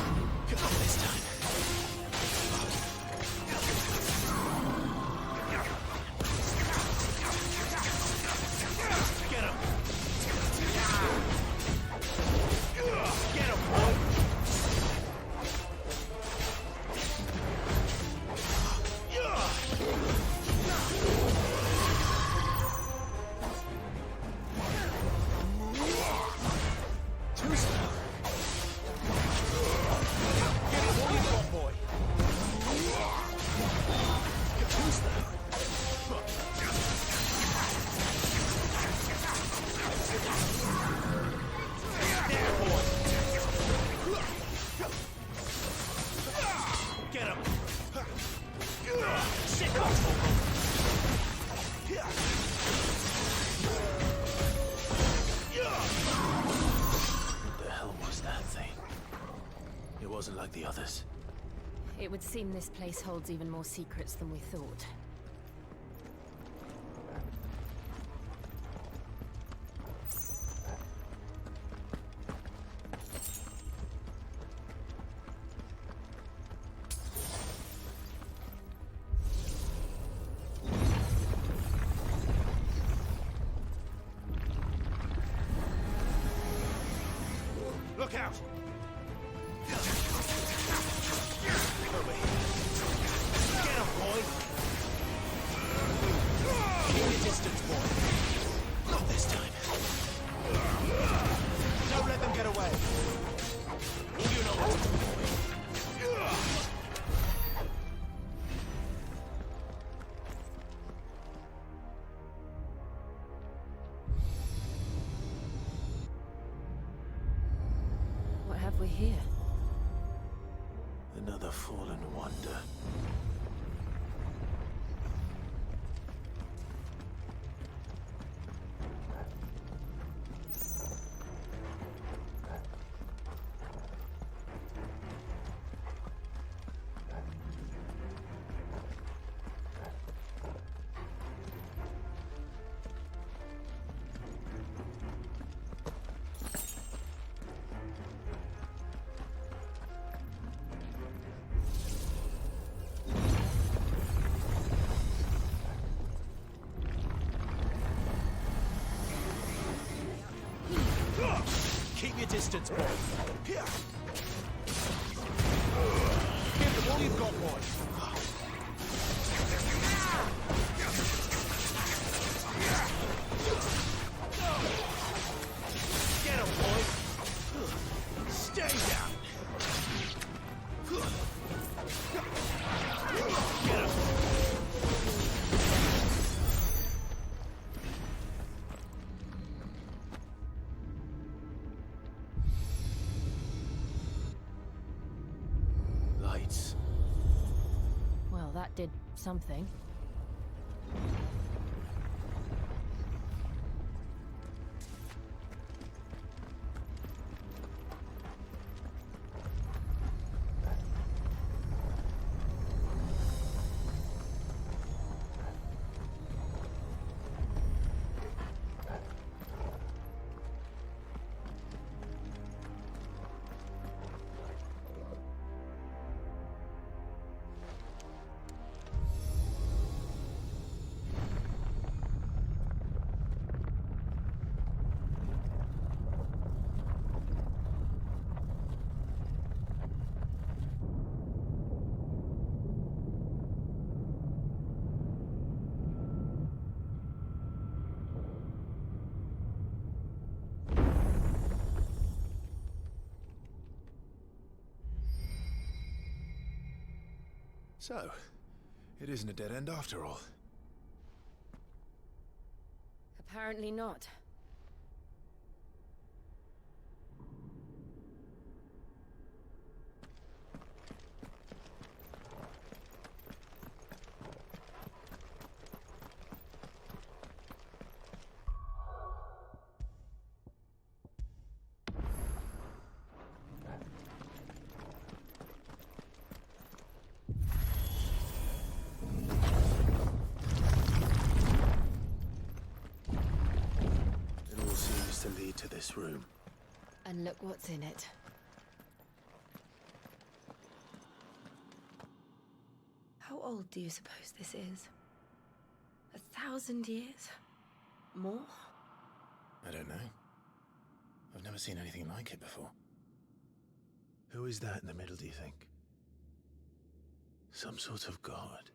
Not this time. Get him. Get him, boy. Too slow. Get him all you got, boy. You're too slow. There, boy. Get him. Sick of What the hell was that thing? It wasn't like the others. It would seem this place holds even more secrets than we thought. Look out! Get him, boy! Keep your distance, boy. Not this time. Don't let them get away. You know what to do, boy. What have we here? Another fallen wonder. Keep your distance, boy. Give them all you've got, boy. Get him, boy. Stay down. Get him. Lights. Well, that did something. So, it isn't a dead end after all. Apparently not. this room. And look what's in it. How old do you suppose this is? 1,000 years? More? I don't know. I've never seen anything like it before. Who is that in the middle, do you think? Some sort of god?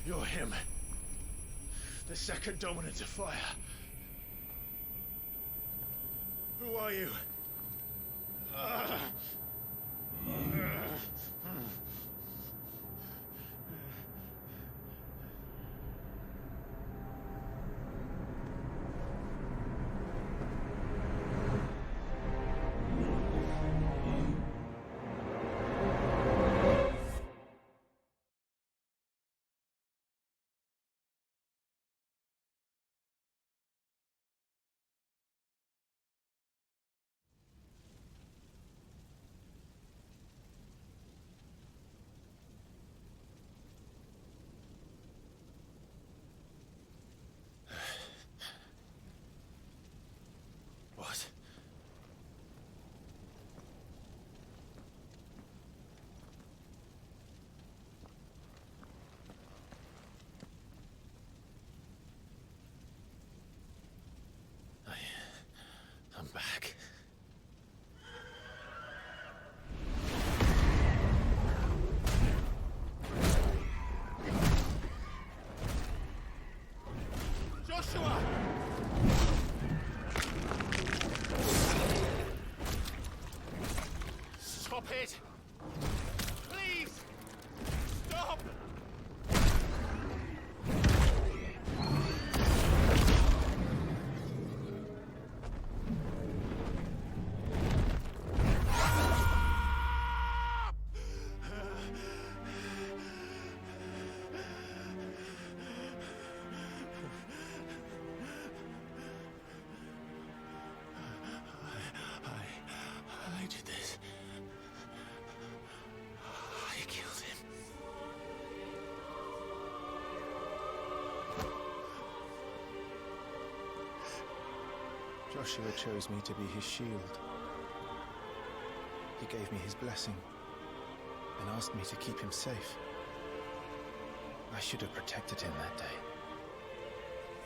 You're him. The second dominant of fire. Who are you? What? I'm back. Joshua! Stop it! Please! Stop! I did this. I killed him. Joshua chose me to be his shield. He gave me his blessing and asked me to keep him safe. I should have protected him that day.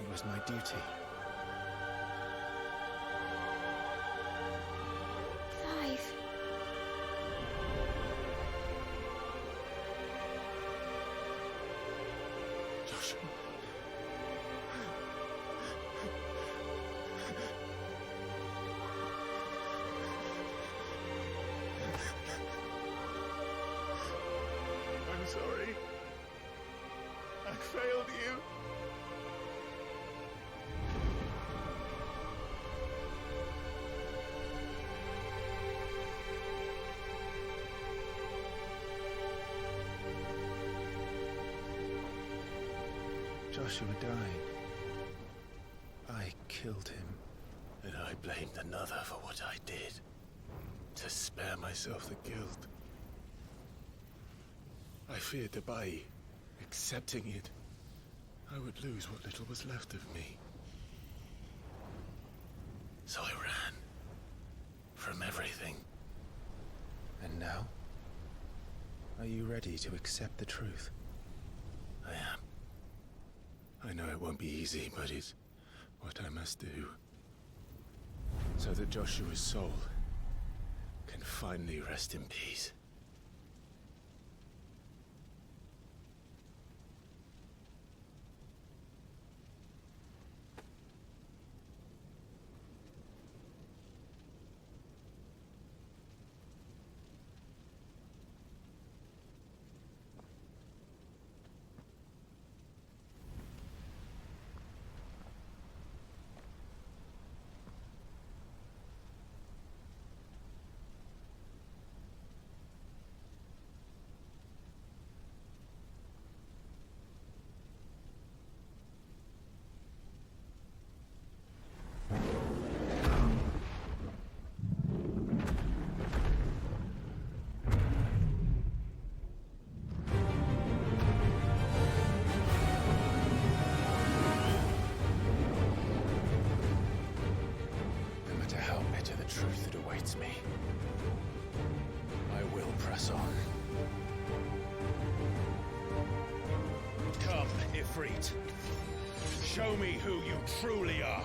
It was my duty. Clive. Joshua. I'm sorry. I failed you. Joshua died. I killed him. And I blamed another for what I did. To spare myself the guilt. I feared that by accepting it, I would lose what little was left of me. So I ran. From everything. And now? Are you ready to accept the truth? I am. I know it won't be easy, but it's what I must do. So that Joshua's soul can finally rest in peace. fails me, I will press on. Come, Ifrit. Show me who you truly are.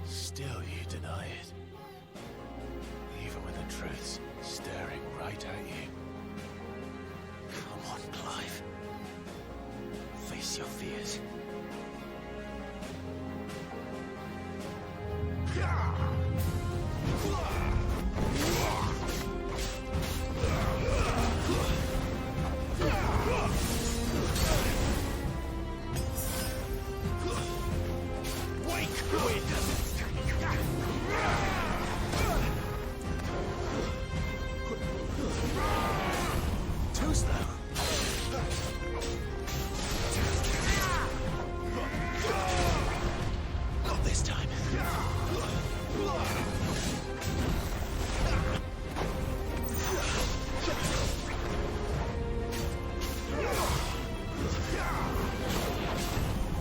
Still you deny it. Even when the truth's staring right at you. Come on, Clive. Face your fears. Not this time.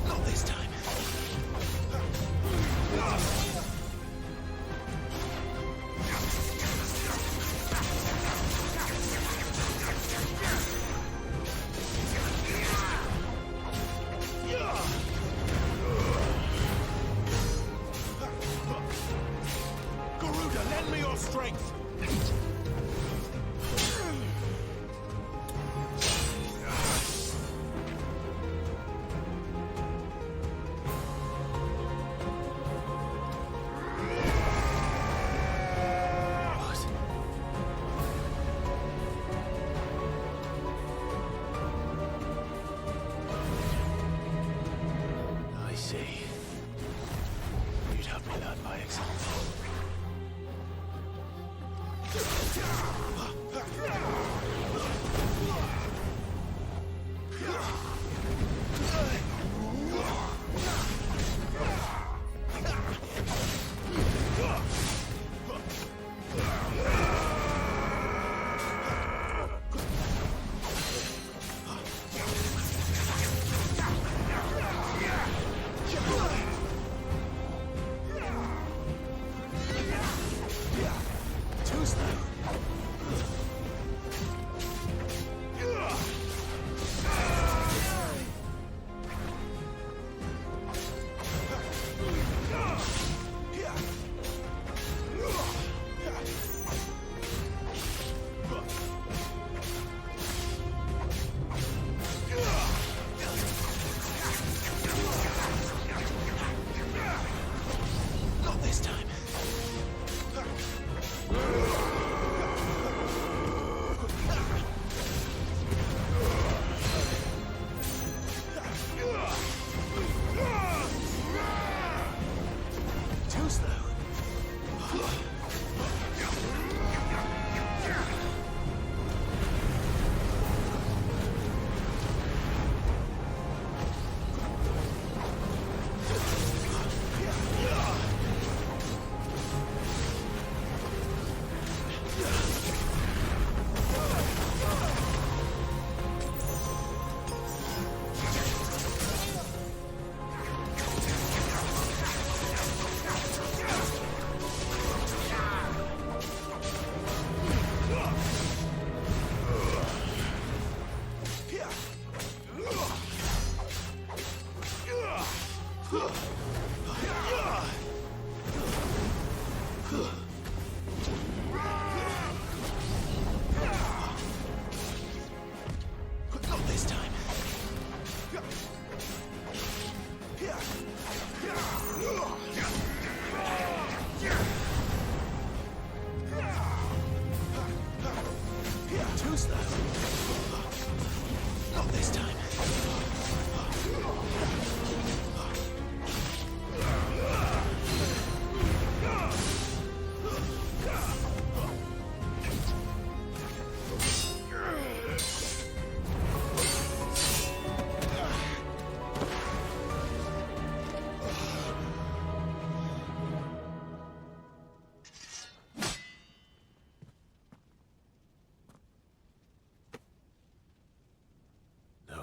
Not this time. Garuda, lend me your strength!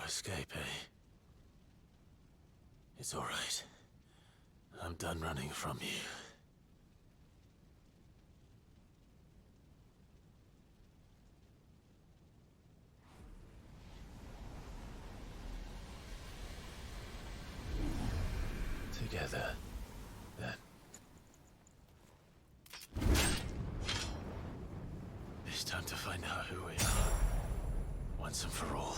Escape, eh? It's all right. I'm done running from you. Together, then. It's time to find out who we are, once and for all.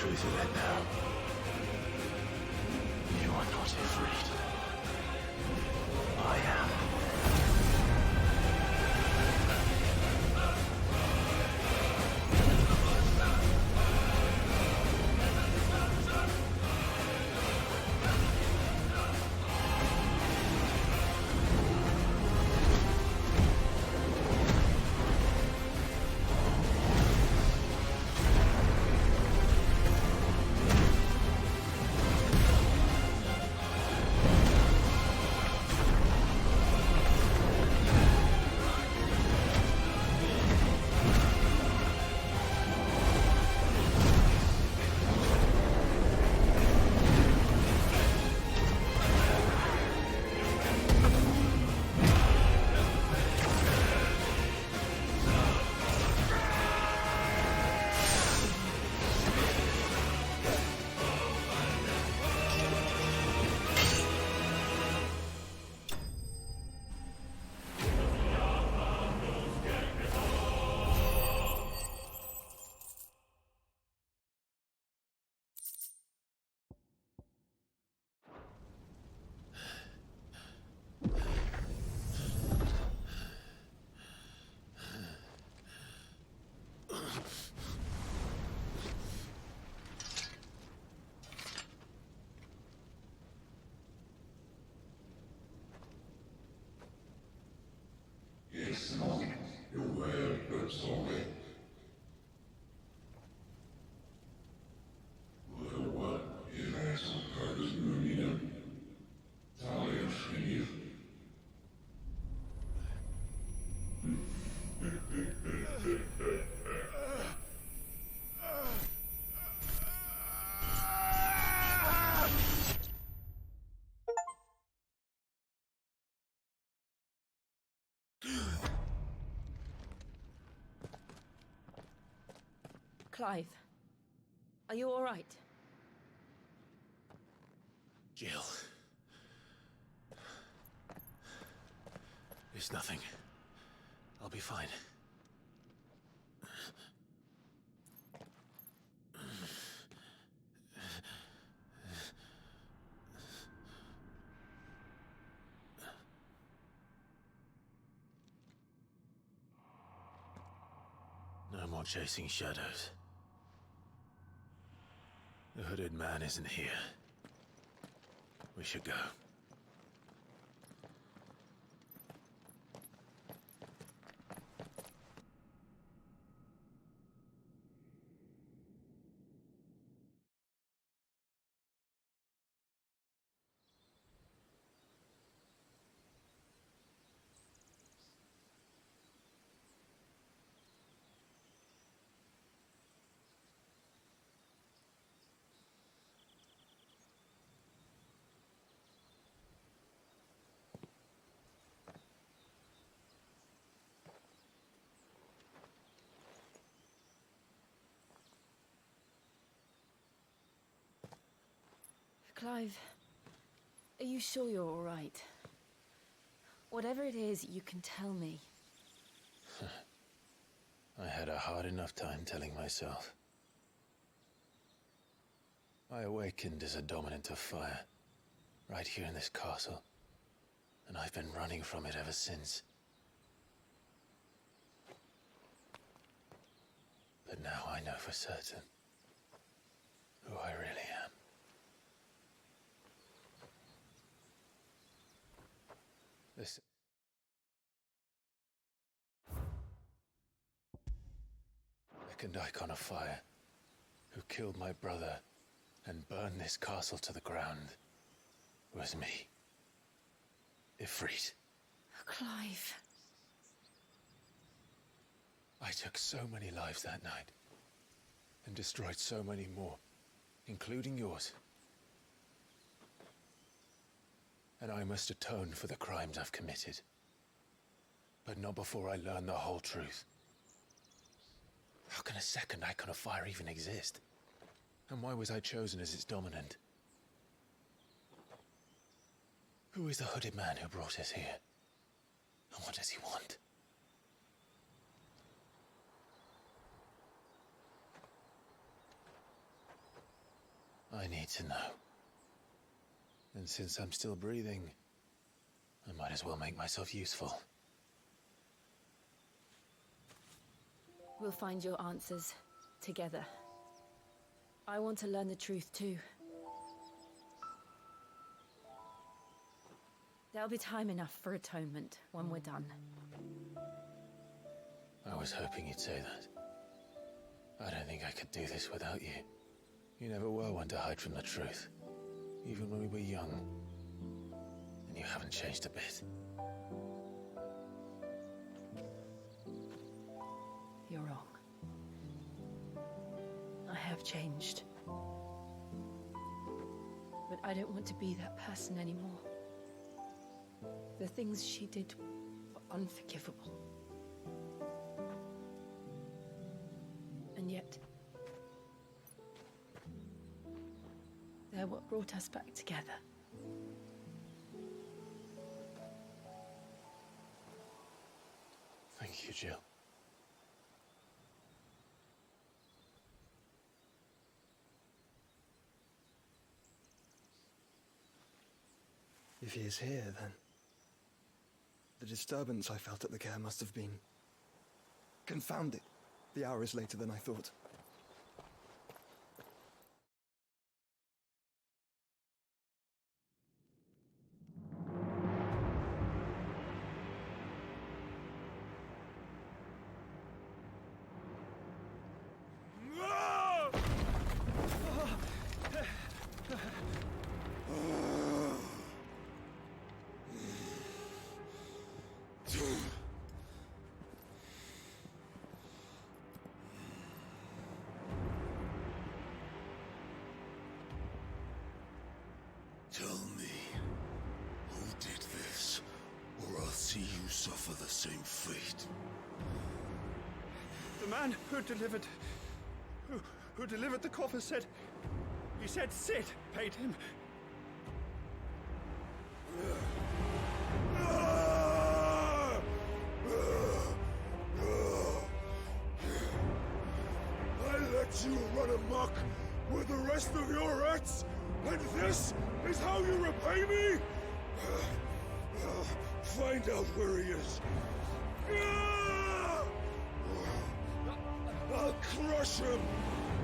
truth of it now. You are not Ifrit. I am. Clive, are you all right? Jill. It's nothing. I'll be fine. No more chasing shadows. The hooded man isn't here. We should go. Clive, are you sure you're all right? Whatever it is, you can tell me. I had a hard enough time telling myself. I awakened as a dominant of fire, right here in this castle, and I've been running from it ever since. But now I know for certain who I really am. This second icon of fire, who killed my brother and burned this castle to the ground, was me. Ifrit. Clive. I took so many lives that night, and destroyed so many more, including yours. And I must atone for the crimes I've committed. But not before I learn the whole truth. How can a second icon of fire even exist? And why was I chosen as its dominant? Who is the hooded man who brought us here? And what does he want? I need to know. And since I'm still breathing, I might as well make myself useful. We'll find your answers together. I want to learn the truth too. There'll be time enough for atonement when we're done. I was hoping you'd say that. I don't think I could do this without you. You never were one to hide from the truth, even when we were young. And you haven't changed a bit. You're wrong. I have changed. But I don't want to be that person anymore. The things she did were unforgivable. And yet, they're what brought us back together. Thank you, Jill. If he is here, then the disturbance I felt at the care must have been confounded. The hour is later than I thought. Tell me, who did this, or I'll see you suffer the same fate. The man who delivered the coffer said... He said Sid paid him. I let you run amok with the rest of your rats, and this is how you repay me? Find out where he is. I'll crush him,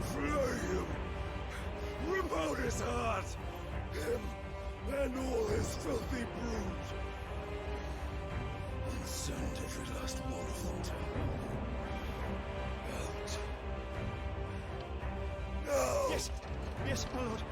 flay him, rip out his heart, him and all his filthy brood, and send every last one of them to out. No! Yes, yes, my lord.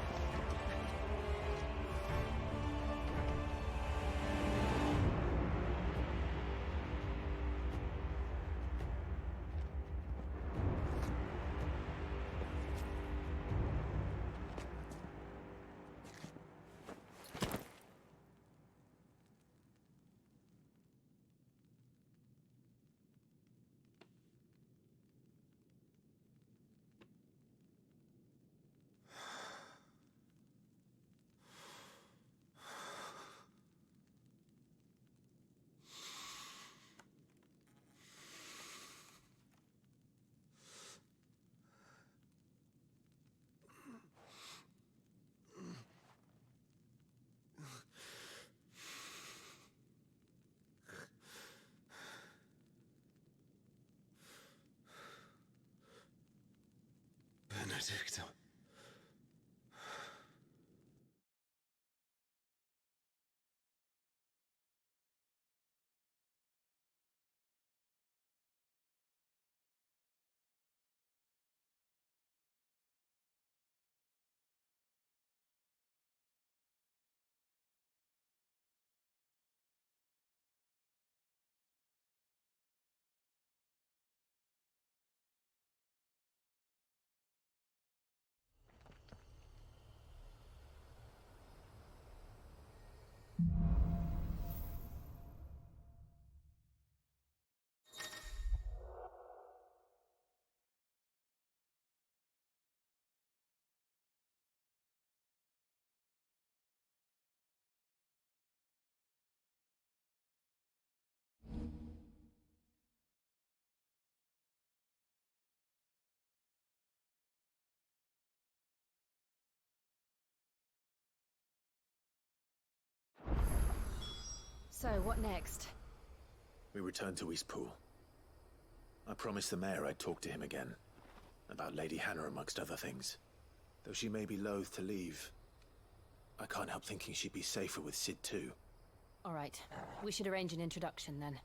Benedicta. So, what next? We return to Eastpool. I promised the mayor I'd talk to him again. About Lady Hannah, amongst other things. Though she may be loath to leave, I can't help thinking she'd be safer with Sid too. All right. We should arrange an introduction then.